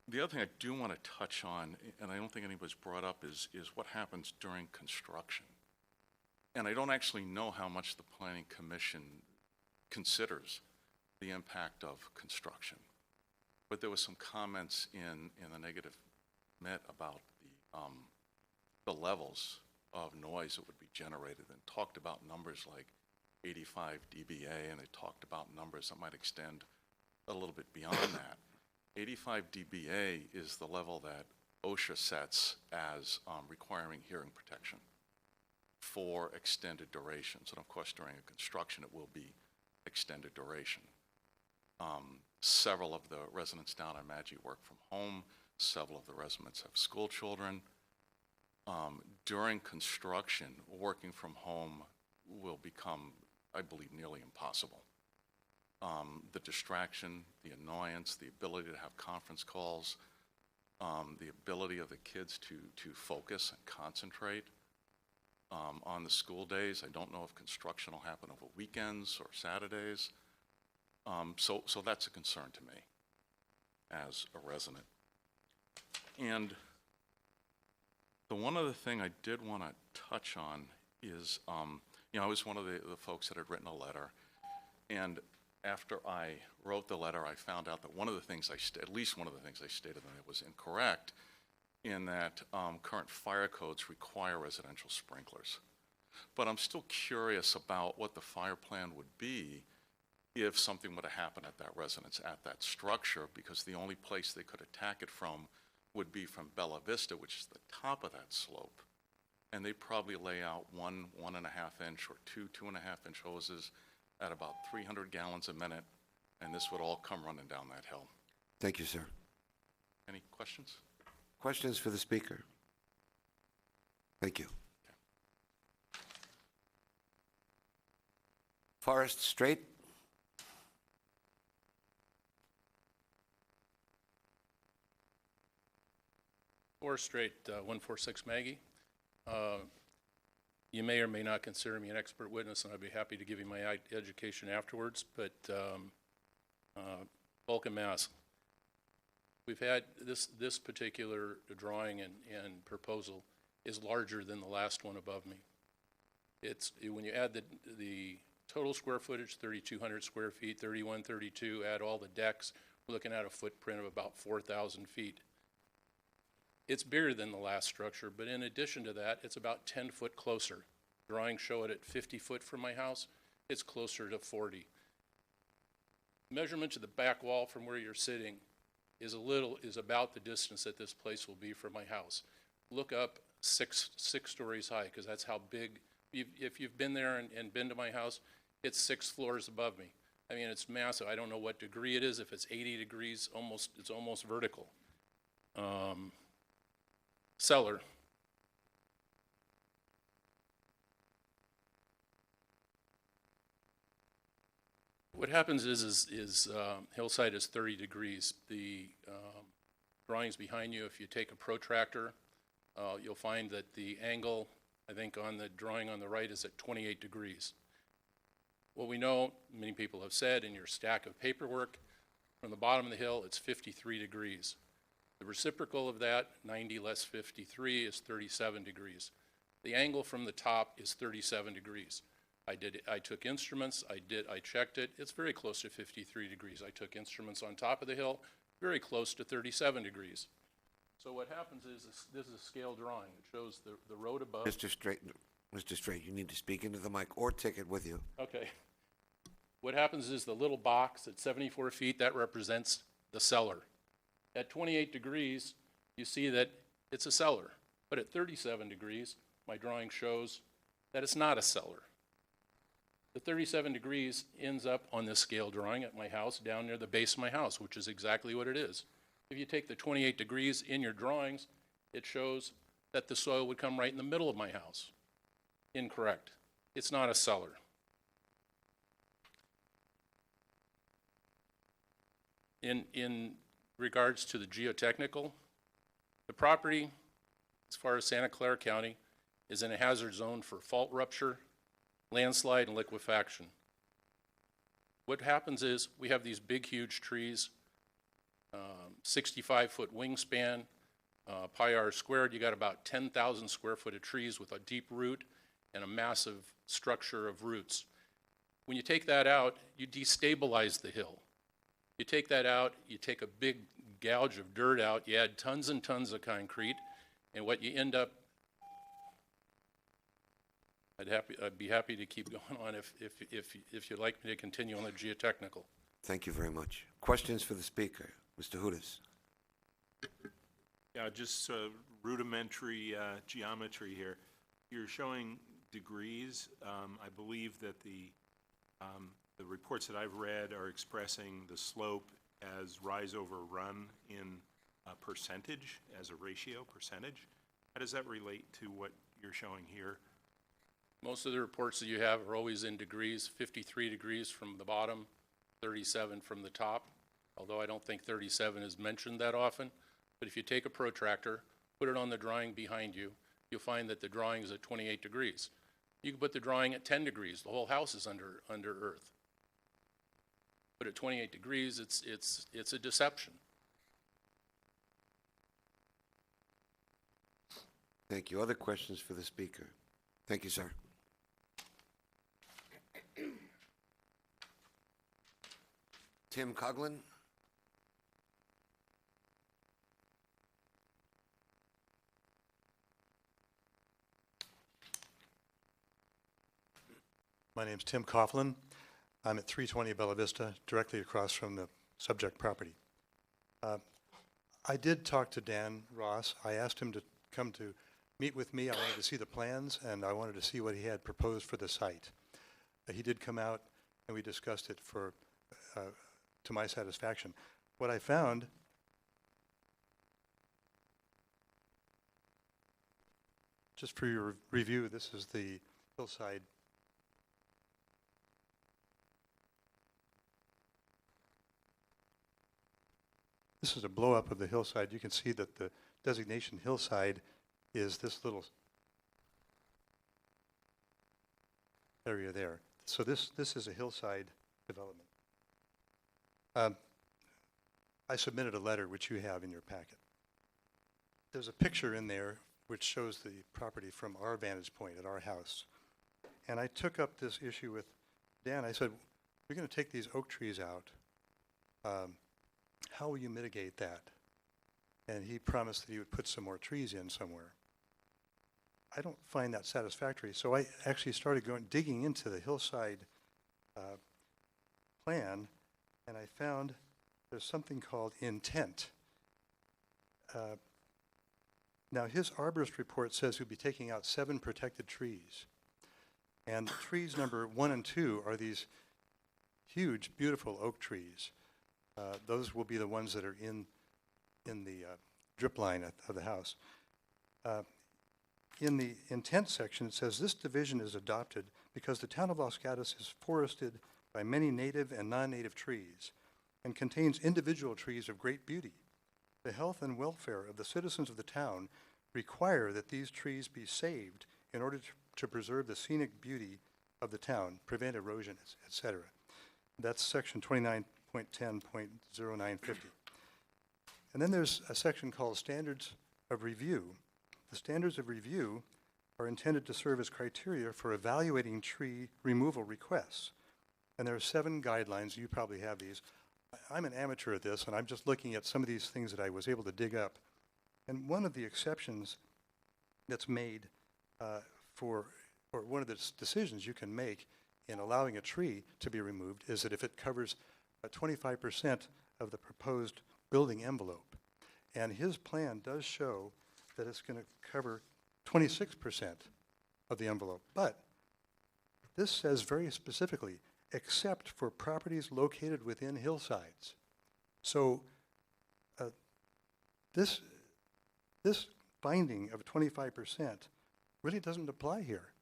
Speaker 22: The other thing I do want to touch on, and I don't think anybody's brought up, is what happens during construction. And I don't actually know how much the Planning Commission considers the impact of construction. But there was some comments in the negative met about the levels of noise that would be generated, and talked about numbers like 85 dBA, and they talked about numbers that might extend a little bit beyond that. 85 dBA is the level that OSHA sets as requiring hearing protection for extended durations. And of course, during a construction, it will be extended duration. Several of the residents down at Maggie work from home. Several of the residents have school children. During construction, working from home will become, I believe, nearly impossible. The distraction, the annoyance, the ability to have conference calls, the ability of the kids to focus and concentrate on the school days. I don't know if construction will happen over weekends or Saturdays. So that's a concern to me as a resident. And the one other thing I did want to touch on is, you know, I was one of the folks that had written a letter, and after I wrote the letter, I found out that one of the things at least one of the things I stated in it was incorrect, in that current fire codes require residential sprinklers. But I'm still curious about what the fire plan would be if something were to happen at that residence, at that structure, because the only place they could attack it from would be from Bella Vista, which is the top of that slope. And they probably lay out 1.5 inch or 2.5 inch hoses at about 300 gallons a minute, and this would all come running down that hill.
Speaker 1: Thank you, sir.
Speaker 22: Any questions?
Speaker 1: Questions for the speaker? Thank you. Forrest Straight.
Speaker 9: Forrest Straight, 146 Maggie. You may or may not consider me an expert witness, and I'd be happy to give you my education afterwards, but Vulcan, Mass. We've had this particular drawing and proposal is larger than the last one above me. When you add the total square footage, 3,200 square feet, 3132, add all the decks, we're looking at a footprint of about 4,000 feet. It's bigger than the last structure, but in addition to that, it's about 10 foot closer. Drawings show it at 50 foot from my house. It's closer to 40. Measurement to the back wall from where you're sitting is about the distance that this place will be from my house. Look up six stories high, because that's how big. If you've been there and been to my house, it's 6 floors above me. I mean, it's massive. I don't know what degree it is. If it's 80 degrees, it's almost vertical. Cellar. What happens is hillside is 30 degrees. The drawings behind you, if you take a protractor, you'll find that the angle, I think on the drawing on the right, is at 28 degrees. What we know, many people have said in your stack of paperwork, from the bottom of the hill, it's 53 degrees. The reciprocal of that, 90 less 53, is 37 degrees. The angle from the top is 37 degrees. I took instruments, I checked it, it's very close to 53 degrees. I took instruments on top of the hill, very close to 37 degrees. So what happens is this is a scale drawing. It shows the road above.
Speaker 1: Mr. Straight, Mr. Straight, you need to speak into the mic or take it with you.
Speaker 9: Okay. What happens is the little box at 74 feet, that represents the cellar. At 28 degrees, you see that it's a cellar. But at 37 degrees, my drawing shows that it's not a cellar. The 37 degrees ends up on this scale drawing at my house down near the base of my house, which is exactly what it is. If you take the 28 degrees in your drawings, it shows that the soil would come right in the middle of my house. Incorrect. It's not a cellar. In regards to the geotechnical, the property, as far as Santa Clara County, is in a hazard zone for fault rupture, landslide, and liquefaction. What happens is we have these big, huge trees, 65-foot wingspan, pi r squared. You got about 10,000 square foot of trees with a deep root and a massive structure of roots. When you take that out, you destabilize the hill. You take that out, you take a big gouge of dirt out, you add tons and tons of concrete, and what you end up, I'd be happy to keep going on if you'd like me to continue on the geotechnical.
Speaker 1: Thank you very much. Questions for the speaker? Mr. Hudas.
Speaker 4: Yeah, just rudimentary geometry here. You're showing degrees. I believe that the reports that I've read are expressing the slope as rise over run in a percentage, as a ratio percentage. How does that relate to what you're showing here?
Speaker 9: Most of the reports that you have are always in degrees, 53 degrees from the bottom, 37 from the top, although I don't think 37 is mentioned that often. But if you take a protractor, put it on the drawing behind you, you'll find that the drawing is at 28 degrees. You can put the drawing at 10 degrees. The whole house is under earth. But at 28 degrees, it's a deception.
Speaker 1: Thank you. Other questions for the speaker? Thank you, sir. Tim Coughlin.
Speaker 10: My name's Tim Coughlin. I'm at 320 Bella Vista, directly across from the subject property. I did talk to Dan Ross. I asked him to come to meet with me. I wanted to see the plans, and I wanted to see what he had proposed for the site. He did come out, and we discussed it to my satisfaction. What I found, just for your review, this is the hillside. This is a blow-up of the hillside. You can see that the designation hillside is this little area there. So this is a hillside development. I submitted a letter which you have in your packet. There's a picture in there which shows the property from our vantage point at our house. And I took up this issue with Dan. I said, we're going to take these oak trees out. How will you mitigate that? And he promised that he would put some more trees in somewhere. I don't find that satisfactory. So I actually started digging into the hillside plan, and I found there's something called intent. Now, his arborist report says he'll be taking out 7 protected trees. And trees number 1 and 2 are these huge, beautiful oak trees. Those will be the ones that are in the drip line of the house. In the intent section, it says, this division is adopted because the town of Los Gatos is forested by many native and non-native trees and contains individual trees of great beauty. The health and welfare of the citizens of the town require that these trees be saved in order to preserve the scenic beauty of the town, prevent erosion, etc. That's section 29.10.0950. And then there's a section called Standards of Review. The standards of review are intended to serve as criteria for evaluating tree removal requests. And there are 7 guidelines. You probably have these. I'm an amateur at this, and I'm just looking at some of these things that I was able to dig up. And one of the exceptions that's made or one of the decisions you can make in allowing a tree to be removed is that if it covers 25% of the proposed building envelope. And his plan does show that it's going to cover 26% of the envelope. But this says very specifically, except for properties located within hillsides. So this finding of 25% really doesn't apply here.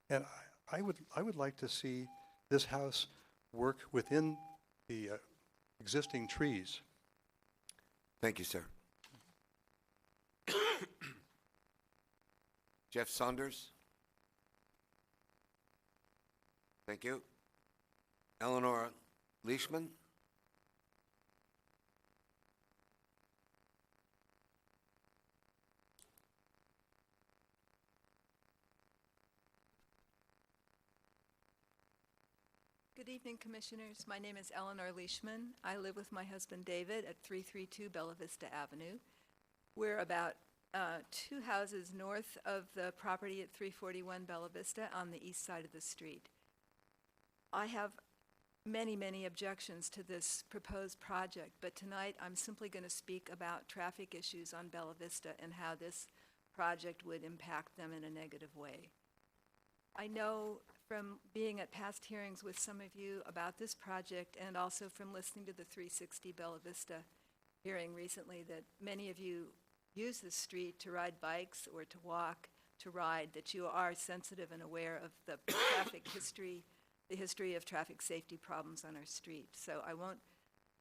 Speaker 10: And I would like to see this house work within the existing trees.
Speaker 1: Thank you, sir. Jeff Saunders. Thank you. Eleanor Leishman.
Speaker 11: Good evening, Commissioners. My name is Eleanor Leishman. I live with my husband David at 332 Bella Vista Avenue. We're about 2 houses north of the property at 341 Bella Vista on the east side of the street. I have many, many objections to this proposed project, but tonight I'm simply going to speak about traffic issues on Bella Vista and how this project would impact them in a negative way. I know from being at past hearings with some of you about this project and also from listening to the 360 Bella Vista hearing recently that many of you use this street to ride bikes or to walk, to ride, that you are sensitive and aware of the traffic history, the history of traffic safety problems on our street. So I won't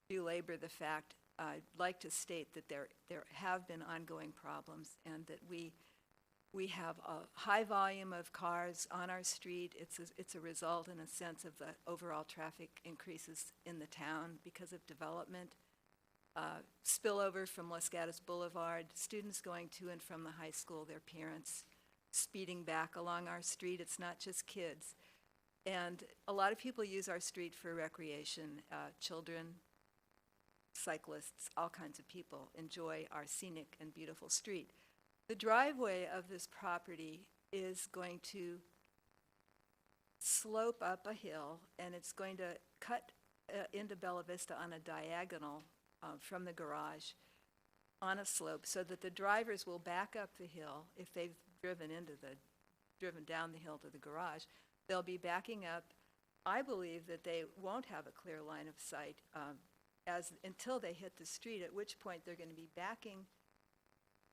Speaker 11: belabor the fact. I'd like to state that there have been ongoing problems and that we have a high volume of cars on our street. It's a result, in a sense, of the overall traffic increases in the town because of development, spillover from Los Gatos Boulevard, students going to and from the high school, their parents speeding back along our street. It's not just kids. And a lot of people use our street for recreation. Children, cyclists, all kinds of people enjoy our scenic and beautiful street. The driveway of this property is going to slope up a hill, and it's going to cut into Bella Vista on a diagonal from the garage on a slope, so that the drivers will back up the hill if they've driven down the hill to the garage. They'll be backing up. I believe that they won't have a clear line of sight until they hit the street, at which point they're going to be backing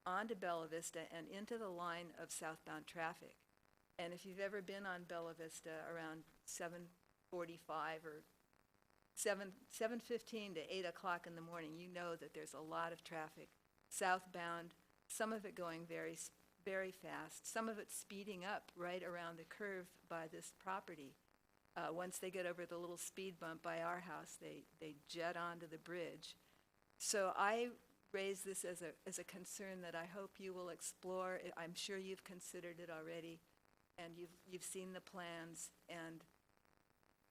Speaker 11: onto Bella Vista and into the line of southbound traffic. And if you've ever been on Bella Vista around 7:45 or 7:15 to 8 o'clock in the morning, you know that there's a lot of traffic southbound, some of it going very, very fast, some of it speeding up right around the curve by this property. Once they get over the little speed bump by our house, they jet onto the bridge. So I raise this as a concern that I hope you will explore. I'm sure you've considered it already, and you've seen the plans. And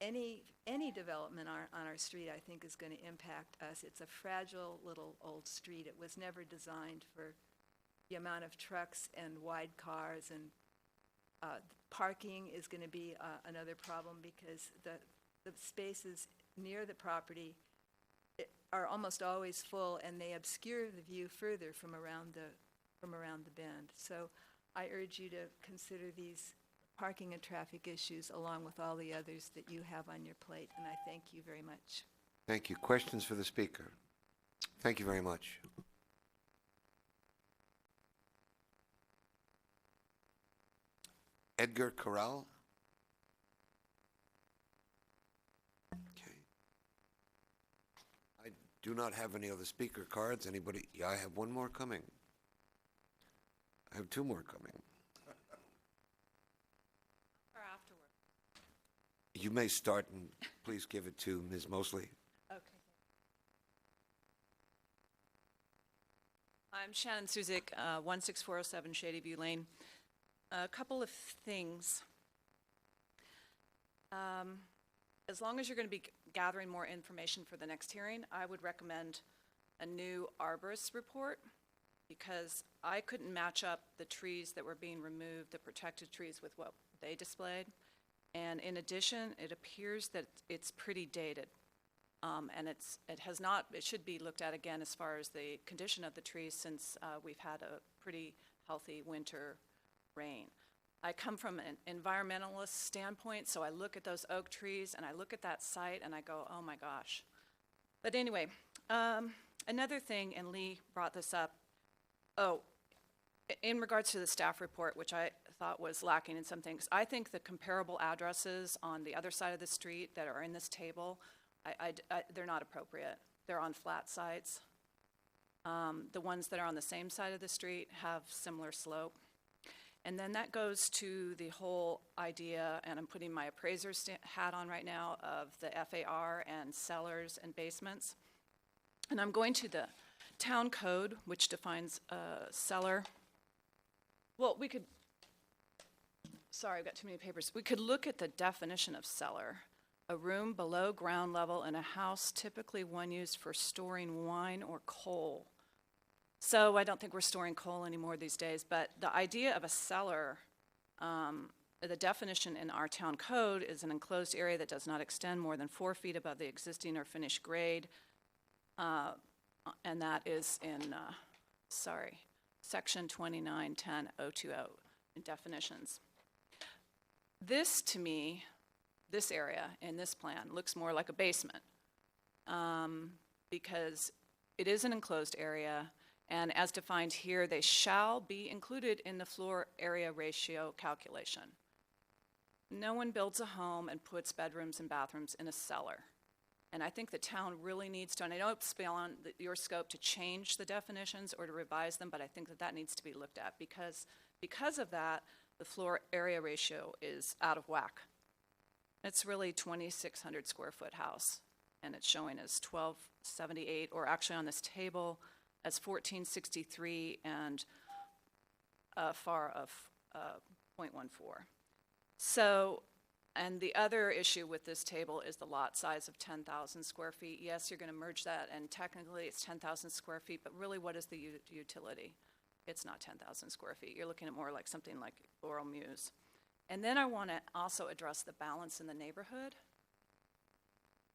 Speaker 11: any development on our street, I think, is going to impact us. It's a fragile little old street. It was never designed for the amount of trucks and wide cars, and parking is going to be another problem because the spaces near the property are almost always full, and they obscure the view further from around the bend. So I urge you to consider these parking and traffic issues along with all the others that you have on your plate, and I thank you very much.
Speaker 1: Thank you. Questions for the speaker? Thank you very much. Edgar Corral. Okay. I do not have any other speaker cards. Anybody? Yeah, I have one more coming. I have two more coming.
Speaker 14: Or afterward.
Speaker 1: You may start, and please give it to Ms. Mosley.
Speaker 12: Okay. I'm Shannon Suzik, 16407 Shady View Lane. A couple of things. As long as you're going to be gathering more information for the next hearing, I would recommend a new arborist report, because I couldn't match up the trees that were being removed, the protected trees, with what they displayed. And in addition, it appears that it's pretty dated. And it should be looked at again as far as the condition of the trees since we've had a pretty healthy winter rain. I come from an environmentalist standpoint, so I look at those oak trees and I look at that site and I go, oh my gosh. But anyway, another thing, and Lee brought this up, in regards to the staff report, which I thought was lacking in some things, I think the comparable addresses on the other side of the street that are in this table, they're not appropriate. They're on flat sites. The ones that are on the same side of the street have similar slope. And then that goes to the whole idea, and I'm putting my appraiser hat on right now, of the FAR and cellars and basements. And I'm going to the town code, which defines a cellar. Well, sorry, I've got too many papers. We could look at the definition of cellar. A room below ground level in a house, typically one used for storing wine or coal. So I don't think we're storing coal anymore these days, but the idea of a cellar, the definition in our town code is an enclosed area that does not extend more than 4 feet above the existing or finished grade, and that is in, section 2910.020 in definitions. This, to me, this area in this plan looks more like a basement because it is an enclosed area, and as defined here, they shall be included in the floor area ratio calculation. No one builds a home and puts bedrooms and bathrooms in a cellar. And I think the town really needs to, and I know it's beyond your scope to change the definitions or to revise them, but I think that needs to be looked at because of that, the floor area ratio is out of whack. It's really 2,600 square foot house, and it's showing as 1,278, or actually on this table as 1,463 and a FAR of 0.14. So, and the other issue with this table is the lot size of 10,000 square feet. Yes, you're going to merge that, and technically it's 10,000 square feet, but really what is the utility? It's not 10,000 square feet. You're looking at more like something like Laurel Muse. And then I want to also address the balance in the neighborhood.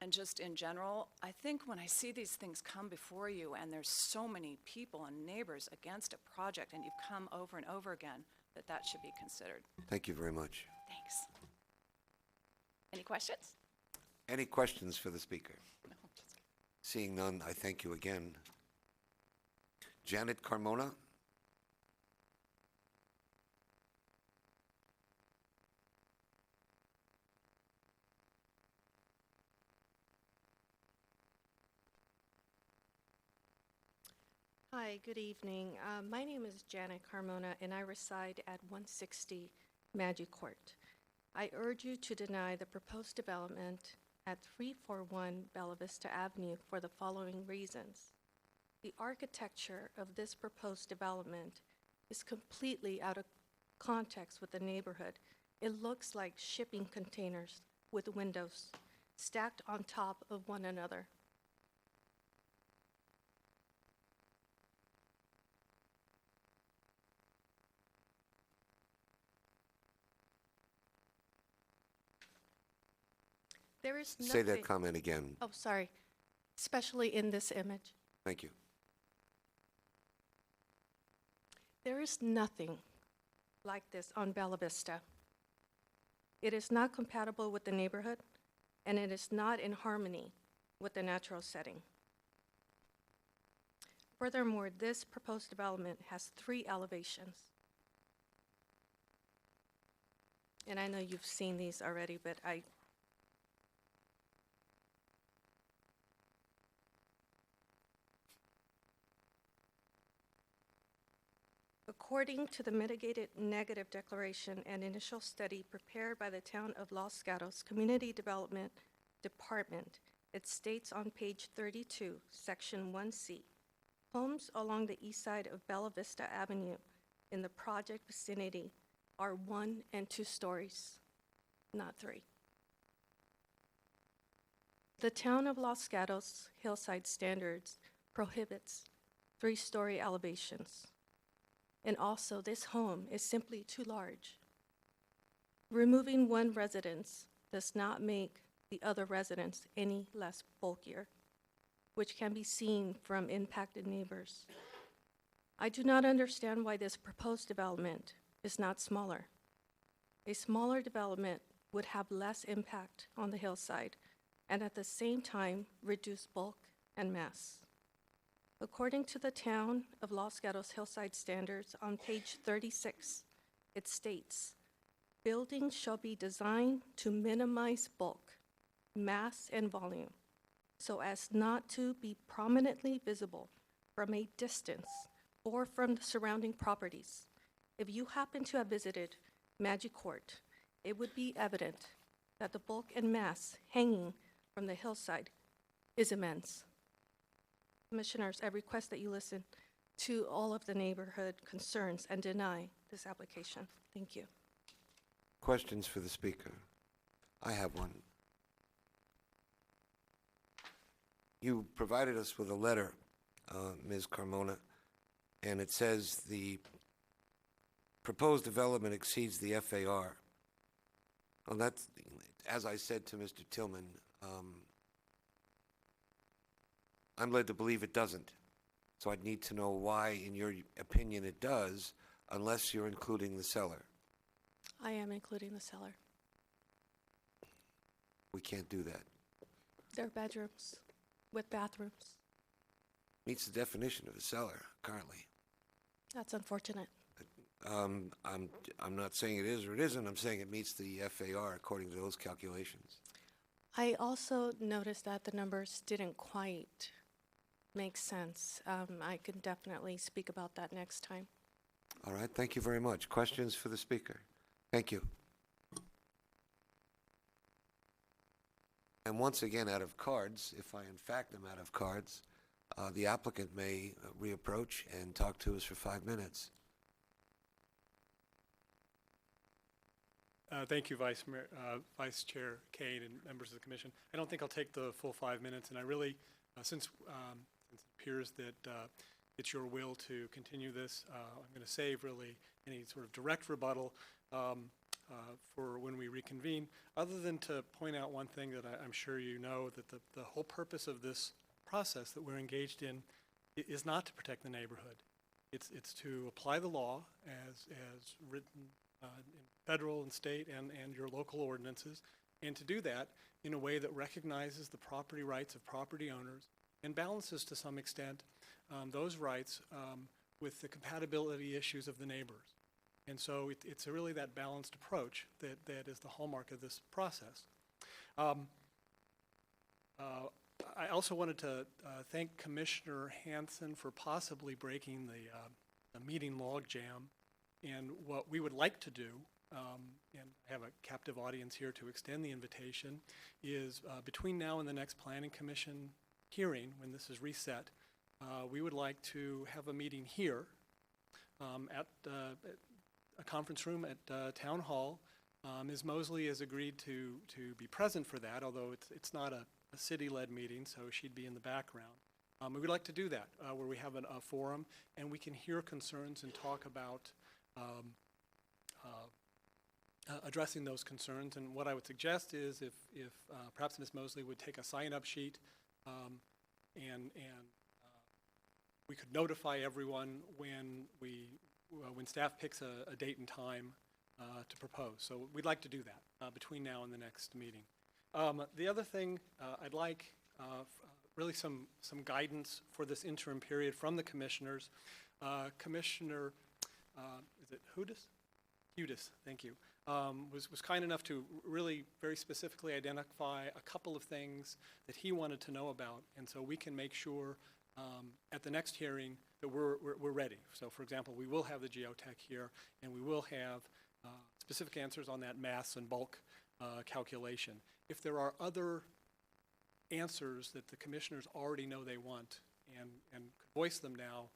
Speaker 12: And just in general, I think when I see these things come before you and there's so many people and neighbors against a project and you've come over and over again, that should be considered.
Speaker 1: Thank you very much.
Speaker 12: Thanks. Any questions?
Speaker 1: Any questions for the speaker? Seeing none, I thank you again. Janet Carmona?
Speaker 8: Hi, good evening. My name is Janet Carmona, and I reside at 160 Magic Court. I urge you to deny the proposed development at 341 Bella Vista Avenue for the following reasons. The architecture of this proposed development is completely out of context with the neighborhood. It looks like shipping containers with windows stacked on top of one another. There is nothing.
Speaker 1: Say that comment again.
Speaker 8: Oh, sorry. Especially in this image.
Speaker 1: Thank you.
Speaker 8: There is nothing like this on Bella Vista. It is not compatible with the neighborhood, and it is not in harmony with the natural setting. Furthermore, this proposed development has 3 elevations. And I know you've seen these already, but according to the mitigated negative declaration and initial study prepared by the Town of Los Gatos Community Development Department, it states on page 32, section 1C, homes along the east side of Bella Vista Avenue in the project vicinity are 1 and 2 stories, not 3. The Town of Los Gatos Hillside Standards prohibits 3-story elevations. And also, this home is simply too large. Removing one residence does not make the other residence any less bulkier, which can be seen from impacted neighbors. I do not understand why this proposed development is not smaller. A smaller development would have less impact on the hillside and at the same time reduce bulk and mass. According to the Town of Los Gatos Hillside Standards on page 36, it states, buildings shall be designed to minimize bulk, mass, and volume so as not to be prominently visible from a distance or from the surrounding properties. If you happen to have visited Magic Court, it would be evident that the bulk and mass hanging from the hillside is immense. Commissioners, I request that you listen to all of the neighborhood concerns and deny this application. Thank you.
Speaker 1: Questions for the speaker? I have one. You provided us with a letter, Ms. Carmona, and it says the proposed development exceeds the FAR. Well, that's, as I said to Mr. Tillman, I'm led to believe it doesn't. So I'd need to know why, in your opinion, it does, unless you're including the cellar.
Speaker 8: I am including the cellar.
Speaker 1: We can't do that.
Speaker 8: They're bedrooms with bathrooms.
Speaker 1: Meets the definition of a cellar currently.
Speaker 8: That's unfortunate.
Speaker 1: I'm not saying it is or it isn't. I'm saying it meets the FAR according to those calculations.
Speaker 8: I also noticed that the numbers didn't quite make sense. I can definitely speak about that next time.
Speaker 1: All right, thank you very much. Questions for the speaker? Thank you. And once again, out of cards, if I in fact am out of cards, the applicant may reapproach and talk to us for 5 minutes.
Speaker 16: Thank you, Vice Chair Kane and members of the commission. I don't think I'll take the full 5 minutes, and I really, since it appears that it's your will to continue this, I'm going to save really any sort of direct rebuttal for when we reconvene, other than to point out one thing that I'm sure you know, that the whole purpose of this process that we're engaged in is not to protect the neighborhood. It's to apply the law as written in federal and state and your local ordinances, and to do that in a way that recognizes the property rights of property owners and balances to some extent those rights with the compatibility issues of the neighbors. And so it's really that balanced approach that is the hallmark of this process. I also wanted to thank Commissioner Hanson for possibly breaking the meeting log jam. And what we would like to do, and I have a captive audience here to extend the invitation, is between now and the next Planning Commission hearing, when this is reset, we would like to have a meeting here at a conference room at Town Hall. Ms. Mosley has agreed to be present for that, although it's not a city-led meeting, so she'd be in the background. We would like to do that, where we have a forum, and we can hear concerns and talk about addressing those concerns. And what I would suggest is if perhaps Ms. Mosley would take a sign-up sheet and we could notify everyone when staff picks a date and time to propose. So we'd like to do that between now and the next meeting. The other thing I'd like really some guidance for this interim period from the commissioners. Commissioner is it Hudis? Hudis, thank you. Was kind enough to really very specifically identify a couple of things that he wanted to know about, and so we can make sure at the next hearing that we're ready. So, for example, we will have the geotech here, and we will have specific answers on that mass and bulk calculation. If there are other answers that the commissioners already know they want and could voice them now,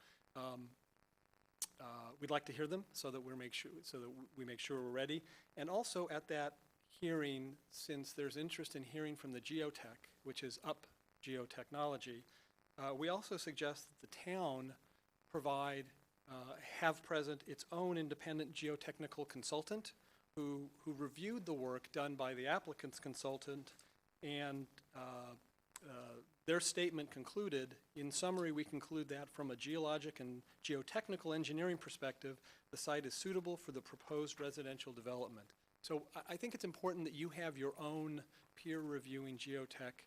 Speaker 16: we'd like to hear them so that we make sure we're ready. And also at that hearing, since there's interest in hearing from the geotech, which is UP Geotechnology, we also suggest that the town have present its own independent geotechnical consultant who reviewed the work done by the applicant's consultant, and their statement concluded, in summary, we conclude that from a geologic and geotechnical engineering perspective, the site is suitable for the proposed residential development. So I think it's important that you have your own peer reviewing geotech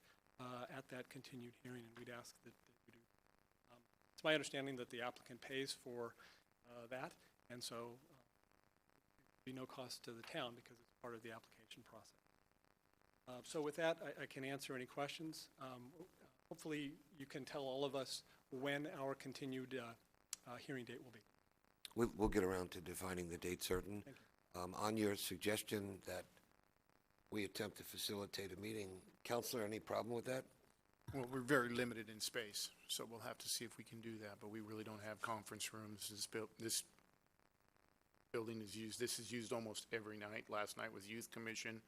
Speaker 16: at that continued hearing, and we'd ask that you do. It's my understanding that the applicant pays for that, and so there'd be no cost to the town because it's part of the application process. So with that, I can answer any questions. Hopefully, you can tell all of us when our continued hearing date will be.
Speaker 1: We'll get around to defining the date certain. On your suggestion that we attempt to facilitate a meeting, Counselor, any problem with that?
Speaker 15: Well, we're very limited in space, so we'll have to see if we can do that, but we really don't have conference rooms. This building is used, this is used almost every night. Last night was Youth Commission.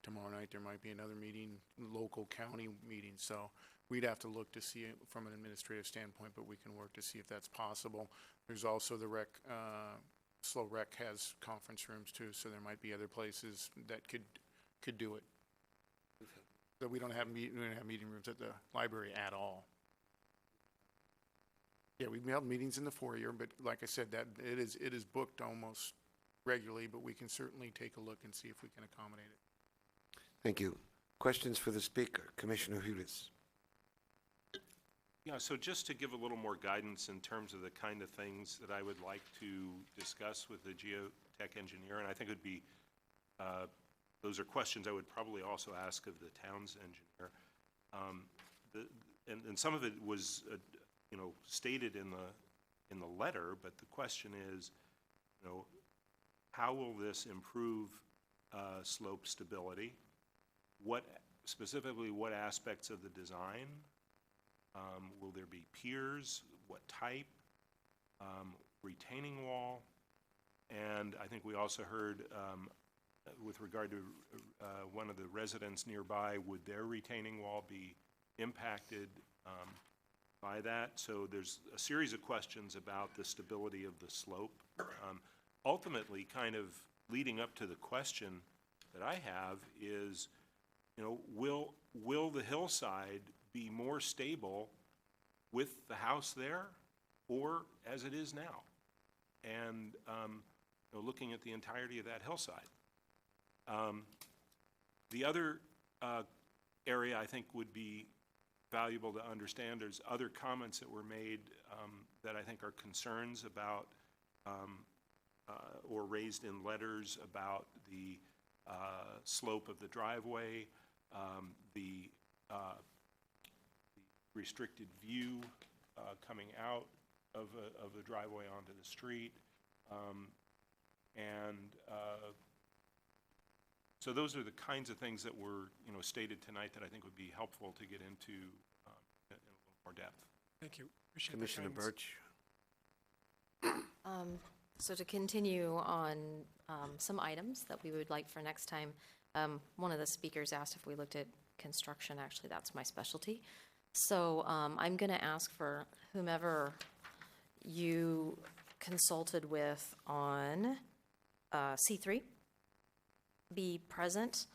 Speaker 15: Tomorrow night there might be another meeting, local county meeting, so we'd have to look to see it from an administrative standpoint, but we can work to see if that's possible. There's also the Slow Rec has conference rooms too, so there might be other places that could do it. So we don't have meeting rooms at the library at all. Yeah, we have meetings in the foyer, but like I said, that it is booked almost regularly, but we can certainly take a look and see if we can accommodate it.
Speaker 1: Thank you. Questions for the speaker? Commissioner Hudes.
Speaker 4: Yeah, so just to give a little more guidance in terms of the kind of things that I would like to discuss with the geotech engineer, and I think it would be, those are questions I would probably also ask of the town's engineer. And some of it was, stated in the letter, but the question is, how will this improve slope stability? Specifically, what aspects of the design? Will there be piers? What type? Retaining wall? And I think we also heard, with regard to one of the residents nearby, would their retaining wall be impacted by that? So there's a series of questions about the stability of the slope. Ultimately, kind of leading up to the question that I have is, will the hillside be more stable with the house there or as it is now? And looking at the entirety of that hillside. The other area I think would be valuable to understand, there's other comments that were made that I think are concerns about or raised in letters about the slope of the driveway, the restricted view coming out of the driveway onto the street. So those are the kinds of things that were stated tonight that I think would be helpful to get into in a little more depth.
Speaker 16: Thank you. Appreciate the
Speaker 1: Commissioner
Speaker 16: guidance.
Speaker 1: Birch.
Speaker 13: So to continue on some items that we would like for next time, one of the speakers asked if we looked at construction. Actually, that's my specialty. So I'm going to ask for whomever you consulted with on C3 be present.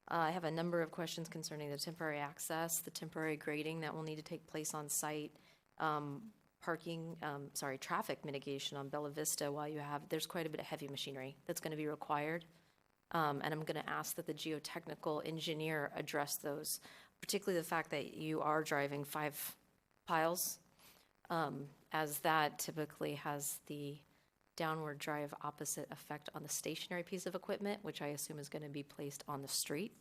Speaker 13: I have a number of questions concerning the temporary access, the temporary grading that will need to take place on site, traffic mitigation on Bella Vista while there's quite a bit of heavy machinery that's going to be required. And I'm going to ask that the geotechnical engineer address those, particularly the fact that you are driving 5 piles, as that typically has the downward drive opposite effect on the stationary piece of equipment, which I assume is going to be placed on the street.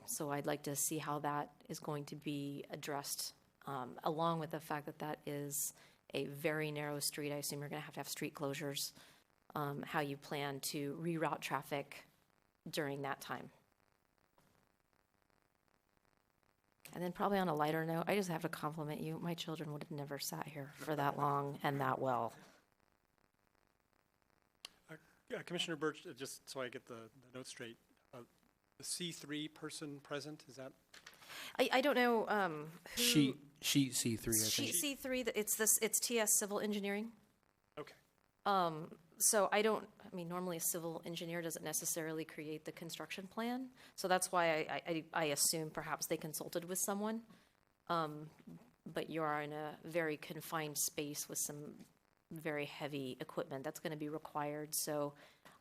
Speaker 13: So I'd like to see how that is going to be addressed, along with the fact that that is a very narrow street. I assume you're going to have street closures, how you plan to reroute traffic during that time. And then probably on a lighter note, I just have to compliment you. My children would have never sat here for that long and that well.
Speaker 16: Commissioner Birch, just so I get the notes straight, the C3 person present, is that?
Speaker 13: I don't know who.
Speaker 2: Sheet C3, I think.
Speaker 13: Sheet C3, it's TS Civil Engineering.
Speaker 16: Okay.
Speaker 13: So I mean, normally a civil engineer doesn't necessarily create the construction plan. So that's why I assume perhaps they consulted with someone. But you are in a very confined space with some very heavy equipment that's going to be required. So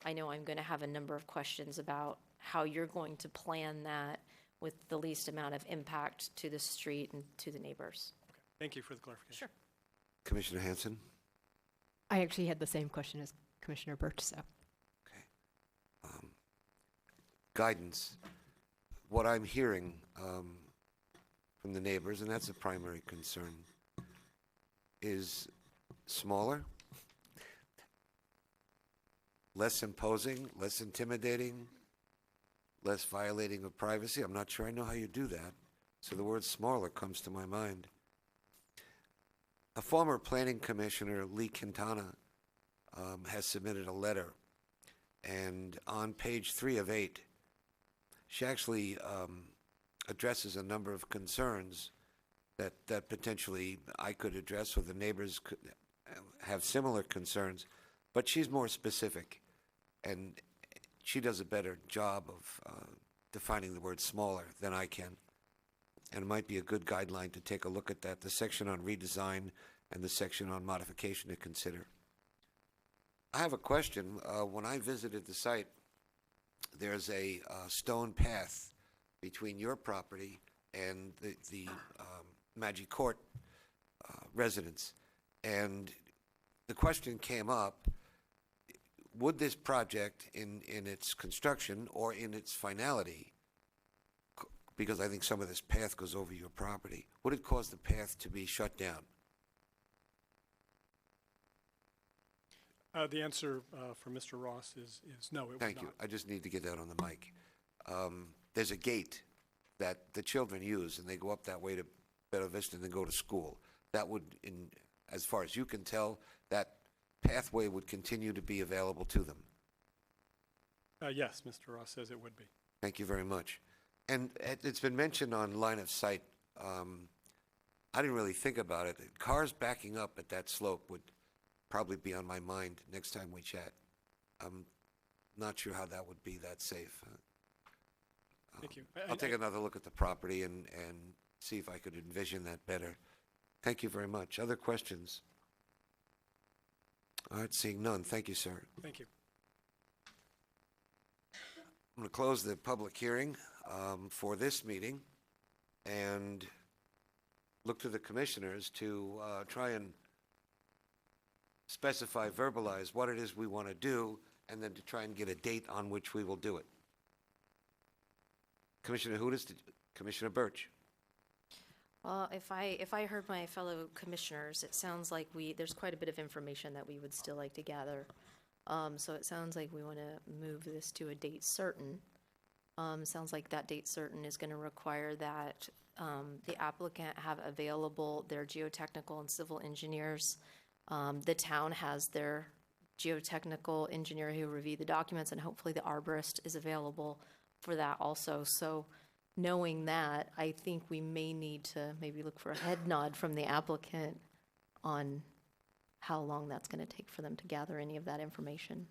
Speaker 13: I know I'm going to have a number of questions about how you're going to plan that with the least amount of impact to the street and to the neighbors.
Speaker 16: Thank you for the clarification.
Speaker 13: Sure.
Speaker 1: Commissioner Hanson?
Speaker 7: I actually had the same question as Commissioner Birch, so.
Speaker 1: Guidance. What I'm hearing from the neighbors, and that's a primary concern, is smaller, less imposing, less intimidating, less violating of privacy. I'm not sure I know how you do that. So the word smaller comes to my mind. A former planning commissioner, Lee Quintana, has submitted a letter, and on page 3 of 8, she actually addresses a number of concerns that potentially I could address, or the neighbors could have similar concerns, but she's more specific, and she does a better job of defining the word smaller than I can. And it might be a good guideline to take a look at that, the section on redesign and the section on modification to consider. I have a question. When I visited the site, there's a stone path between your property and the Magic Court residence. And the question came up, would this project in its construction or in its finality, because I think some of this path goes over your property, would it cause the path to be shut down?
Speaker 16: The answer for Mr. Ross is no, it would not.
Speaker 1: Thank you. I just need to get that on the mic. There's a gate that the children use, and they go up that way to Bella Vista and then go to school. That would, as far as you can tell, that pathway would continue to be available to them.
Speaker 16: Yes, Mr. Ross says it would be.
Speaker 1: Thank you very much. And it's been mentioned on line of sight. I didn't really think about it. Cars backing up at that slope would probably be on my mind next time we chat. I'm not sure how that would be that safe.
Speaker 16: Thank you.
Speaker 1: I'll take another look at the property and see if I could envision that better. Thank you very much. Other questions? All right, seeing none. Thank you, sir.
Speaker 16: Thank you.
Speaker 1: I'm going to close the public hearing for this meeting and look to the commissioners to try and specify, verbalize what it is we want to do, and then to try and get a date on which we will do it. Commissioner Hudas, Commissioner Birch.
Speaker 13: Well, if I heard my fellow commissioners, it sounds like there's quite a bit of information that we would still like to gather. So it sounds like we want to move this to a date certain. Sounds like that date certain is going to require that the applicant have available their geotechnical and civil engineers. The town has their geotechnical engineer who review the documents, and hopefully the arborist is available for that also. So knowing that, I think we may need to maybe look for a head nod from the applicant on how long that's going to take for them to gather any of that information.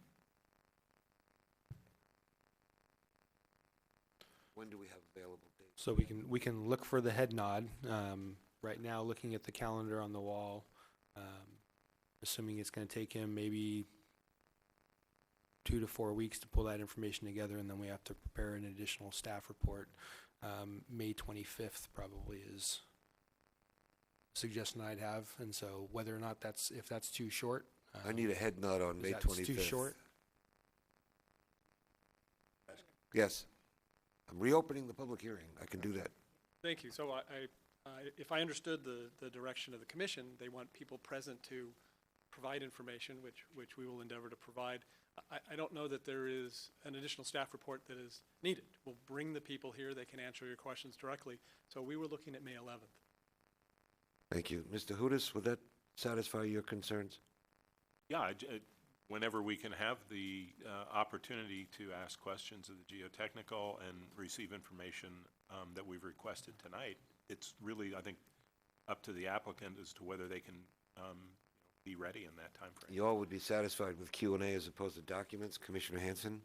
Speaker 1: When do we have available dates?
Speaker 2: So we can look for the head nod. Right now, looking at the calendar on the wall, assuming it's going to take him maybe 2 to 4 weeks to pull that information together, and then we have to prepare an additional staff report. May 25th probably is a suggestion I'd have, and so whether or not if that's too short.
Speaker 1: I need a head nod on May 25th.
Speaker 2: Too short?
Speaker 1: Yes. I'm reopening the public hearing. I can do that.
Speaker 16: Thank you. So if I understood the direction of the commission, they want people present to provide information, which we will endeavor to provide. I don't know that there is an additional staff report that is needed. We'll bring the people here. They can answer your questions directly. So we were looking at May 11th.
Speaker 1: Thank you. Mr. Hudas, would that satisfy your concerns?
Speaker 4: Yeah, whenever we can have the opportunity to ask questions of the geotechnical and receive information that we've requested tonight, it's really, I think, up to the applicant as to whether they can be ready in that timeframe.
Speaker 1: You all would be satisfied with Q&A as opposed to documents? Commissioner Hanson?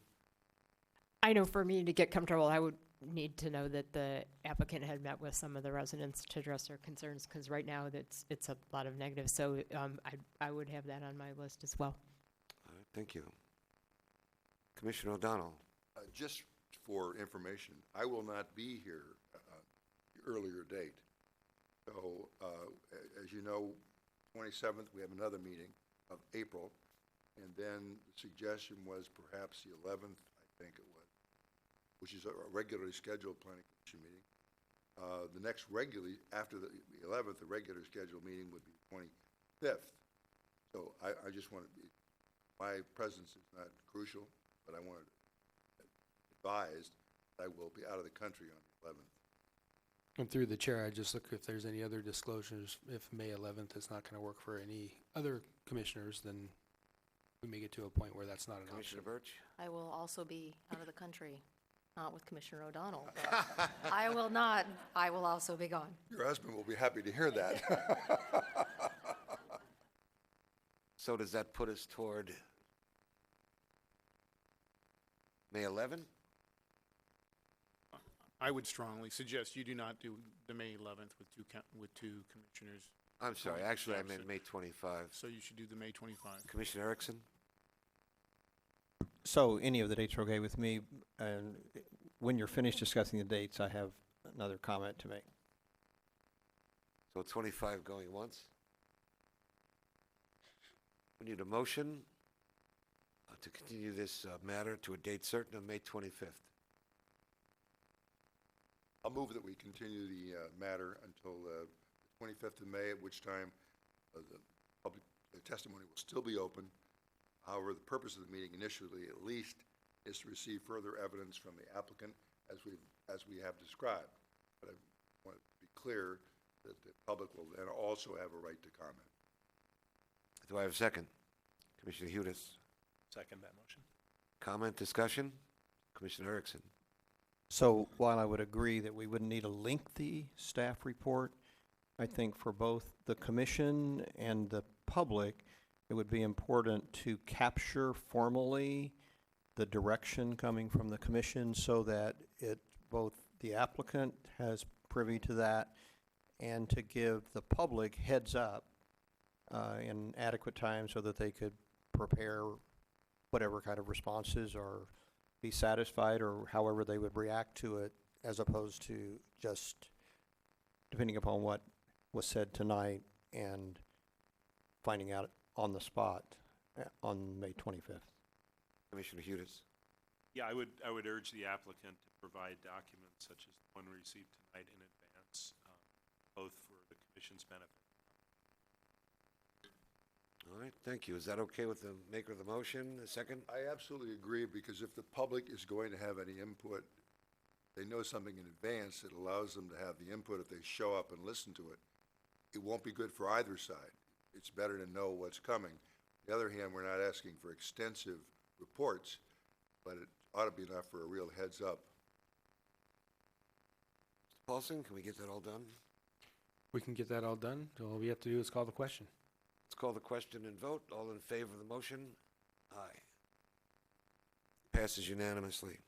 Speaker 7: I know for me to get comfortable, I would need to know that the applicant had met with some of the residents to address their concerns, because right now it's a lot of negatives. So I would have that on my list as well.
Speaker 1: All right, thank you. Commissioner O'Donnell?
Speaker 5: Just for information, I will not be here the earlier date. So, as you know, 27th, we have another meeting of April, and then the suggestion was perhaps the 11th, I think it was, which is a regularly scheduled planning commission meeting. The next regularly, after the 11th, the regular scheduled meeting would be 25th. So I just want to be, my presence is not crucial, but I want to advise I will be out of the country on the 11th.
Speaker 2: And through the chair, I just look if there's any other disclosures. If May 11th is not going to work for any other commissioners, then we may get to a point where that's not an option.
Speaker 1: Commissioner Birch?
Speaker 13: I will also be out of the country, not with Commissioner O'Donnell, but I will not. I will also be gone.
Speaker 5: Your husband will be happy to hear that.
Speaker 1: So does that put us toward May 11?
Speaker 15: I would strongly suggest you do not do the May 11th with two commissioners.
Speaker 1: I'm sorry, actually I meant May 25.
Speaker 15: So you should do the May 25.
Speaker 1: Commissioner Erickson?
Speaker 17: So any of the dates are okay with me, and when you're finished discussing the dates, I have another comment to make.
Speaker 1: So 25 going once? We need a motion to continue this matter to a date certain of May 25th.
Speaker 5: I'll move that we continue the matter until the 25th of May, at which time the public testimony will still be open. However, the purpose of the meeting initially, at least, is to receive further evidence from the applicant as we have described. But I want to be clear that the public will then also have a right to comment.
Speaker 1: Do I have a second? Commissioner Hudes.
Speaker 4: Second that motion.
Speaker 1: Comment, discussion? Commissioner Erickson.
Speaker 17: So while I would agree that we wouldn't need a lengthy staff report, I think for both the commission and the public, it would be important to capture formally the direction coming from the commission so that both the applicant has privy to that and to give the public heads up in adequate time so that they could prepare whatever kind of responses or be satisfied or however they would react to it, as opposed to just depending upon what was said tonight and finding out on the spot on May 25th.
Speaker 1: Commissioner Hudes.
Speaker 4: Yeah, I would urge the applicant to provide documents such as the one we received tonight in advance, both for the commission's benefit.
Speaker 1: All right, thank you. Is that okay with the maker of the motion? A second?
Speaker 5: I absolutely agree, because if the public is going to have any input, they know something in advance, it allows them to have the input if they show up and listen to it. It won't be good for either side. It's better to know what's coming. On the other hand, we're not asking for extensive reports, but it ought to be enough for a real heads up.
Speaker 1: Mr. Paulson, can we get that all done?
Speaker 2: We can get that all done. All we have to do is call the question.
Speaker 1: Let's call the question and vote. All in favor of the motion? Aye. Passes unanimously.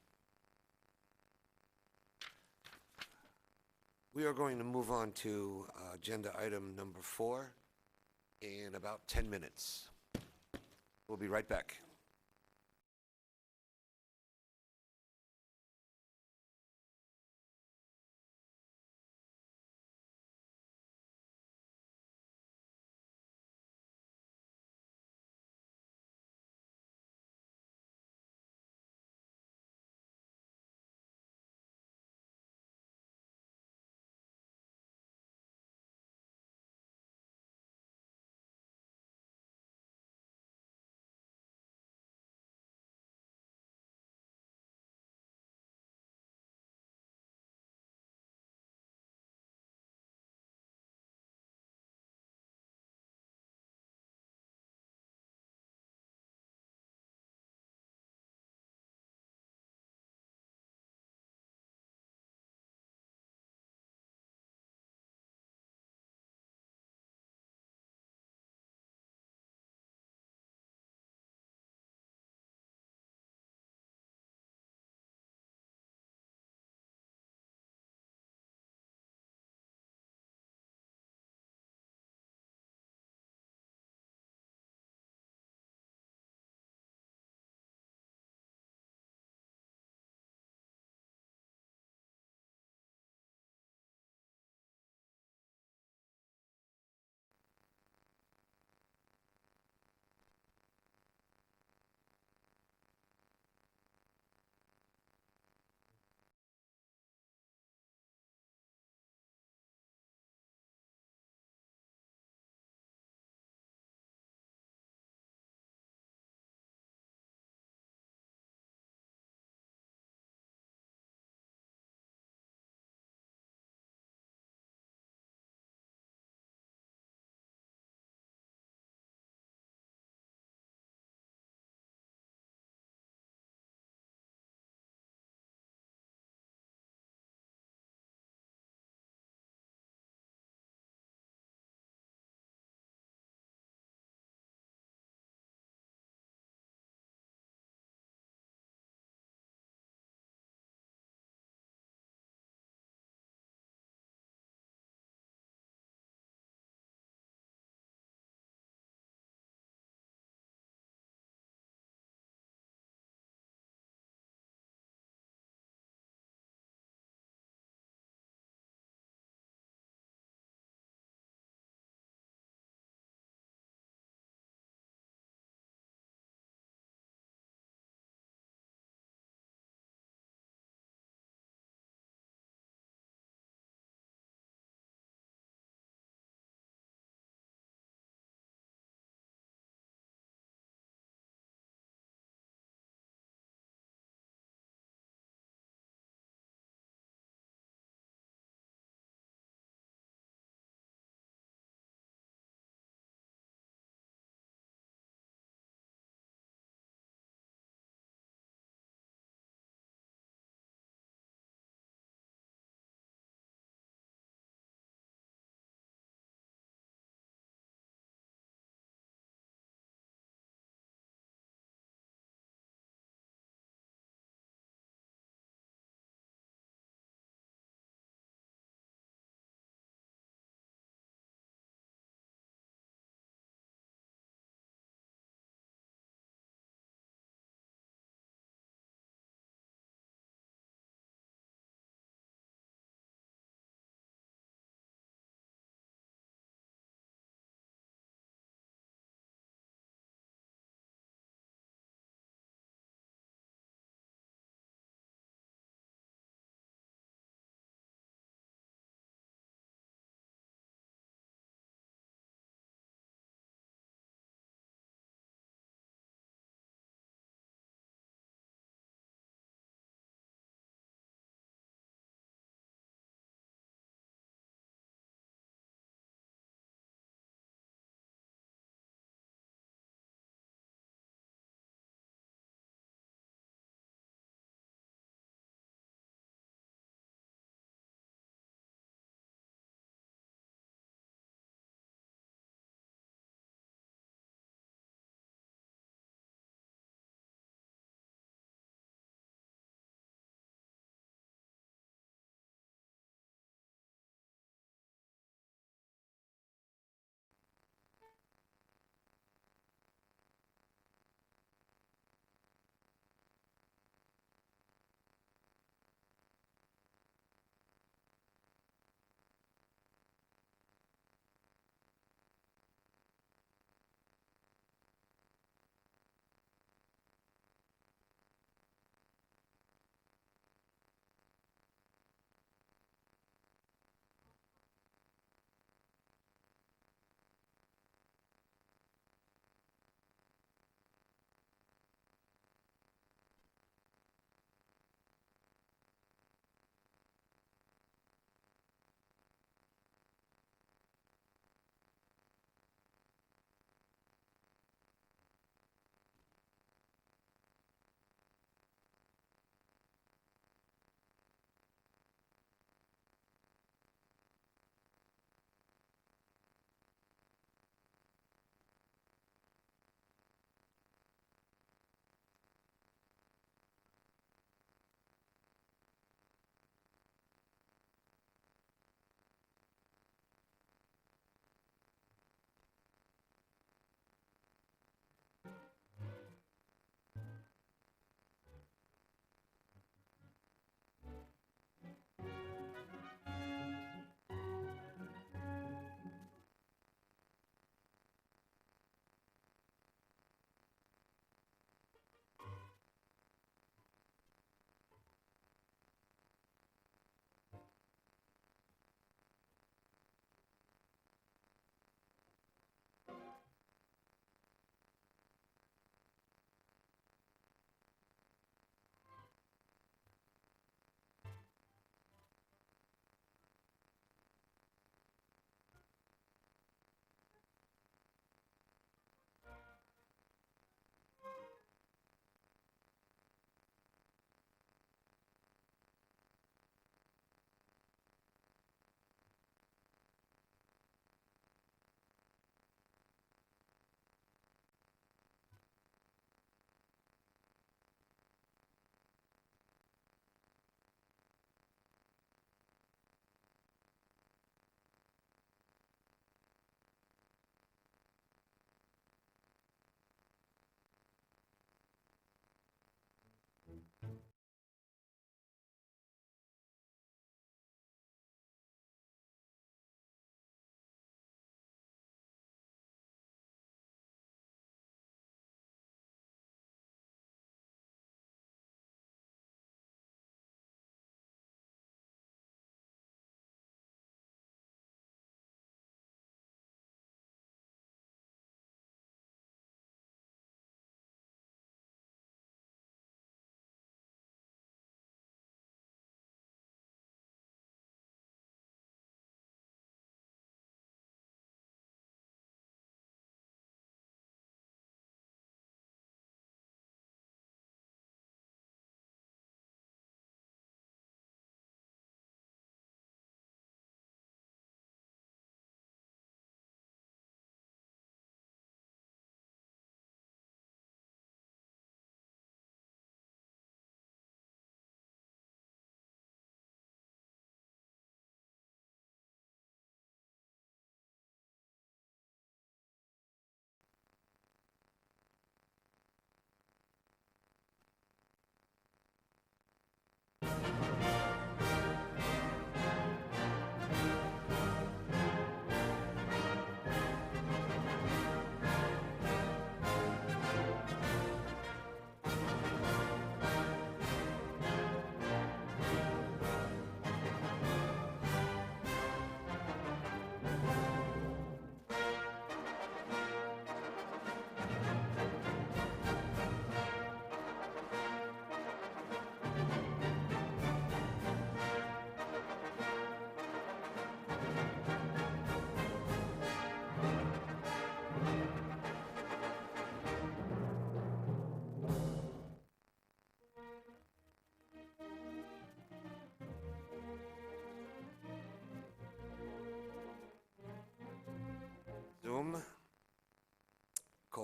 Speaker 1: We are going to move on to agenda item number 4 in about 10 minutes. We'll be right back.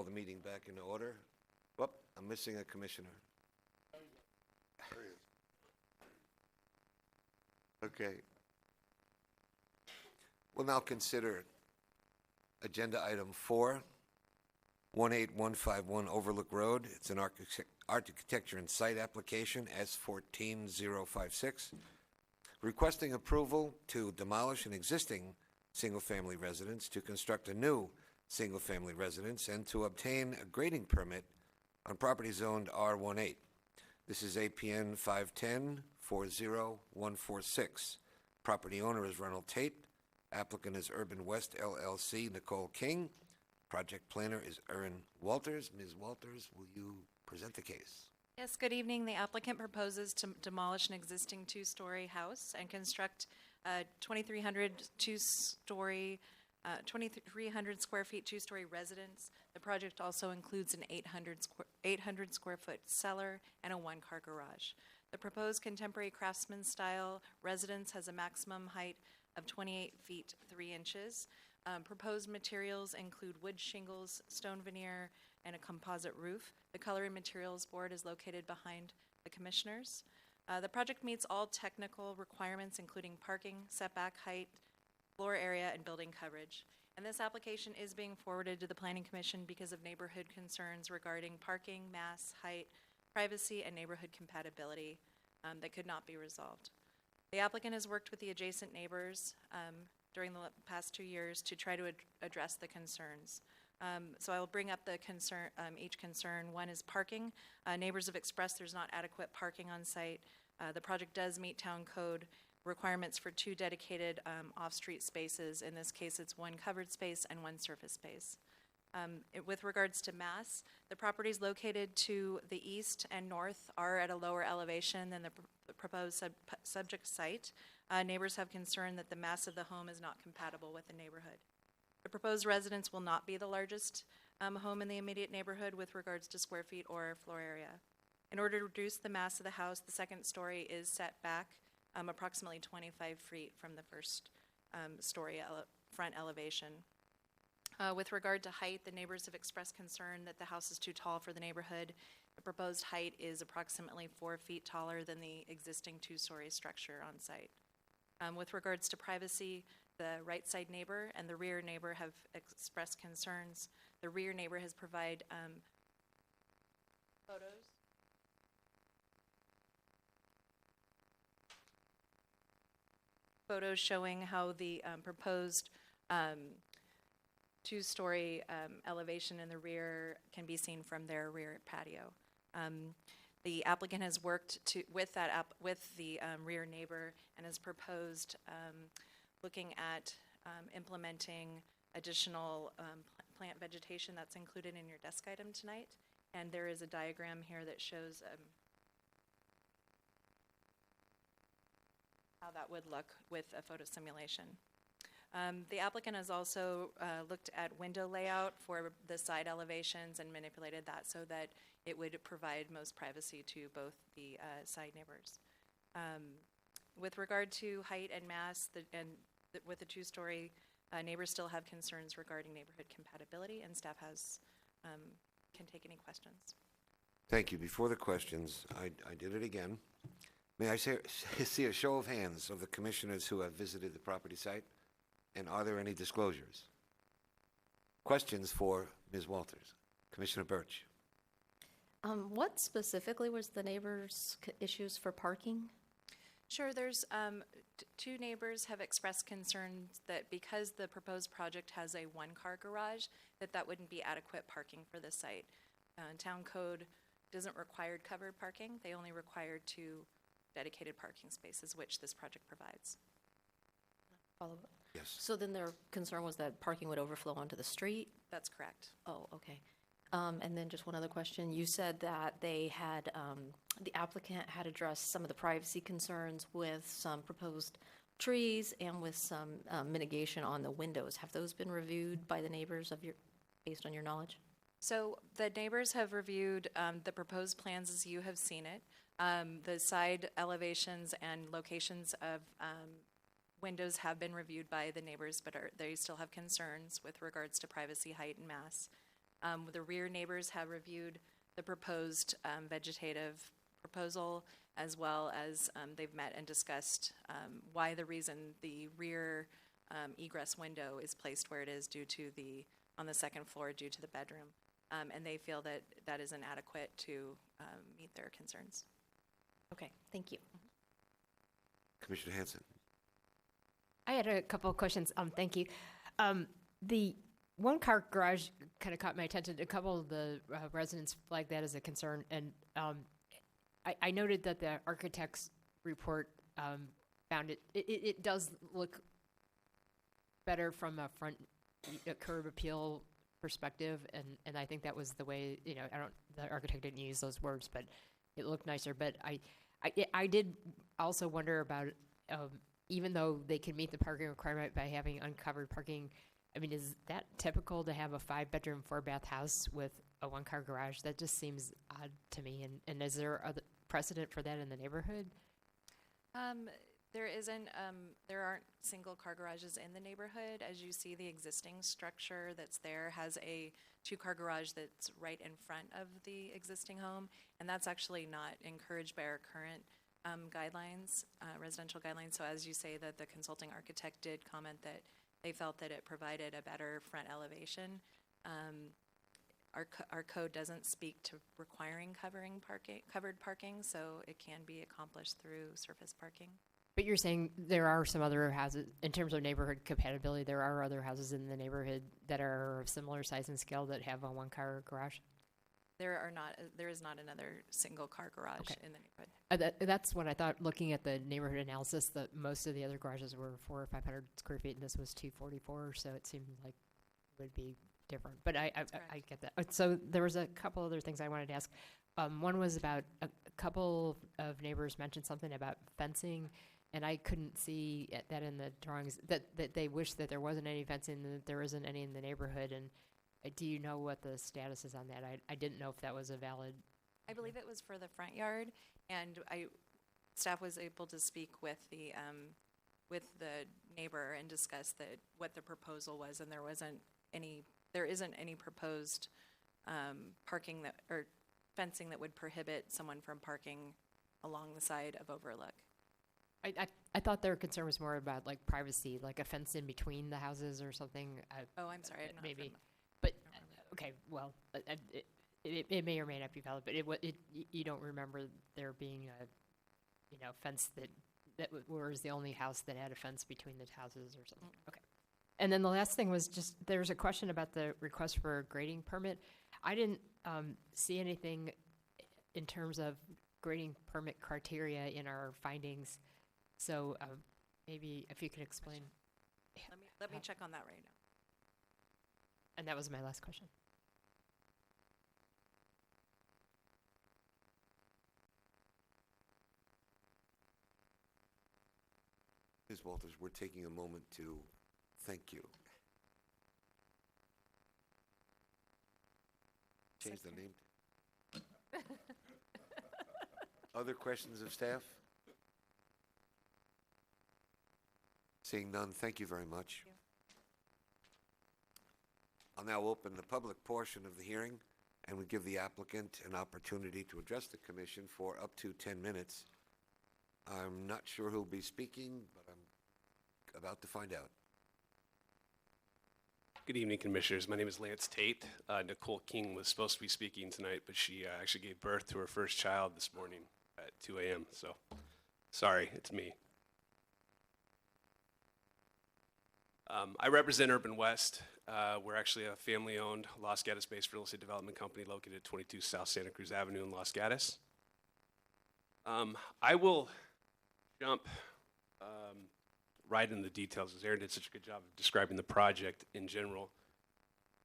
Speaker 1: the meeting back into order. Whoop, I'm missing a commissioner.
Speaker 5: There he is.
Speaker 1: Okay. We'll now consider agenda item 4, 18151 Overlook Road. It's an architecture and site application, S14056, requesting approval to demolish an existing single-family residence, to construct a new single-family residence, and to obtain a grading permit on property zoned R18. This is APN 510-40146. Property owner is Ronald Tate. Applicant is Urban West LLC, Nicole King. Project planner is Erin Walters. Ms. Walters, will you present the case?
Speaker 18: Yes, good evening. The applicant proposes to demolish an existing two-story house and construct a 2,300 square feet two-story residence. The project also includes an 800 square foot cellar and a one-car garage. The proposed contemporary craftsman style residence has a maximum height of 28 feet 3 inches. Proposed materials include wood shingles, stone veneer, and a composite roof. The color and materials board is located behind the commissioners. The project meets all technical requirements, including parking, setback height, floor area, and building coverage. And this application is being forwarded to the Planning Commission because of neighborhood concerns regarding parking, mass, height, privacy, and neighborhood compatibility that could not be resolved. The applicant has worked with the adjacent neighbors during the past 2 years to try to address the concerns. So I will bring up the concern, each concern. One is parking. Neighbors have expressed there's not adequate parking on site. The project does meet town code requirements for 2 dedicated off-street spaces. In this case, it's 1 covered space and 1 surface space. With regards to mass, the properties located to the east and north are at a lower elevation than the proposed subject site. Neighbors have concern that the mass of the home is not compatible with the neighborhood. The proposed residence will not be the largest home in the immediate neighborhood with regards to square feet or floor area. In order to reduce the mass of the house, the second story is set back approximately 25 feet from the first story front elevation. With regard to height, the neighbors have expressed concern that the house is too tall for the neighborhood. The proposed height is approximately 4 feet taller than the existing 2-story structure on site. With regards to privacy, the right side neighbor and the rear neighbor have expressed concerns. The rear neighbor has provided photos showing how the proposed 2-story elevation in the rear can be seen from their rear patio. The applicant has worked with the rear neighbor and has proposed looking at implementing additional plant vegetation that's included in your desk item tonight. And there is a diagram here that shows how that would look with a photo simulation. The applicant has also looked at window layout for the side elevations and manipulated that so that it would provide most privacy to both the side neighbors. With regard to height and mass, with the 2-story, neighbors still have concerns regarding neighborhood compatibility, and staff can take any questions.
Speaker 1: Thank you. Before the questions, I did it again. May I see a show of hands of the commissioners who have visited the property site? And are there any disclosures? Questions for Ms. Walters? Commissioner Birch.
Speaker 13: What specifically was the neighbors' issues for parking?
Speaker 18: Sure, there's 2 neighbors have expressed concerns that because the proposed project has a 1-car garage, that wouldn't be adequate parking for the site. Town code doesn't require covered parking. They only require 2 dedicated parking spaces, which this project provides.
Speaker 13: Follow up?
Speaker 1: Yes.
Speaker 13: So then their concern was that parking would overflow onto the street?
Speaker 18: That's correct.
Speaker 13: Oh, okay. And then just one other question. You said that they had, the applicant had addressed some of the privacy concerns with some proposed trees and with some mitigation on the windows. Have those been reviewed by the neighbors based on your knowledge?
Speaker 18: So the neighbors have reviewed the proposed plans as you have seen it. The side elevations and locations of windows have been reviewed by the neighbors, but they still have concerns with regards to privacy, height, and mass. The rear neighbors have reviewed the proposed vegetative proposal, as well as they've met and discussed why the reason the rear egress window is placed where it is on the second floor due to the bedroom. And they feel that that is inadequate to meet their concerns.
Speaker 14: Okay, thank you.
Speaker 1: Commissioner Hanson.
Speaker 7: I had a couple of questions. Thank you. The one-car garage kind of caught my attention. A couple of the residents flagged that as a concern, and I noted that the architect's report found it does look better from a front curb appeal perspective, and I think that was the way, the architect didn't use those words, but it looked nicer. But I did also wonder about, even though they can meet the parking requirement by having uncovered parking, I mean, is that typical to have a 5-bedroom, 4-bath house with a one-car garage? That just seems odd to me. And is there other precedent for that in the neighborhood?
Speaker 18: There isn't, there aren't single car garages in the neighborhood. As you see, the existing structure that's there has a 2-car garage that's right in front of the existing home, and that's actually not encouraged by our current guidelines, residential guidelines. So as you say, that the consulting architect did comment that they felt that it provided a better front elevation. Our code doesn't speak to requiring covered parking, so it can be accomplished through surface parking.
Speaker 7: But you're saying there are some other houses, in terms of neighborhood compatibility, there are other houses in the neighborhood that are of similar size and scale that have a one-car garage?
Speaker 18: There is not another single car garage in the neighborhood.
Speaker 7: That's what I thought, looking at the neighborhood analysis, that most of the other garages were 400 or 500 square feet, and this was 244, so it seemed like it would be different. But I get that. So there was a couple other things I wanted to ask. One was about a couple of neighbors mentioned something about fencing, and I couldn't see that in the drawings, that they wish that there wasn't any fencing, and that there isn't any in the neighborhood. And do you know what the status is on that? I didn't know if that was a valid.
Speaker 18: I believe it was for the front yard, and staff was able to speak with the neighbor and discuss what the proposal was, and there isn't any proposed parking or fencing that would prohibit someone from parking along the side of Overlook.
Speaker 7: I thought their concern was more about like privacy, like a fence in between the houses or something.
Speaker 18: I'm sorry,
Speaker 7: maybe. But okay, well, it may or may not be valid. But you don't remember there being a fence that was the only house that had a fence between the houses or something. Okay. And then the last thing was just there was a question about the request for a grading permit. I didn't see anything in terms of grading permit criteria in our findings. So maybe if you could explain.
Speaker 18: Let me check on that right now.
Speaker 7: And that was my last question.
Speaker 1: Ms. Walters, we're taking a moment to thank you. Change the name. Other questions of staff? Seeing none, thank you very much. I'll now open the public portion of the hearing and we give the applicant an opportunity to address the commission for up to 10 minutes. I'm not sure who'll be speaking, but I'm about to find out.
Speaker 19: Good evening, Commissioners. My name is Lance Tate. Nicole King was supposed to be speaking tonight, but she actually gave birth to her first child this morning at 2 a.m., so sorry, it's me. I represent Urban West. We're actually a family-owned Los Gatos-based real estate development company located at 22 South Santa Cruz Avenue in Los Gatos. I will jump right into the details, as Aaron did such a good job of describing the project in general.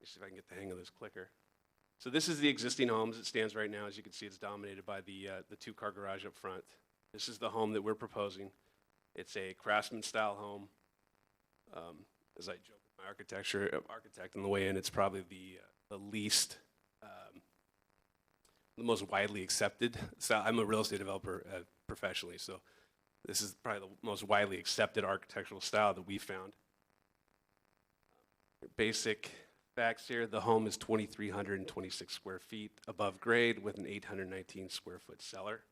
Speaker 19: Let me see if I can get the hang of this clicker. So this is the existing home as it stands right now. As you can see, it's dominated by the 2-car garage up front. This is the home that we're proposing. It's a craftsman-style home. As I joke with my architect on the way in, it's probably the least, the most widely accepted. So I'm a real estate developer professionally, so this is probably the most widely accepted architectural style that we found. Basic Facts here, the home is 2,326 square feet above grade with an 819 square foot cellar.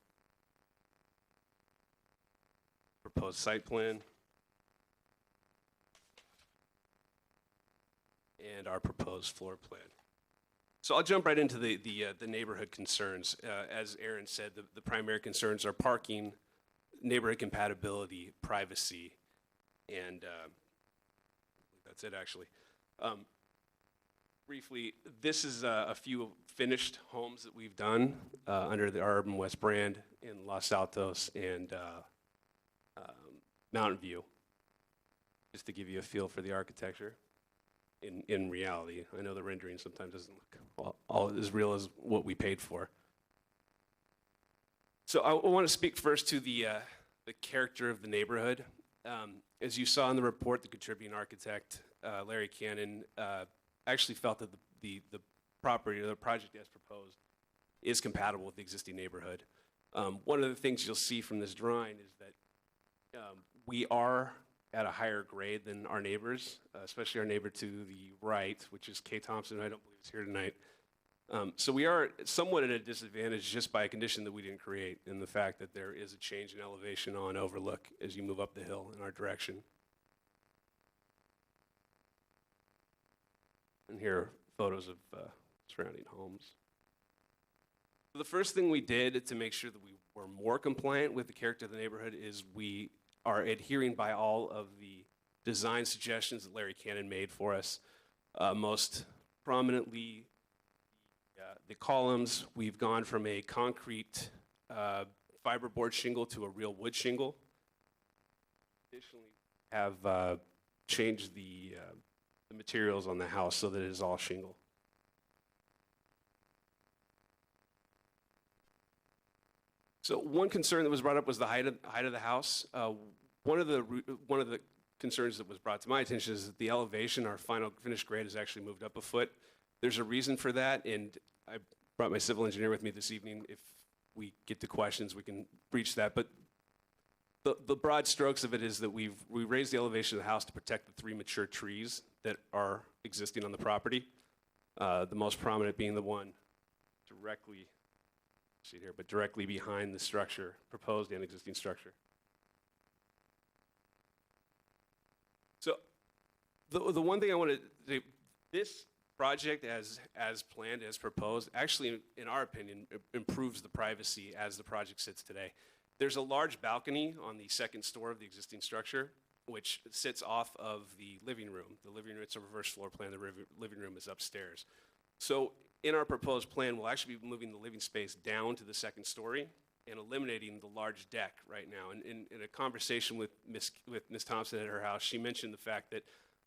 Speaker 19: Proposed site plan. And our proposed floor plan. So I'll jump right into the neighborhood concerns. As Aaron said, the primary concerns are parking, neighborhood compatibility, privacy, and that's it actually. Briefly, this is a few finished homes that we've done under our Urban West brand in Los Altos and Mountain View, just to give you a feel for the architecture. In reality, I know the rendering sometimes doesn't look all as real as what we paid for. So I want to speak first to the character of the neighborhood. As you saw in the report, the contributing architect, Larry Cannon, actually felt that the property or the project as proposed is compatible with the existing neighborhood. One of the things you'll see from this drawing is that we are at a higher grade than our neighbors, especially our neighbor to the right, which is Kay Thompson, who I don't believe is here tonight. So we are somewhat at a disadvantage just by a condition that we didn't create, in the fact that there is a change in elevation on Overlook as you move up the hill in our direction. And here are photos of surrounding homes. So the first thing we did to make sure that we were more compliant with the character of the neighborhood is we are adhering by all of the design suggestions that Larry Cannon made for us. Most prominently, the columns. We've gone from a concrete fiberboard shingle to a real wood shingle. Additionally, have changed the materials on the house so that it is all shingle. So one concern that was brought up was the height of the house. One of the concerns that was brought to my attention is that the elevation, our final finished grade, has actually moved up a foot. There's a reason for that, and I brought my civil engineer with me this evening. If we get to questions, we can breach that. But the broad strokes of it is that we raised the elevation of the house to protect the 3 mature trees that are existing on the property. The most prominent being the one directly. See here, but directly behind the structure, proposed and existing structure. So the one thing I want to say, this project as planned, as proposed, actually, in our opinion, improves the privacy as the project sits today. There's a large balcony on the second story of the existing structure, which sits off of the living room. The living room, it's a reverse floor plan, the living room is upstairs. So in our proposed plan, we'll actually be moving the living space down to the second story and eliminating the large deck right now. And in a conversation with Ms. Thompson at her house, she mentioned the fact that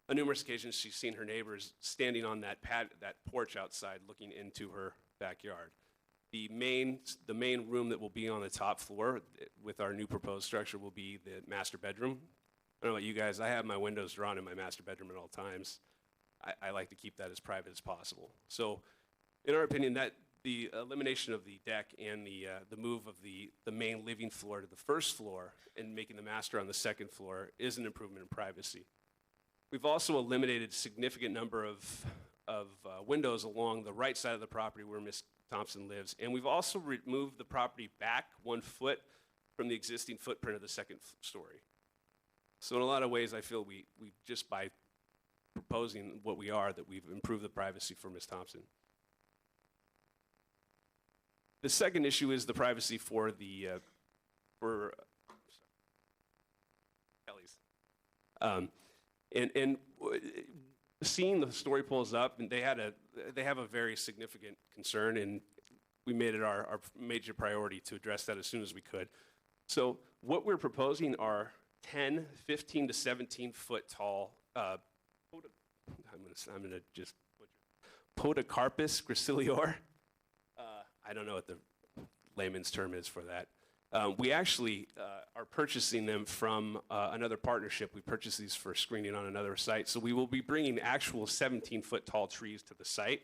Speaker 19: on numerous occasions she's seen her neighbors standing on that porch outside looking into her backyard. The main room that will be on the top floor with our new proposed structure will be the master bedroom. I don't know about you guys, I have my windows drawn in my master bedroom at all times. I like to keep that as private as possible. So in our opinion, that the elimination of the deck and the move of the main living floor to the first floor and making the master on the second floor is an improvement in privacy. We've also eliminated a significant number of windows along the right side of the property where Ms. Thompson lives, and we've also moved the property back 1 foot from the existing footprint of the second story. So in a lot of ways, I feel we just by proposing what we are, that we've improved the privacy for Ms. Thompson. The second issue is the privacy for the Kelly's. And seeing the story poles up, and they have a very significant concern, and we made it our major priority to address that as soon as we could. So what we're proposing are 10, 15 to 17 foot tall I'm gonna just Podocarpus gracilior. I don't know what the layman's term is for that. We actually are purchasing them from another partnership. We purchased these for screening on another site. So we will be bringing actual 17-foot tall trees to the site.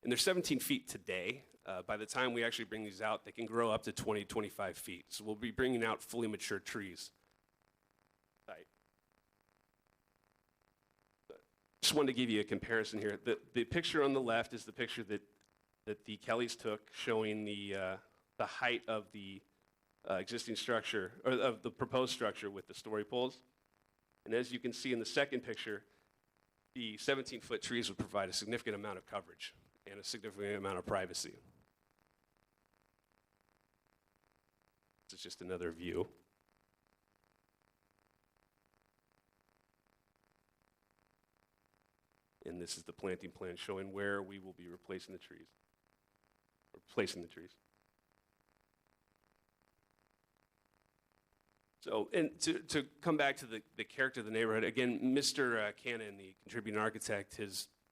Speaker 19: And they're 17 feet today. By the time we actually bring these out, they can grow up to 20, 25 feet. So we'll be bringing out fully mature trees. Just just wanted to give you a comparison here. The picture on the left is the picture that the Kellys took showing the height of the existing structure, or of the proposed structure with the story poles. And as you can see in the second picture, the 17-foot trees would provide a significant amount of coverage and a significant amount of privacy. This is just another view. And this is the planting plan showing where we will be replacing the trees, or placing the trees. So, and to come back to the character of the neighborhood, again, Mr. Cannon, the contributing architect,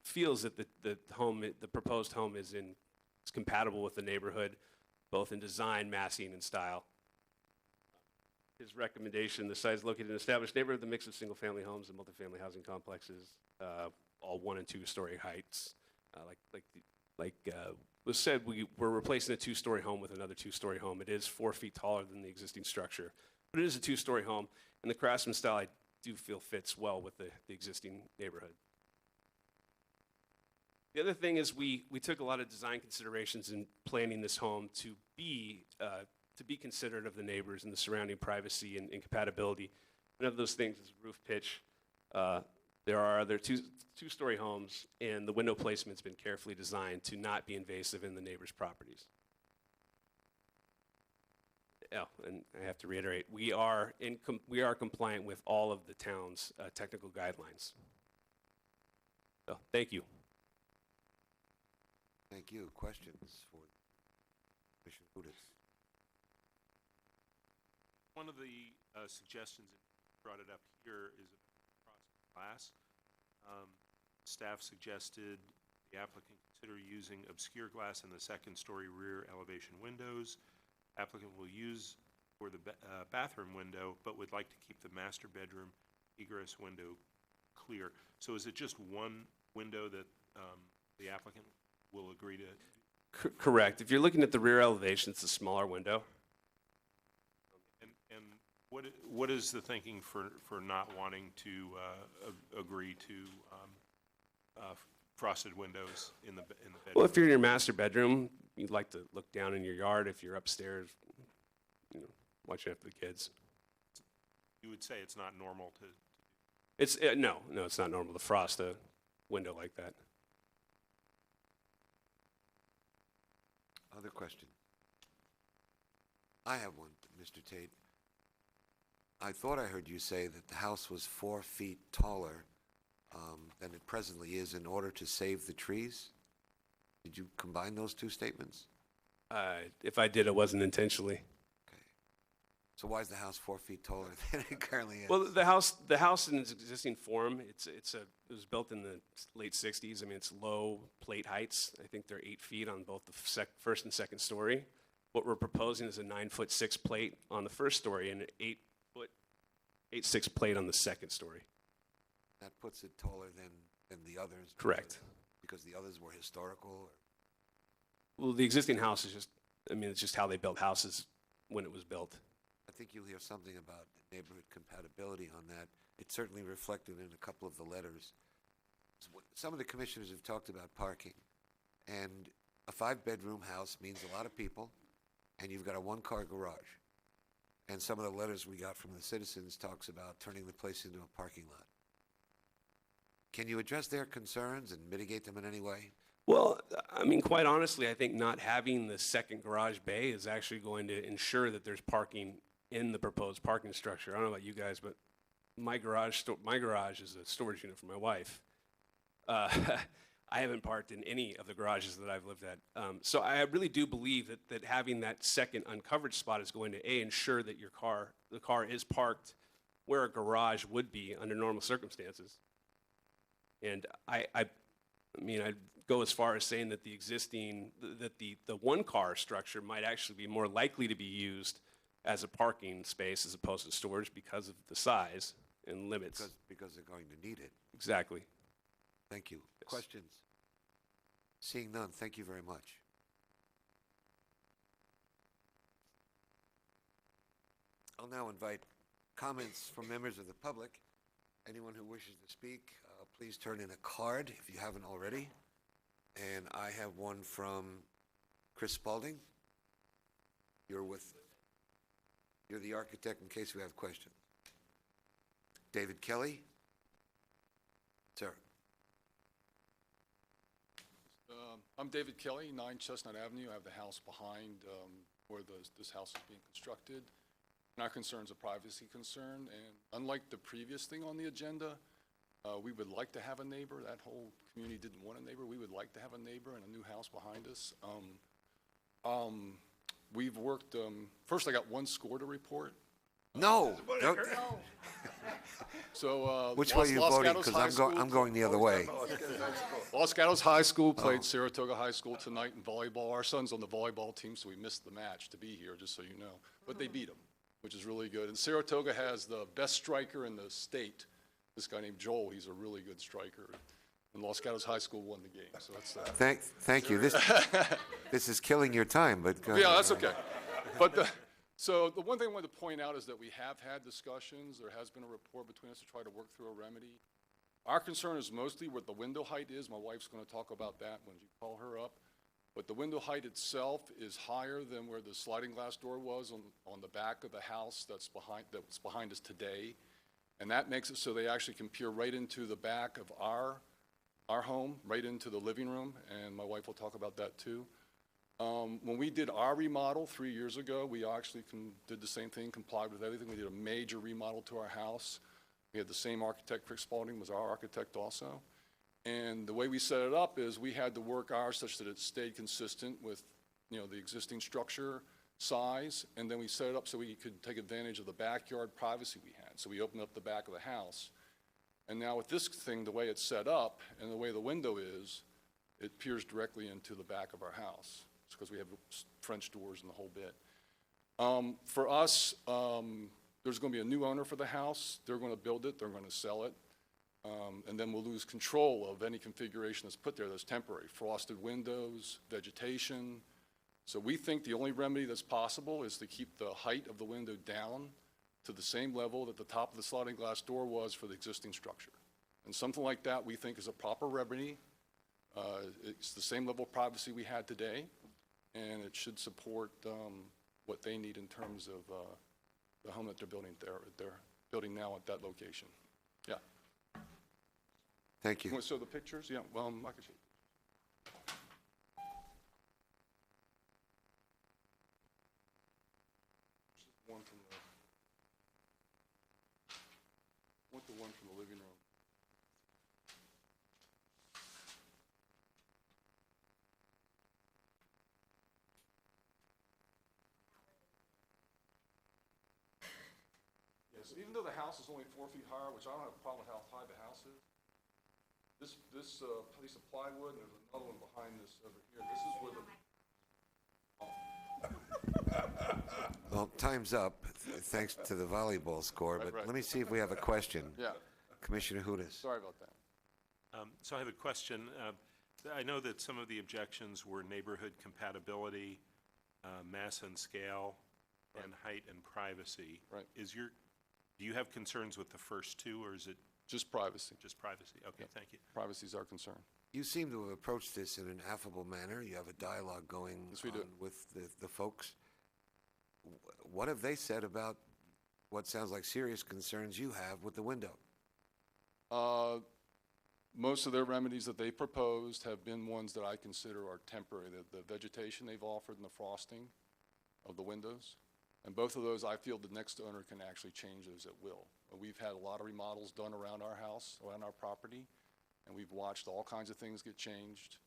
Speaker 19: feels that the proposed home is compatible with the neighborhood, both in design, massing, and style. His recommendation: the site is located in an established neighborhood with a mix of single-family homes and multifamily housing complexes, all 1- and 2-story heights. Like was said, we're replacing a 2-story home with another 2-story home. It is 4 feet taller than the existing structure, but it is a 2-story home, and the craftsman style I do feel fits well with the existing neighborhood. The other thing is we took a lot of design considerations in planning this home to be considerate of the neighbors and the surrounding privacy and compatibility. One of those things is roof pitch. There are other 2-story homes, and the window placement's been carefully designed to not be invasive in the neighbors' properties. Oh, and I have to reiterate, we are compliant with all of the town's technical guidelines. So, thank you.
Speaker 1: Thank you. Questions for Commissioner Udis?
Speaker 4: One of the suggestions that brought it up here is across glass. Staff suggested the applicant consider using obscure glass in the second-story rear elevation windows. Applicant will use for the bathroom window, but would like to keep the master bedroom egress window clear. So is it just one window that the applicant will agree to?
Speaker 19: Correct. If you're looking at the rear elevation, it's a smaller window.
Speaker 4: And what is the thinking for not wanting to agree to frosted windows in the bedroom?
Speaker 19: Well, if you're in your master bedroom, you'd like to look down in your yard. If you're upstairs, watching after the kids.
Speaker 4: You would say it's not normal to?
Speaker 19: It's no, it's not normal to frost a window like that.
Speaker 1: Other question? I have one, Mr. Tate. I thought I heard you say that the house was 4 feet taller than it presently is in order to save the trees. Did you combine those two statements?
Speaker 19: If I did, it wasn't intentionally.
Speaker 1: Okay. So why is the house 4 feet taller than it currently is?
Speaker 19: Well, the house in its existing form, it was built in the late 60s. I mean, it's low plate heights. I think they're 8 feet on both the first and second story. What we're proposing is a 9'6" plate on the first story and an 8'6" plate on the second story.
Speaker 1: That puts it taller than the others?
Speaker 19: Correct.
Speaker 1: Because the others were historical? Or?
Speaker 19: Well, the existing house is it's just how they built houses when it was built.
Speaker 1: I think you'll hear something about neighborhood compatibility on that. It's certainly reflected in a couple of the letters. Some of the commissioners have talked about parking, and a 5-bedroom house means a lot of people, and you've got a 1-car garage. And some of the letters we got from the citizens talks about turning the place into a parking lot. Can you address their concerns and mitigate them in any way?
Speaker 19: Well, I mean, quite honestly, I think not having the second garage bay is actually going to ensure that there's parking in the proposed parking structure. I don't know about you guys, but my garage is a storage unit for my wife. I haven't parked in any of the garages that I've lived at. So I really do believe that having that second uncovered spot is going to ensure that the car is parked where a garage would be under normal circumstances. And I mean, I'd go as far as saying that the 1-car structure might actually be more likely to be used as a parking space as opposed to storage because of the size and limits.
Speaker 1: Because they're going to need it.
Speaker 19: Exactly.
Speaker 1: Thank you.
Speaker 19: Yes.
Speaker 1: Questions? Seeing none, thank you very much. I'll now invite comments from members of the public. Anyone who wishes to speak, please please turn in a card if you haven't already. And I have one from Chris Spalding. You're the architect in case we have questions. David Kelly? Sir.
Speaker 20: I'm David Kelly, 9 Chestnut Avenue. I have the house behind where this house is being constructed. And our concern is a privacy concern. And unlike the previous thing on the agenda, we would like to have a neighbor. That whole community didn't want a neighbor. We would like to have a neighbor and a new house behind us. We've worked, first I got one score to report.
Speaker 1: No. Don't-
Speaker 20: So,
Speaker 1: Which way are you
Speaker 20: Los
Speaker 1: voting?
Speaker 20: Gatos
Speaker 1: Because
Speaker 20: High
Speaker 1: I'm
Speaker 20: School-
Speaker 1: going the other way.
Speaker 20: Los Gatos High School played Saratoga High School tonight in volleyball. Our son's on the volleyball team, so we missed the match to be here, just so you know. But they beat them, which is really good. And Saratoga has the best striker in the state, this guy named Joel. He's a really good striker. And Los Gatos High School won the game, so that's
Speaker 1: Thank you. This is killing your time, but go
Speaker 20: Yeah,
Speaker 1: ahead.
Speaker 20: that's okay. But so the one thing I wanted to point out is that we have had discussions. There has been a rapport between us to try to work through a remedy. Our concern is mostly what the window height is. My wife's going to talk about that when you call her up. But the window height itself is higher than where the sliding glass door was on the back of the house that's behind us today. And that makes it so they actually can peer right into the back of our home, right into the living room. And my wife will talk about that too. When we did our remodel 3 years ago, we actually did the same thing, complied with everything. We did a major remodel to our house. We had the same architect, Chris Spalding, was our architect also. And the way we set it up is we had to work ours such that it stayed consistent with, the existing structure size. And then we set it up so we could take advantage of the backyard privacy we had. So we opened up the back of the house. And now with this thing, the way it's set up and the way the window is, it peers directly into the back of our house. It's because we have French doors and the whole bit. For us, there's going to be a new owner for the house. They're going to build it. They're going to sell it. And then we'll lose control of any configuration that's put there that's temporary. Frosted windows, vegetation. So we think the only remedy that's possible is to keep the height of the window down to the same level that the top of the sliding glass door was for the existing structure. And something like that we think is a proper remedy. It's the same level of privacy we had today, and it should support what they need in terms of the home that they're building there. They're building now at that location. Yeah.
Speaker 1: Thank you.
Speaker 20: Want to show the pictures? Yeah, well, I can show you. One from the living room. Yes, even though the house is only 4 feet higher, which I don't have a problem with how high the house is, this piece of plywood, and there's another one behind this over here. This is where the
Speaker 1: Well, time's up, thanks to the volleyball score, but
Speaker 20: Right.
Speaker 1: let me see if we have a question.
Speaker 20: Yeah.
Speaker 1: Commissioner Hudas.
Speaker 20: Sorry about that.
Speaker 4: So I have a question. I know that some of the objections were neighborhood compatibility, mass and scale, and height and privacy.
Speaker 20: Right.
Speaker 4: Do you have concerns with the first two, or is it?
Speaker 20: Just privacy.
Speaker 4: Just privacy. Okay, thank you.
Speaker 20: Privacy is our concern.
Speaker 1: You seem to have approached this in an affable manner. You have a dialogue going
Speaker 20: Yes, we do.
Speaker 1: on with the folks. What have they said about what sounds like serious concerns you have with the window?
Speaker 20: Most of their remedies that they proposed have been ones that I consider are temporary. The vegetation they've offered and the frosting of the windows. And both of those, I feel the next owner can actually change those at will. We've had a lot of remodels done around our house, around our property, and we've watched all kinds of things get changed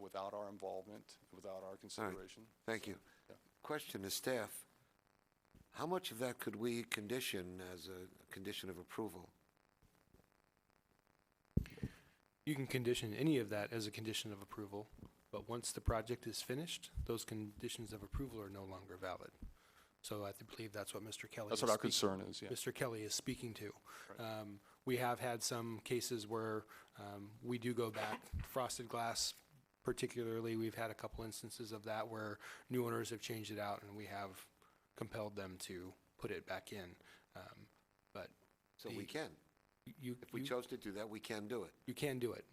Speaker 20: without our involvement, without our consideration.
Speaker 1: Thank you.
Speaker 20: Yeah.
Speaker 1: Question to staff. How much of that could we condition as a condition of approval?
Speaker 2: You can condition any of that as a condition of approval, but once the project is finished, those conditions of approval are no longer valid. So I believe that's what Mr. Kelly
Speaker 20: That's
Speaker 2: is
Speaker 20: what our
Speaker 2: speaking-
Speaker 20: concern is, yeah.
Speaker 2: Mr. Kelly is speaking to.
Speaker 20: Right.
Speaker 2: We have had some cases where we do go back, frosted glass particularly, we've had a couple instances of that where new owners have changed it out and we have compelled them to put it back in. But
Speaker 1: So we can. If we chose to do that, we can do it.
Speaker 2: You can do it.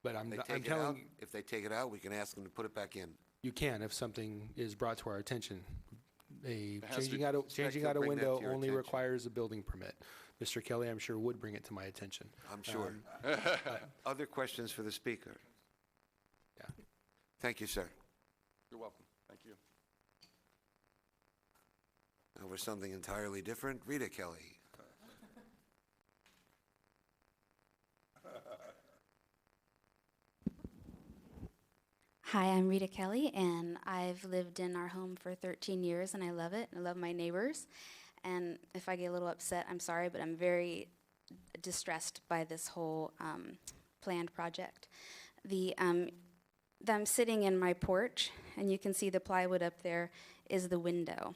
Speaker 2: But
Speaker 1: They
Speaker 2: I'm
Speaker 1: take it out.
Speaker 2: telling you,
Speaker 1: If they take it out, we can ask them to put it back in.
Speaker 2: you can if something is brought to our attention.
Speaker 20: has to
Speaker 2: Changing
Speaker 20: be-
Speaker 2: out a,
Speaker 1: Expect
Speaker 2: changing
Speaker 1: they'll
Speaker 2: out a
Speaker 1: bring that to
Speaker 2: window
Speaker 1: your
Speaker 2: only
Speaker 1: attention.
Speaker 2: requires a building permit. Mr. Kelly, I'm sure would bring it to my attention.
Speaker 1: I'm sure. Other questions for the speaker?
Speaker 2: Yeah.
Speaker 1: Thank you, sir.
Speaker 20: You're welcome. Thank you.
Speaker 1: Over something entirely different, Rita Kelly.
Speaker 6: Hi, I'm Rita Kelly, and I've lived in our home for 13 years, and I love it. I love my neighbors. And if I get a little upset, I'm sorry, but I'm very distressed by this whole planned project. I'm sitting in my porch, and you can see the plywood up there is the window.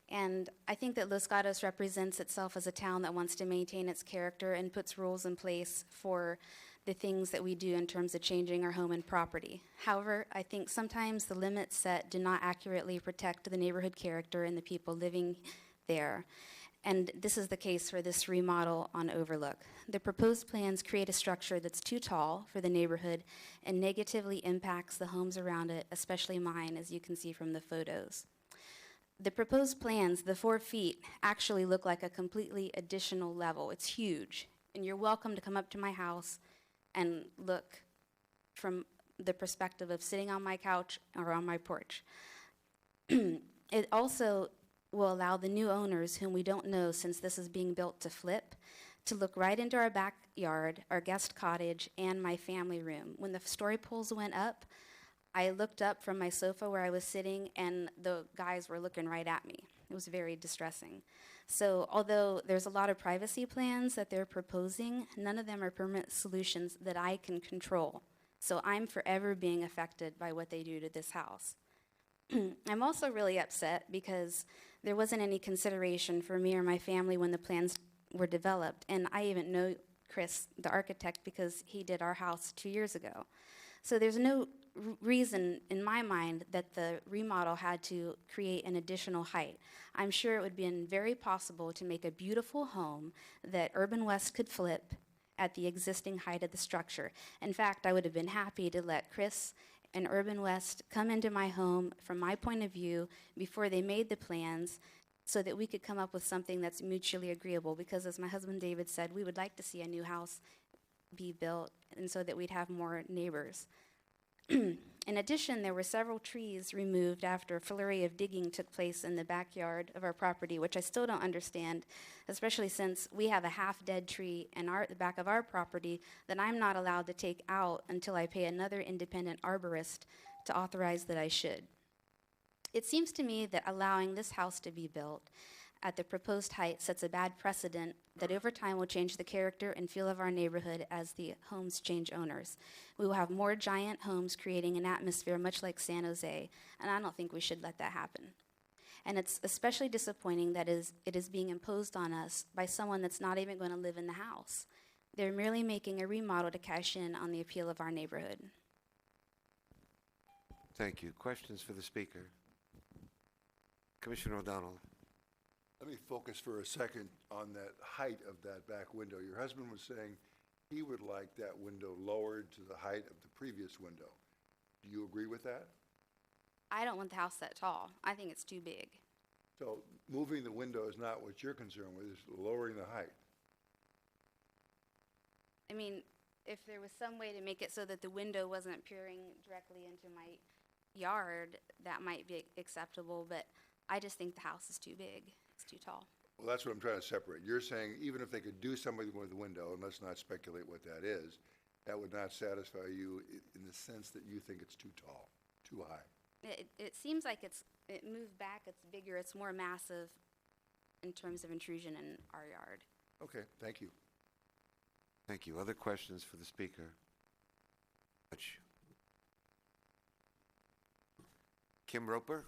Speaker 6: And I think that Los Gatos represents itself as a town that wants to maintain its character and puts rules in place for the things that we do in terms of changing our home and property. However, I think sometimes the limits set do not accurately protect the neighborhood character and the people living there. And this is the case for this remodel on Overlook. The proposed plans create a structure that's too tall for the neighborhood and negatively impacts the homes around it, especially mine, as you can see from the photos. The proposed plans, the 4 feet, actually look like a completely additional level. It's huge, and you're welcome to come up to my house and look from the perspective of sitting on my couch or on my porch. It also will allow the new owners, whom we don't know since this is being built to flip, to look right into our backyard, our guest cottage, and my family room. When the story poles went up, I looked up from my sofa where I was sitting, and the guys were looking right at me. It was very distressing. So although there's a lot of privacy plans that they're proposing, none of them are permanent solutions that I can control. So I'm forever being affected by what they do to this house. I'm also really upset because there wasn't any consideration for me or my family when the plans were developed. And I even know Chris, the architect, because he did our house 2 years ago. So there's no reason in my mind that the remodel had to create an additional height. I'm sure it would be very possible to make a beautiful home that Urban West could flip at the existing height of the structure. In fact, I would have been happy to let Chris and Urban West come into my home from my point of view before they made the plans so that we could come up with something that's mutually agreeable, because as my husband David said, we would like to see a new house be built and so that we'd have more neighbors. In addition, there were several trees removed after a flurry of digging took place in the backyard of our property, which I still don't understand, especially since we have a half-dead tree in the back of our property that I'm not allowed to take out until I pay another independent arborist to authorize that I should. It seems to me that allowing this house to be built at the proposed height sets a bad precedent that over time will change the character and feel of our neighborhood as the homes change owners. We will have more giant homes creating an atmosphere much like San Jose, and I don't think we should let that happen. And it's especially disappointing that it is being imposed on us by someone that's not even going to live in the house. They're merely making a remodel to cash in on the appeal of our neighborhood.
Speaker 1: Thank you. Questions for the speaker? Commissioner O'Donnell.
Speaker 5: Let me focus for a second on that height of that back window. Your husband was saying he would like that window lowered to the height of the previous window. Do you agree with that?
Speaker 6: I don't want the house that tall. I think it's too big.
Speaker 5: So moving the window is not what you're concerned with, it's lowering the height.
Speaker 6: I mean, if there was some way to make it so that the window wasn't peering directly into my yard, that might be acceptable, but I just think the house is too big. It's too tall.
Speaker 5: Well, that's what I'm trying to separate. You're saying even if they could do something with the window, and let's not speculate what that is, that would not satisfy you in the sense that you think it's too tall, too high.
Speaker 6: It seems like it moved back, it's bigger, it's more massive in terms of intrusion in our yard.
Speaker 5: Okay, thank you.
Speaker 1: Thank you. Other questions for the speaker? Kim Roper?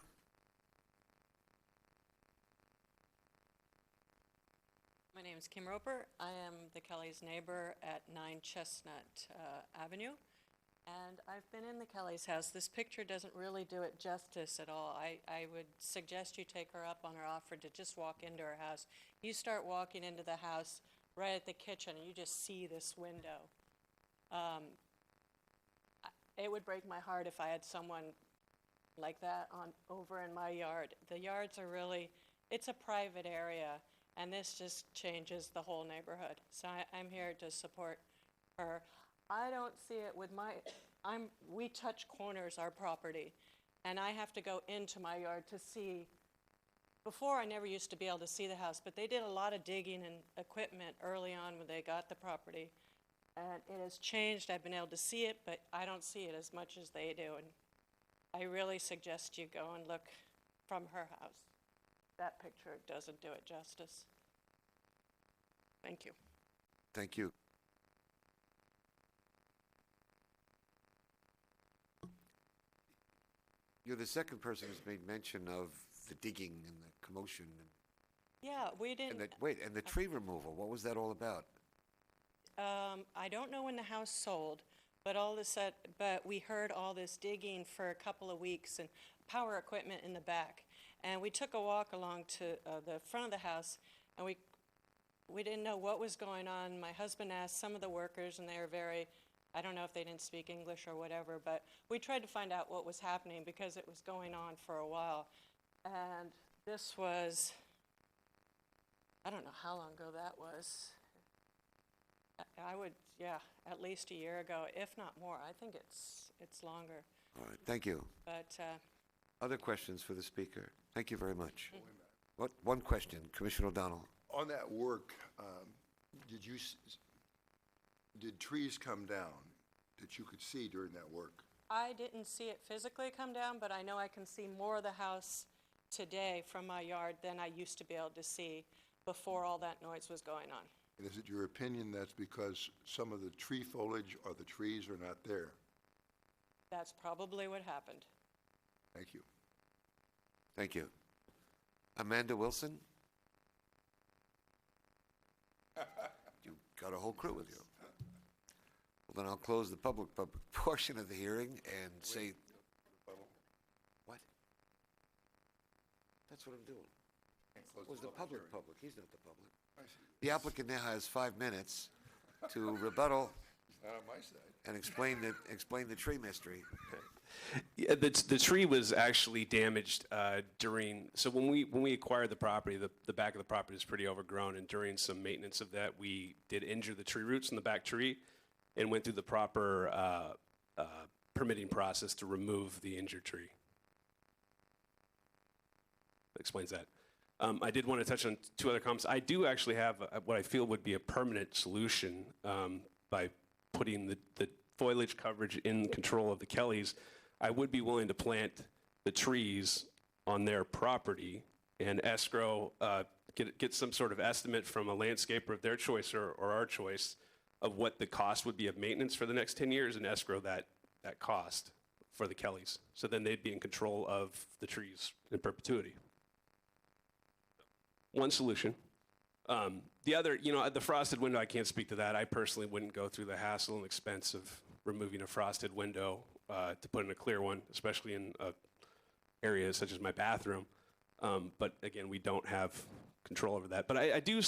Speaker 21: My name is Kim Roper. I am the Kelly's neighbor at 9 Chestnut Avenue. And I've been in the Kelly's house. This picture doesn't really do it justice at all. I would suggest you take her up on her offer to just walk into her house. You start walking into the house, right at the kitchen, and you just see this window. It would break my heart if I had someone like that over in my yard. The yards are really, it's a private area, and this just changes the whole neighborhood. So I'm here to support her. I don't see it with we touch corners, our property, and I have to go into my yard to see. Before, I never used to be able to see the house, but they did a lot of digging and equipment early on when they got the property. And it has changed. I've been able to see it, but I don't see it as much as they do. And I really suggest you go and look from her house. That picture doesn't do it justice. Thank you.
Speaker 1: Thank you. You're the second person who's made mention of the digging and the commotion.
Speaker 21: Yeah, we didn't.
Speaker 1: And the tree removal, what was that all about?
Speaker 21: I don't know when the house sold, but but we heard all this digging for a couple of weeks and power equipment in the back. And we took a walk along to the front of the house, and we didn't know what was going on. My husband asked some of the workers, and they were very, I don't know if they didn't speak English or whatever, but we tried to find out what was happening because it was going on for a while. And this was, I don't know how long ago that was. I would, yeah, at least a year ago, if not more. I think it's longer.
Speaker 1: All right, thank you.
Speaker 21: But
Speaker 1: Other questions for the speaker? Thank you very much. One question, Commissioner O'Donnell.
Speaker 5: On that work, did trees come down that you could see during that work?
Speaker 21: I didn't see it physically come down, but I know I can see more of the house today from my yard than I used to be able to see before all that noise was going on.
Speaker 5: And is it your opinion that's because some of the tree foliage or the trees are not there?
Speaker 21: That's probably what happened.
Speaker 5: Thank you.
Speaker 1: Thank you. Amanda Wilson? You got a whole crew with you. Well, then I'll close the public portion of the hearing and say... What? That's what I'm doing. It was the public. He's not the public. The applicant now has 5 minutes to rebuttal
Speaker 5: It's not on my side.
Speaker 1: and explain the tree mystery.
Speaker 19: Yeah, the tree was actually damaged during, so when we acquired the property, the back of the property is pretty overgrown, and during some maintenance of that, we did injure the tree roots in the back tree and went through the proper permitting process to remove the injured tree. That explains that. I did want to touch on 2 other comments. I do actually have what I feel would be a permanent solution by putting the foliage coverage in control of the Kellys. I would be willing to plant the trees on their property and escrow, get some sort of estimate from a landscaper of their choice or our choice of what the cost would be of maintenance for the next 10 years and escrow that cost for the Kellys. So then they'd be in control of the trees in perpetuity. One solution. The other, the frosted window, I can't speak to that. I personally wouldn't go through the hassle and expense of removing a frosted window to put in a clear one, especially in areas such as my bathroom. But again, we don't have control over that. But I do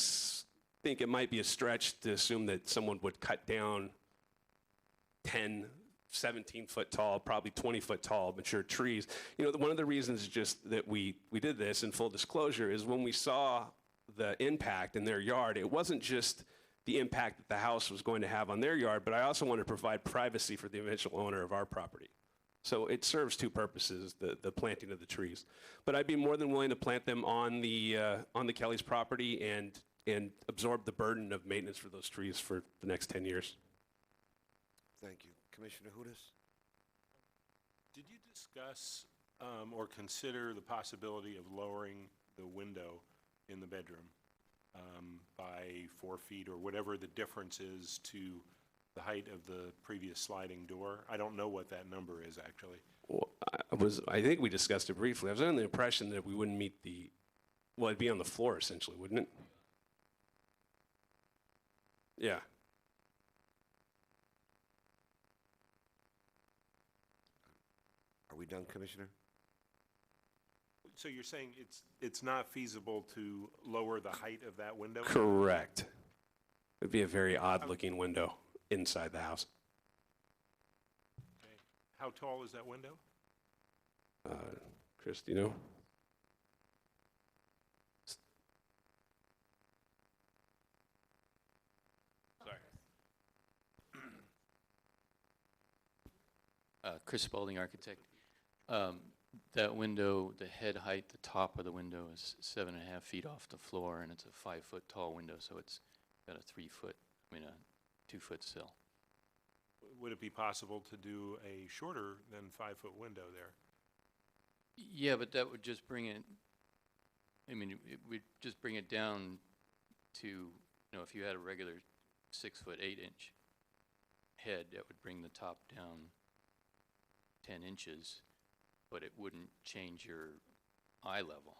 Speaker 19: think it might be a stretch to assume that someone would cut down 10, 17-foot tall, probably 20-foot tall mature trees. One of the reasons just that we did this, in full disclosure, is when we saw the impact in their yard, it wasn't just the impact that the house was going to have on their yard, but I also wanted to provide privacy for the eventual owner of our property. So it serves 2 purposes, the planting of the trees. But I'd be more than willing to plant them on the Kelly's property and absorb the burden of maintenance for those trees for the next 10 years.
Speaker 1: Thank you. Commissioner Hudas?
Speaker 4: Did you discuss or consider the possibility of lowering the window in the bedroom by 4 feet or whatever the difference is to the height of the previous sliding door? I don't know what that number is actually.
Speaker 19: Well, I think we discussed it briefly. I was under the impression that we wouldn't meet it'd be on the floor essentially, wouldn't it? Yeah.
Speaker 1: Are we done, Commissioner?
Speaker 4: So you're saying it's not feasible to lower the height of that window?
Speaker 19: Correct. It'd be a very odd-looking window inside the house.
Speaker 4: Okay. How tall is that window?
Speaker 19: Chris, do you know?
Speaker 4: Sorry.
Speaker 3: Chris Spalding, architect. That window, the head height, the top of the window is 7.5 feet off the floor, and it's a 5-foot tall window, so it's got a 2-foot sill.
Speaker 4: Would it be possible to do a shorter than 5-foot window there?
Speaker 3: Yeah, but that would just bring it, it would just bring it down to, if you had a regular 6-foot 8-inch head, that would bring the top down 10 inches, but it wouldn't change your eye level.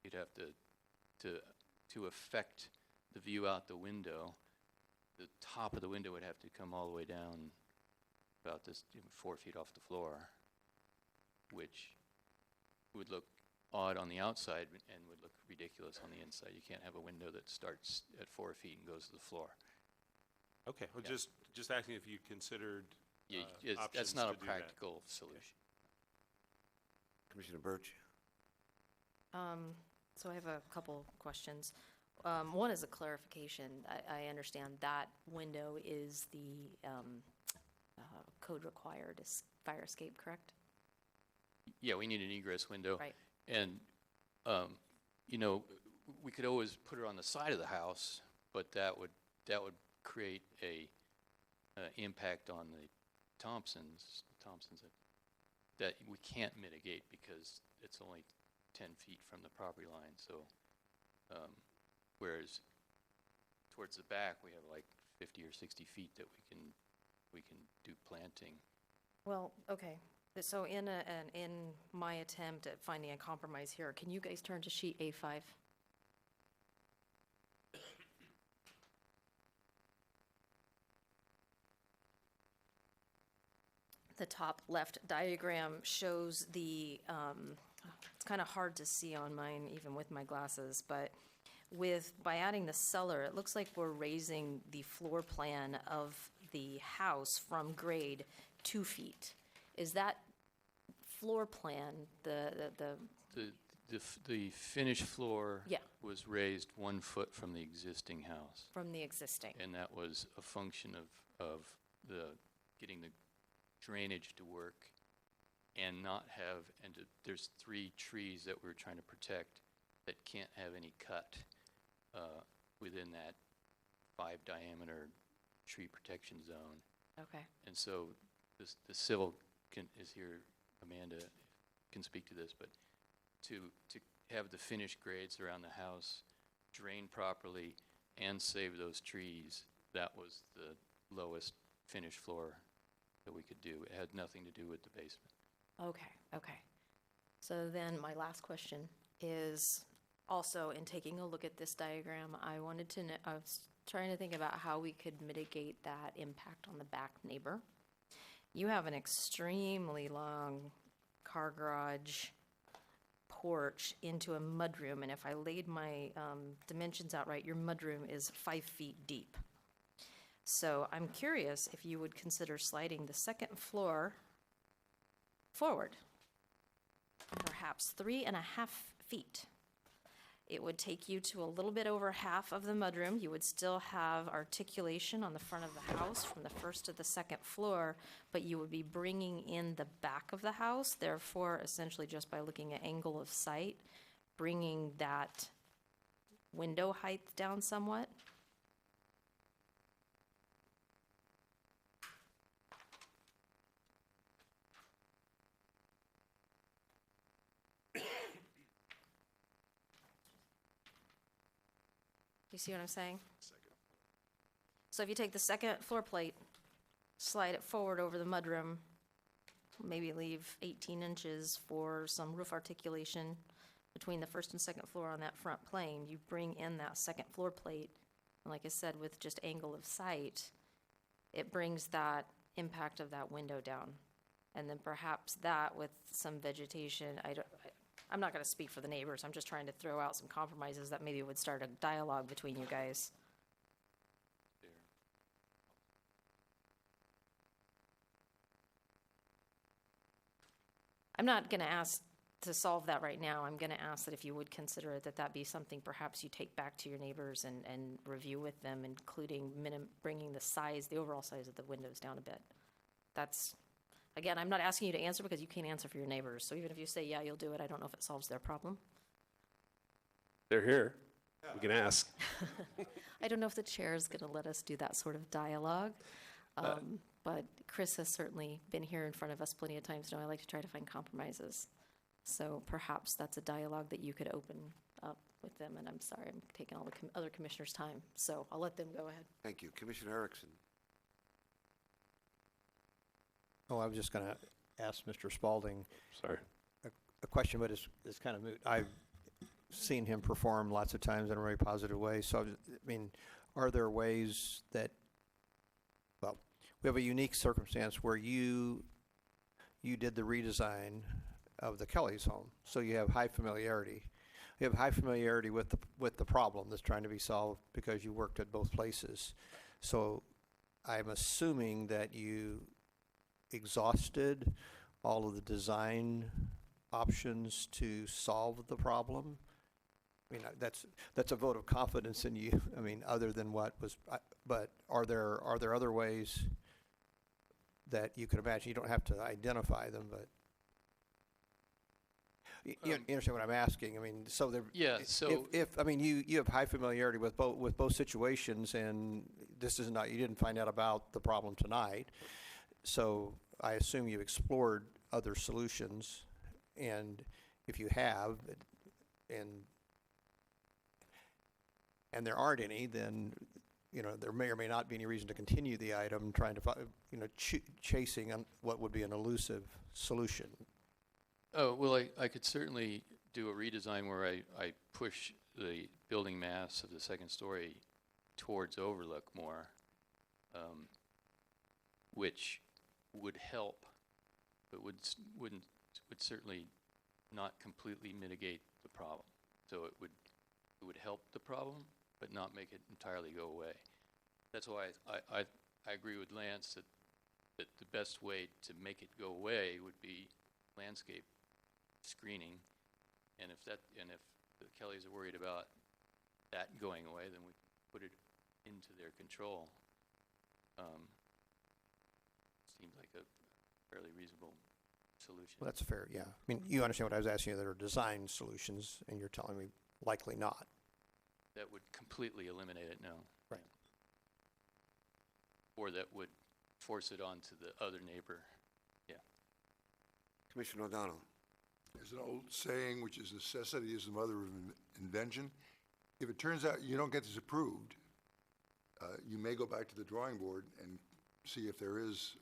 Speaker 3: You'd have to affect the view out the window, the top of the window would have to come all the way down about 4 feet off the floor, which would look odd on the outside and would look ridiculous on the inside. You can't have a window that starts at 4 feet and goes to the floor.
Speaker 4: Okay, well,
Speaker 3: Yeah.
Speaker 4: just asking if you considered
Speaker 3: That's
Speaker 4: options
Speaker 3: not
Speaker 4: to
Speaker 3: a
Speaker 4: do that.
Speaker 3: practical solution.
Speaker 1: Commissioner Birch?
Speaker 13: So I have a couple questions. One is a clarification. I understand that window is the code required fire escape, correct?
Speaker 3: Yeah, we need an egress window.
Speaker 13: Right.
Speaker 3: And, we could always put it on the side of the house, but that would create a impact on the Thompsons that we can't mitigate because it's only 10 feet from the property line. So, whereas towards the back, we have like 50 or 60 feet that we can do planting.
Speaker 13: Well, okay. So in my attempt at finding a compromise here, can you guys turn to sheet A5? The top left diagram shows the, it's kind of hard to see on mine, even with my glasses, but by adding the cellar, it looks like we're raising the floor plan of the house from grade 2 feet. Is that floor plan,
Speaker 3: The finished floor
Speaker 13: Yeah.
Speaker 3: was raised 1 foot from the existing house.
Speaker 13: from the existing?
Speaker 3: And that was a function of getting the drainage to work and there's 3 trees that we're trying to protect that can't have any cut within that 5 diameter tree protection zone.
Speaker 13: Okay.
Speaker 3: And so the civil is here, Amanda can speak to this, but to have the finished grades around the house drain properly and save those trees, that was the lowest finished floor that we could do. It had nothing to do with the basement.
Speaker 13: Okay. So then my last question is also in taking a look at this diagram, I wanted to know, I was trying to think about how we could mitigate that impact on the back neighbor. You have an extremely long car garage porch into a mudroom, and if I laid my dimensions out right, your mudroom is 5 feet deep. So I'm curious if you would consider sliding the second floor forward, perhaps 3.5 feet. It would take you to a little bit over half of the mudroom. You would still have articulation on the front of the house from the first to the second floor, but you would be bringing in the back of the house. Therefore, essentially just by looking at angle of sight, bringing that window height down somewhat. You see what I'm saying? So if you take the second floor plate, slide it forward over the mudroom, maybe leave 18 inches for some roof articulation between the first and second floor on that front plane, you bring in that second floor plate, and like I said, with just angle of sight, it brings that impact of that window down. And then perhaps that with some vegetation, I'm not going to speak for the neighbors. I'm just trying to throw out some compromises that maybe would start a dialogue between you guys. I'm not going to ask to solve that right now. I'm going to ask that if you would consider it, that be something perhaps you take back to your neighbors and review with them, including bringing the size, the overall size of the windows down a bit. That's, again, I'm not asking you to answer because you can't answer for your neighbors. So even if you say, yeah, you'll do it, I don't know if it solves their problem.
Speaker 19: They're here. We can ask.
Speaker 13: I don't know if the chair is going to let us do that sort of dialogue. But Chris has certainly been here in front of us plenty of times now. I like to try to find compromises. So perhaps that's a dialogue that you could open up with them. And I'm sorry, I'm taking all the other commissioners' time. So I'll let them go ahead.
Speaker 1: Thank you. Commissioner Erickson.
Speaker 17: Oh, I was just going to ask Mr. Spalding
Speaker 19: Sorry.
Speaker 17: a question, but it's kind of moot. I've seen him perform lots of times in a very positive way. So, I mean, are there ways that, well, we have a unique circumstance where you did the redesign of the Kelly's home, so you have high familiarity. You have high familiarity with the problem that's trying to be solved because you worked at both places. So I'm assuming that you exhausted all of the design options to solve the problem. I mean, that's a vote of confidence in you. I mean, other than what was, but are there other ways that you could imagine? You don't have to identify them, but you understand what I'm asking. I mean, so there.
Speaker 3: Yeah. So
Speaker 17: if I mean, you have high familiarity with both situations, and this is not, you didn't find out about the problem tonight, so I assume you explored other solutions, and if you have, and there aren't any, then, you know, there may or may not be any reason to continue the item, trying to, you know, chasing on what would be an elusive solution.
Speaker 3: Oh, well, I could certainly do a redesign where I push the building mass of the second story towards overlook more, which would help, but would certainly not completely mitigate the problem. So it would help the problem, but not make it entirely go away. That's why I agree with Lance that the best way to make it go away would be landscape screening, and if the Kellys are worried about that going away, then we put it into their control. Seems like a fairly reasonable solution.
Speaker 17: Well, that's fair, yeah. I mean, you understand what I was asking you, there are design solutions, and you're telling me likely not.
Speaker 3: That would completely eliminate it, no.
Speaker 17: Right.
Speaker 3: Or that would force it onto the other neighbor, yeah.
Speaker 1: Commissioner O'Donnell.
Speaker 5: There's an old saying, which is necessity is the mother of invention. If it turns out you don't get this approved, you may go back to the drawing board and see if there is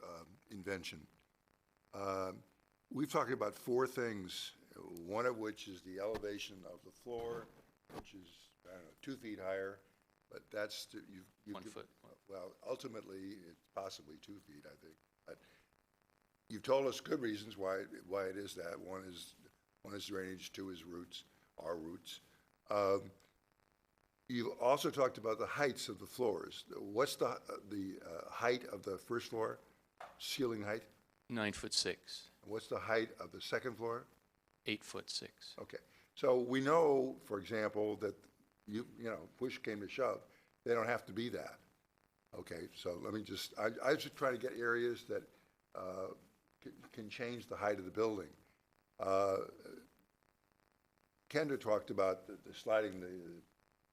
Speaker 5: invention. We've talked about four things, one of which is the elevation of the floor, which is, I don't know, 2 feet higher, but that's, you
Speaker 3: 1 foot.
Speaker 5: Well, ultimately, it's possibly 2 feet, I think. But you've told us good reasons why it is that. One is drainage, 2 is roots, our roots. You've also talked about the heights of the floors. What's the height of the first floor, ceiling height?
Speaker 3: 9'6".
Speaker 5: What's the height of the second floor?
Speaker 3: 8'6".
Speaker 5: Okay. So we know, for example, that you know, push came to shove, they don't have to be that. Okay, so let me just, I was just trying to get areas that can change the height of the building. Kendra talked about the sliding the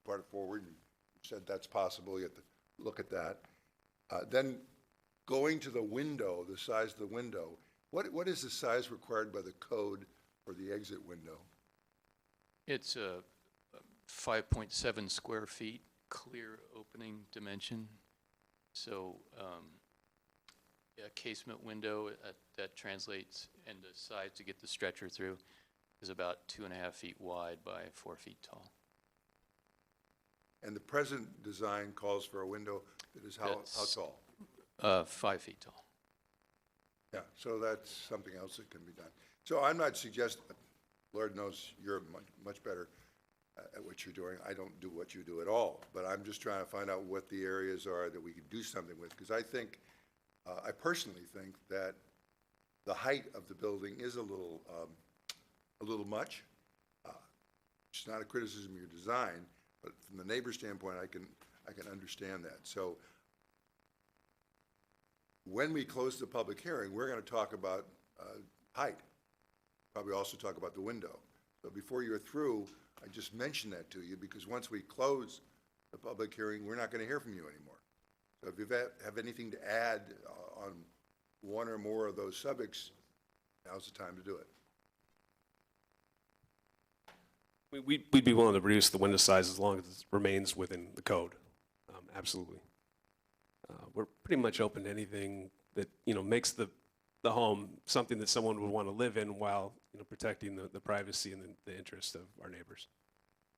Speaker 5: part forward, and said that's possible, you have to look at that. Then going to the window, the size of the window, what is the size required by the code for the exit window?
Speaker 3: It's a 5.7 square feet clear opening dimension. So a casement window that translates, and the size to get the stretcher through is about 2.5 feet wide by 4 feet tall.
Speaker 5: And the present design calls for a window that is how tall?
Speaker 3: 5 feet tall.
Speaker 5: Yeah, so that's something else that can be done. So I'm not suggesting, Lord knows you're much better at what you're doing. I don't do what you do at all, but I'm just trying to find out what the areas are that we could do something with, because I think, I personally think that the height of the building is a little much. It's not a criticism of your design, but from the neighbor standpoint, I can understand that. So when we close the public hearing, we're going to talk about height. Probably also talk about the window. So before you're through, I just mentioned that to you, because once we close the public hearing, we're not going to hear from you anymore. So if you have anything to add on one or more of those subjects, now's the time to do it.
Speaker 19: We'd be willing to reduce the window size as long as it remains within the code. Absolutely. We're pretty much open to anything that, makes the home something that someone would want to live in while, protecting the privacy and the interests of our neighbors.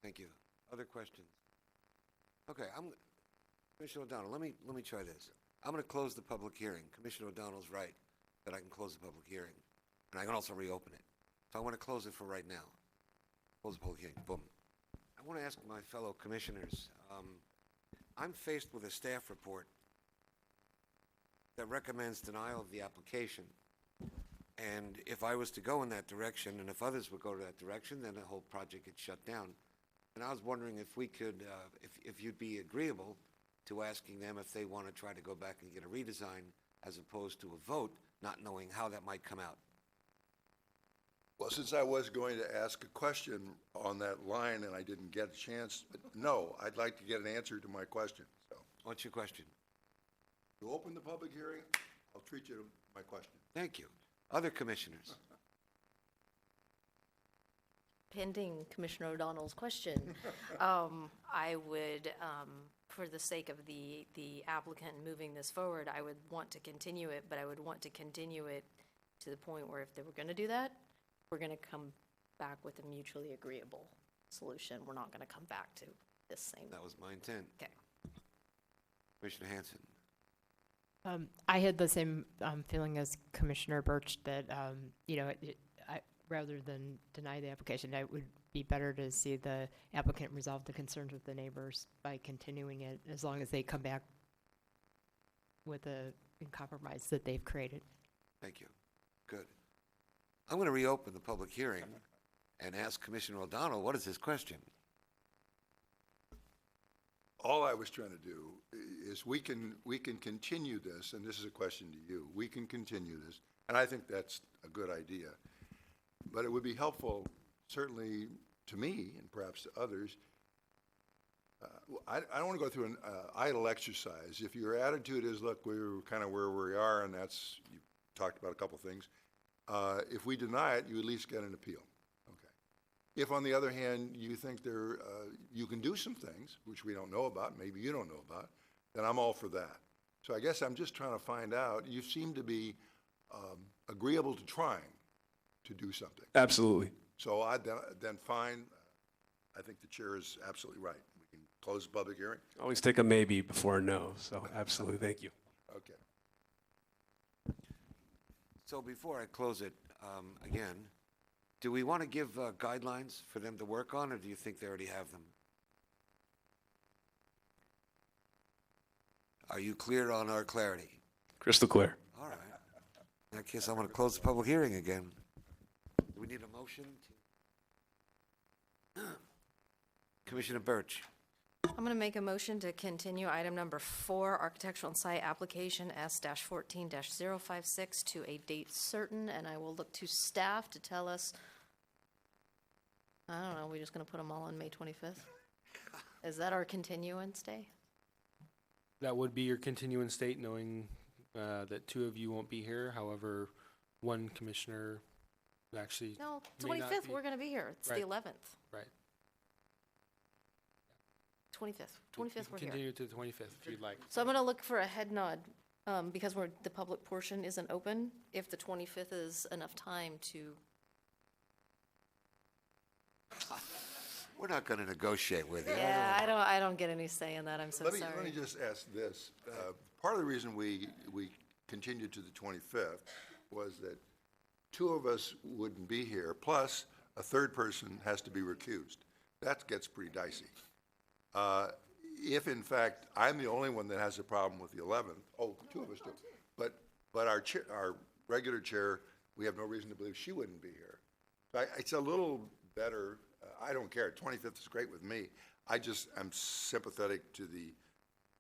Speaker 1: Thank you. Other questions? Okay, Commissioner O'Donnell, let me try this. I'm going to close the public hearing. Commissioner O'Donnell's right that I can close the public hearing, and I can also reopen it. So I want to close it for right now. Close the public hearing. Boom. I want to ask my fellow commissioners. I'm faced with a staff report that recommends denial of the application. And if I was to go in that direction, and if others would go to that direction, then the whole project gets shut down. And I was wondering if we could, if you'd be agreeable to asking them if they want to try to go back and get a redesign as opposed to a vote, not knowing how that might come out.
Speaker 5: Well, since I was going to ask a question on that line and I didn't get a chance, but no, I'd like to get an answer to my question. So,
Speaker 1: what's your question?
Speaker 5: To open the public hearing, I'll treat you to my question.
Speaker 1: Thank you. Other commissioners?
Speaker 13: Pending Commissioner O'Donnell's question, I would, for the sake of the applicant moving this forward, I would want to continue it, but I would want to continue it to the point where if they were going to do that, we're going to come back with a mutually agreeable solution. We're not going to come back to this same.
Speaker 1: That was my intent.
Speaker 13: Okay.
Speaker 1: Commissioner Hanson.
Speaker 7: I had the same feeling as Commissioner Birch that, rather than deny the application, it would be better to see the applicant resolve the concerns with the neighbors by continuing it, as long as they come back with a compromise that they've created.
Speaker 1: Thank you. Good. I'm going to reopen the public hearing and ask Commissioner O'Donnell, what is his question?
Speaker 5: All I was trying to do is we can continue this, and this is a question to you. We can continue this, and I think that's a good idea. But it would be helpful, certainly to me and perhaps to others. I don't want to go through an idle exercise. If your attitude is, look, we're kind of where we are, and that's, you talked about a couple things. If we deny it, you at least get an appeal. Okay. If, on the other hand, you think you can do some things, which we don't know about, maybe you don't know about, then I'm all for that. So I guess I'm just trying to find out. You seem to be agreeable to trying to do something.
Speaker 19: Absolutely.
Speaker 5: So then fine. I think the chair is absolutely right. We can close the public hearing.
Speaker 19: Always take a maybe before a no, so absolutely, thank you.
Speaker 5: Okay.
Speaker 1: So before I close it, again, do we want to give guidelines for them to work on, or do you think they already have them? Are you clear on our clarity?
Speaker 19: Crystal clear.
Speaker 1: All right. In that case, I'm going to close the public hearing again. Do we need a motion? Commissioner Birch.
Speaker 13: I'm going to make a motion to continue item number 4, architectural and site application S-14-056 to a date certain, and I will look to staff to tell us, I don't know, we're just going to put them all on May 25th? Is that our continuance day?
Speaker 2: That would be your continuance date, knowing that 2 of you won't be here. However, 1 commissioner actually
Speaker 13: No,
Speaker 2: may not
Speaker 13: 25th,
Speaker 2: be.
Speaker 13: we're going to be here. It's
Speaker 2: Right.
Speaker 13: the 11th.
Speaker 2: Right.
Speaker 13: 25th.
Speaker 2: You
Speaker 13: 25th, we're here.
Speaker 2: Continue to the 25th if you'd like.
Speaker 13: So I'm going to look for a head nod, because the public portion isn't open, if the 25th is enough time to.
Speaker 1: We're not going to negotiate with you.
Speaker 13: Yeah, I don't get any say in that, I'm so
Speaker 5: Let me
Speaker 13: sorry.
Speaker 5: just ask this. Part of the reason we continued to the 25th was that 2 of us wouldn't be here, plus a third person has to be recused. That gets pretty dicey. If, in fact, I'm the only one that has a problem with the 11th, 2 of us do. But our regular chair we have no reason to believe she wouldn't be here. So it's a little better, I don't care, 25th is great with me. I'm sympathetic to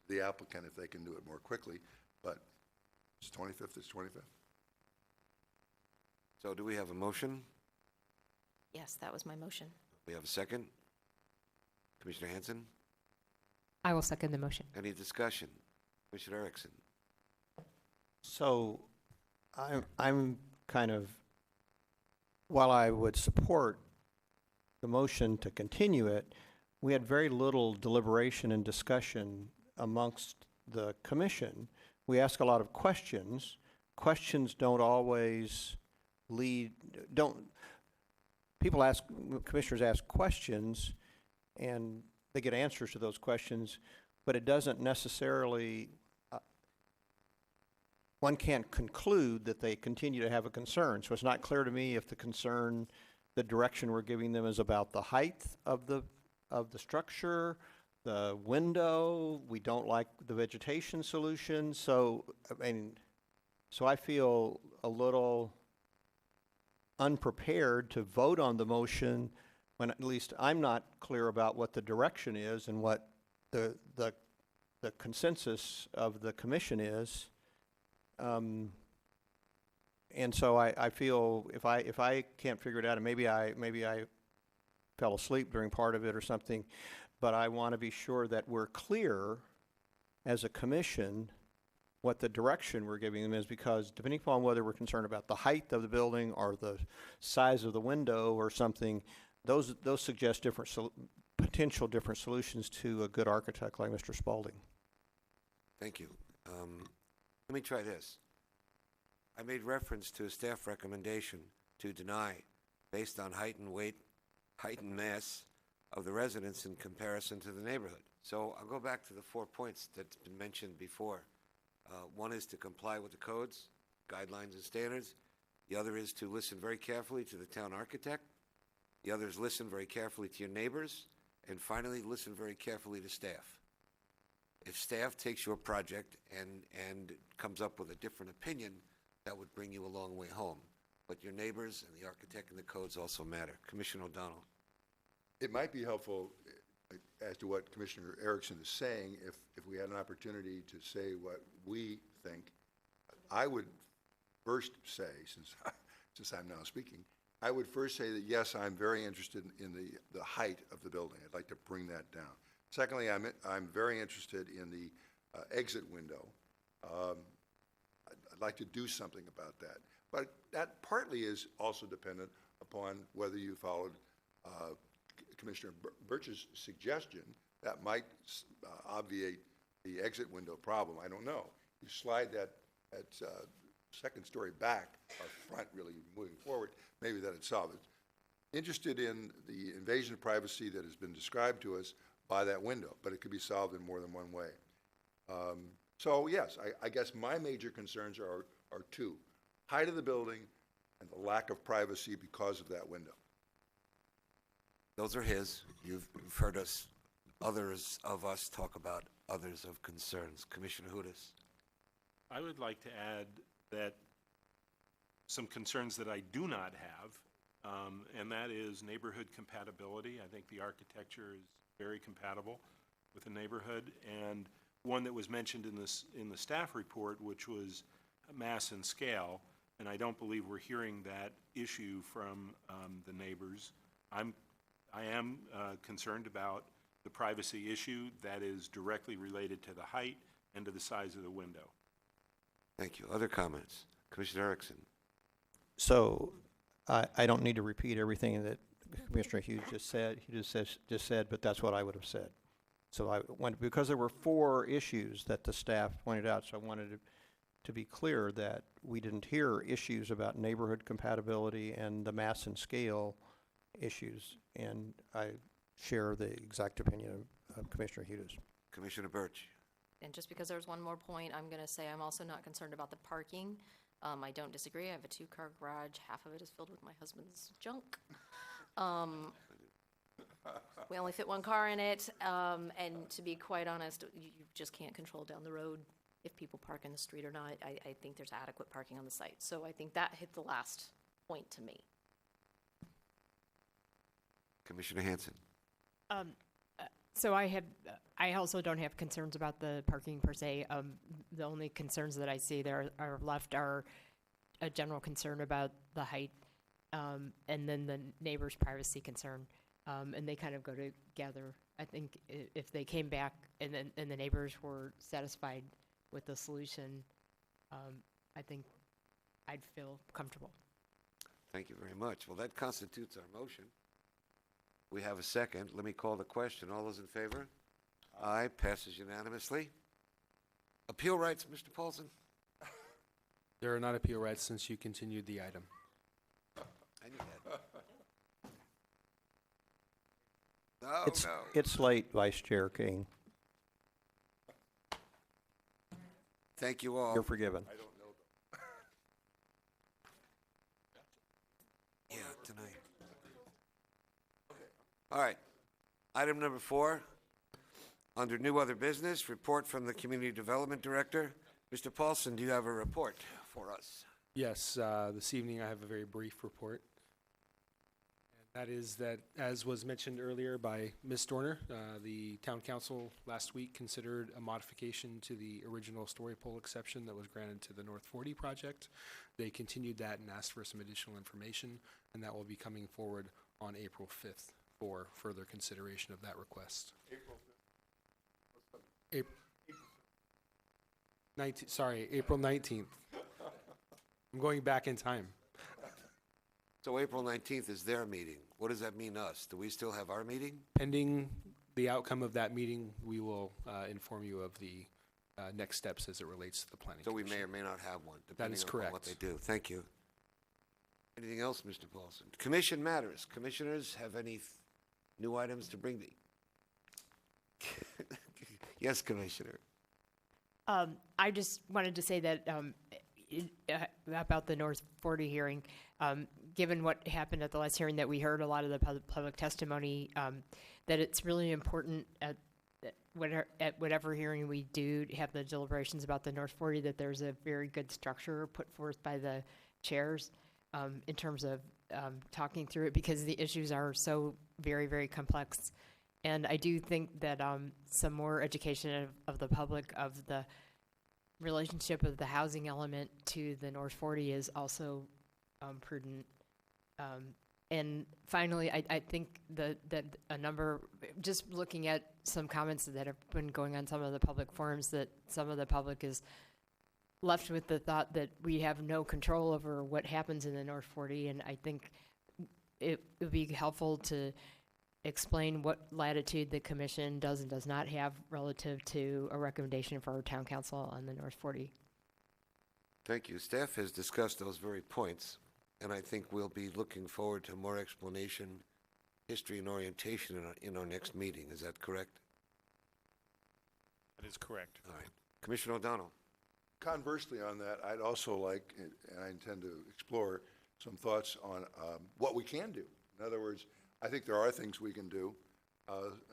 Speaker 5: the applicant if they can do it more quickly, but it's 25th, it's 25th.
Speaker 1: So do we have a motion?
Speaker 13: Yes, that was my motion.
Speaker 1: We have a second? Commissioner Hanson?
Speaker 7: I will second the motion.
Speaker 1: Any discussion? Commissioner Erickson?
Speaker 17: So I'm kind of, while I would support the motion to continue it, we had very little deliberation and discussion amongst the commission. We ask a lot of questions. Questions don't always lead, commissioners ask questions and they get answers to those questions, but it doesn't necessarily, one can't conclude that they continue to have a concern. So it's not clear to me if the concern, the direction we're giving them is about the height of the structure, the window, we don't like the vegetation solution. So, so I feel a little unprepared to vote on the motion when at least I'm not clear about what the direction is and what the consensus of the commission is. And so I feel if I can't figure it out, and maybe I fell asleep during part of it or something, but I want to be sure that we're clear as a commission what the direction we're giving them is, because depending upon whether we're concerned about the height of the building or the size of the window or something, those suggest potential different solutions to a good architect like Mr. Spalding.
Speaker 1: Thank you. Let me try this. I made reference to a staff recommendation to deny based on height and weight, height and mass of the residents in comparison to the neighborhood. So I'll go back to the 4 points that's been mentioned before. One is to comply with the codes, guidelines, and standards. The other is to listen very carefully to the town architect. The other is listen very carefully to your neighbors. And finally, listen very carefully to staff. If staff takes your project and comes up with a different opinion, that would bring you a long way home. But your neighbors and the architect and the codes also matter. Commissioner O'Donnell.
Speaker 5: It might be helpful as to what Commissioner Erickson is saying, if we had an opportunity to say what we think. I would first say, since I'm now speaking, I would first say that yes, I'm very interested in the height of the building. I'd like to bring that down. Secondly, I'm very interested in the exit window. I'd like to do something about that. But that partly is also dependent upon whether you followed Commissioner Birch's suggestion that might obviate the exit window problem. I don't know. You slide that second story back, or front really moving forward, maybe that'd solve it. Interested in the invasion of privacy that has been described to us by that window, but it could be solved in more than one way. So yes, I guess my major concerns are two: height of the building and the lack of privacy because of that window.
Speaker 1: Those are his. You've heard others of us talk about others of concerns. Commissioner Hudas.
Speaker 4: I would like to add that some concerns that I do not have, and that is neighborhood compatibility. I think the architecture is very compatible with the neighborhood, and one that was mentioned in the staff report, which was mass and scale, and I don't believe we're hearing that issue from the neighbors. I am concerned about the privacy issue that is directly related to the height and to the size of the window.
Speaker 1: Thank you. Other comments? Commissioner Erickson.
Speaker 17: So I don't need to repeat everything that Commissioner Hughes just said, but that's what I would have said. So because there were 4 issues that the staff pointed out, so I wanted to be clear that we didn't hear issues about neighborhood compatibility and the mass and scale issues, and I share the exact opinion of Commissioner Hughes.
Speaker 1: Commissioner Birch.
Speaker 13: And just because there's one more point, I'm going to say I'm also not concerned about the parking. I don't disagree. I have a 2-car garage. Half of it is filled with my husband's junk. We only fit 1 car in it, and to be quite honest, you just can't control down the road if people park in the street or not. I think there's adequate parking on the site. So I think that hit the last point to me.
Speaker 1: Commissioner Hanson.
Speaker 7: So I also don't have concerns about the parking per se. The only concerns that I see there are left are a general concern about the height, and then the neighbor's privacy concern, and they kind of go together. I think if they came back and the neighbors were satisfied with the solution, I think I'd feel comfortable.
Speaker 1: Thank you very much. Well, that constitutes our motion. We have a second. Let me call the question. All those in favor? Aye. Passes unanimously. Appeal rights, Mr. Paulson?
Speaker 2: There are not appeal rights since you continued the item.
Speaker 1: I knew that.
Speaker 17: It's, it's late, Vice Chair King.
Speaker 1: Thank you all.
Speaker 17: You're forgiven.
Speaker 1: Yeah, tonight. All right. Item number 4, under new other business, report from the Community Development Director. Mr. Paulson, do you have a report for us?
Speaker 2: Yes, this evening I have a very brief report. And that is that, as was mentioned earlier by Ms. Dorner, the Town Council last week considered a modification to the original story pole exception that was granted to the North 40 project. They continued that and asked for some additional information, and that will be coming forward on April 5th for further consideration of that request. April 19th. I'm going back in time.
Speaker 1: So April 19th is their meeting. What does that mean us? Do we still have our meeting?
Speaker 2: Pending the outcome of that meeting, we will inform you of the next steps as it relates to the planning
Speaker 1: So we
Speaker 2: commission.
Speaker 1: may or may not have one,
Speaker 2: That
Speaker 1: depending
Speaker 2: is
Speaker 1: on
Speaker 2: correct.
Speaker 1: what they do. Thank you. Anything else, Mr. Paulson? Commission matters. Commissioners have any new items to bring me? Yes, Commissioner.
Speaker 7: I just wanted to say that about the North 40 hearing, given what happened at the last hearing, that we heard a lot of the public testimony, that it's really important at whatever hearing we do have the deliberations about the North 40, that there's a very good structure put forth by the chairs in terms of talking through it, because the issues are so very, very complex. And I do think that some more education of the public of the relationship of the housing element to the North 40 is also prudent. And finally, I think that a number, just looking at some comments that have been going on some of the public forums, that some of the public is left with the thought that we have no control over what happens in the North 40, and I think it would be helpful to explain what latitude the commission does and does not have relative to a recommendation for our town council on the North 40.
Speaker 1: Thank you. Staff has discussed those very points, and I think we'll be looking forward to more explanation, history, and orientation in our next meeting. Is that correct?
Speaker 4: That is correct.
Speaker 1: All right. Commissioner O'Donnell.
Speaker 5: Conversely on that, I'd also like, and I intend to explore some thoughts on what we can do. In other words, I think there are things we can do.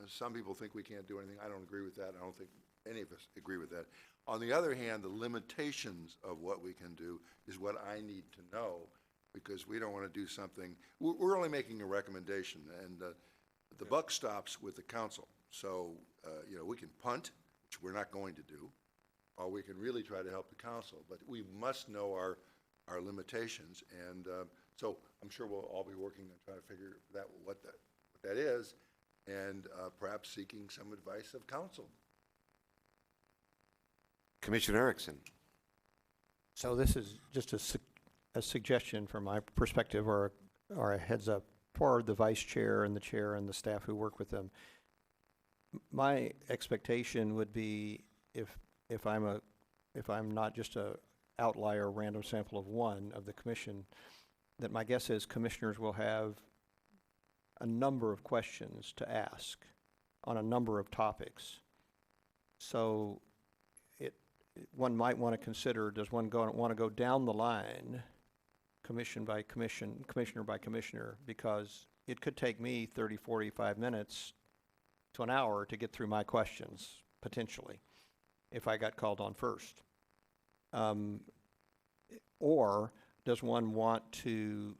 Speaker 5: Some people think we can't do anything. I don't agree with that. I don't think any of us agree with that. On the other hand, the limitations of what we can do is what I need to know, because we don't want to do something. We're only making a recommendation, and the buck stops with the council. So, we can punt, which we're not going to do, or we can really try to help the council. But we must know our limitations, and so I'm sure we'll all be working on trying to figure what that is, and perhaps seeking some advice of council.
Speaker 1: Commissioner Erickson.
Speaker 17: So this is just a suggestion from my perspective, or a heads up for the vice chair and the chair and the staff who work with them. My expectation would be if I'm not just a outlier, random sample of one of the commission, that my guess is commissioners will have a number of questions to ask on a number of topics. So one might want to consider, does one want to go down the line, commission by commission, commissioner by commissioner, because it could take me 30, 45 minutes to an hour to get through my questions, potentially. if I got called on first? Or does one want to,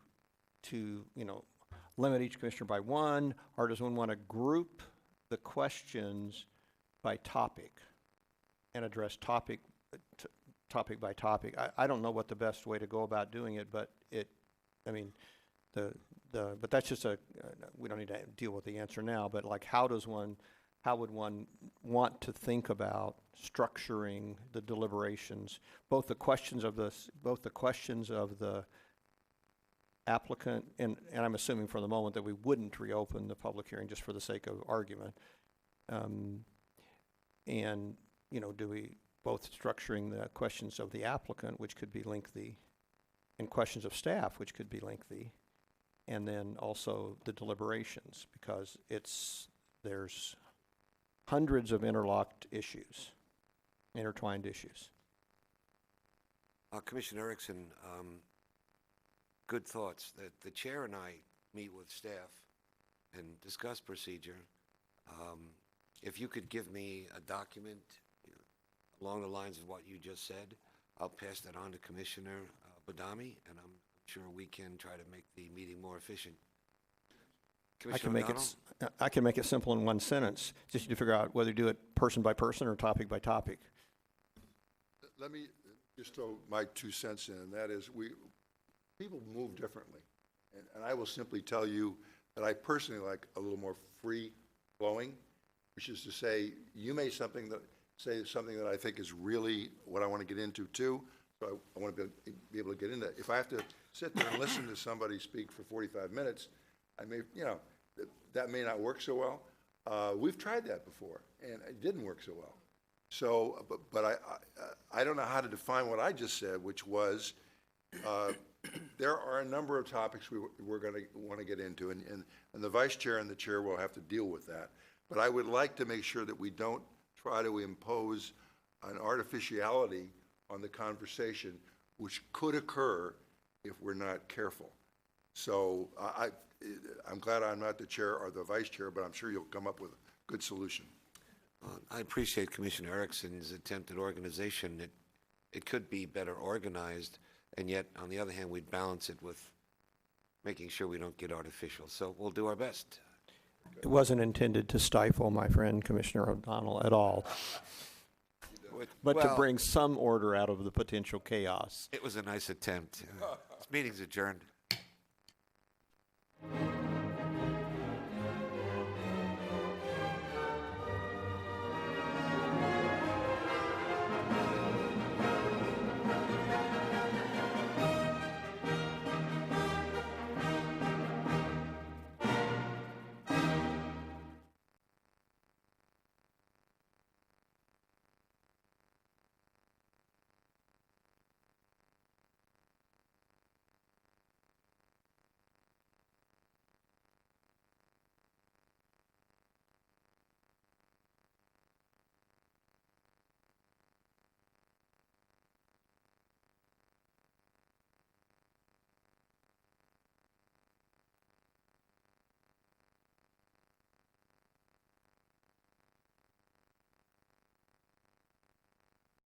Speaker 17: limit each commissioner by one, or does one want to group the questions by topic and address topic by topic? I don't know what the best way to go about doing it, but but that's just we don't need to deal with the answer now, but like how would one want to think about structuring the deliberations, both the questions of the applicant, and I'm assuming for the moment that we wouldn't reopen the public hearing just for the sake of argument. And, do we both structuring the questions of the applicant, which could be lengthy, and questions of staff, which could be lengthy, and then also the deliberations, because there's hundreds of intertwined issues.
Speaker 1: Commissioner Erickson, good thoughts. The chair and I meet with staff and discuss procedure. If you could give me a document along the lines of what you just said, I'll pass that on to Commissioner Badami, and I'm sure we can try to make the meeting more efficient.
Speaker 17: I can make it simple in one sentence. Just to figure out whether to do it person by person or topic by topic.
Speaker 5: Let me just throw my 2 cents in, and that is people move differently. And I will simply tell you that I personally like a little more free-flowing, which is to say, you may say something that I think is really what I want to get into too, so I want to be able to get into it. If I have to sit there and listen to somebody speak for 45 minutes, I may, that may not work so well. We've tried that before, and it didn't work so well. So, but I don't know how to define what I just said, which was there are a number of topics we're going to want to get into, and the vice chair and the chair will have to deal with that. But I would like to make sure that we don't try to impose an artificiality on the conversation, which could occur if we're not careful. So I'm glad I'm not the chair or the vice chair, but I'm sure you'll come up with a good solution.
Speaker 1: I appreciate Commissioner Erickson's attempt at organization. It could be better organized, and yet, on the other hand, we'd balance it with making sure we don't get artificial. So we'll do our best.
Speaker 17: It wasn't intended to stifle my friend Commissioner O'Donnell at all, but to bring some order out of the potential chaos.
Speaker 1: It was a nice attempt. This meeting's adjourned.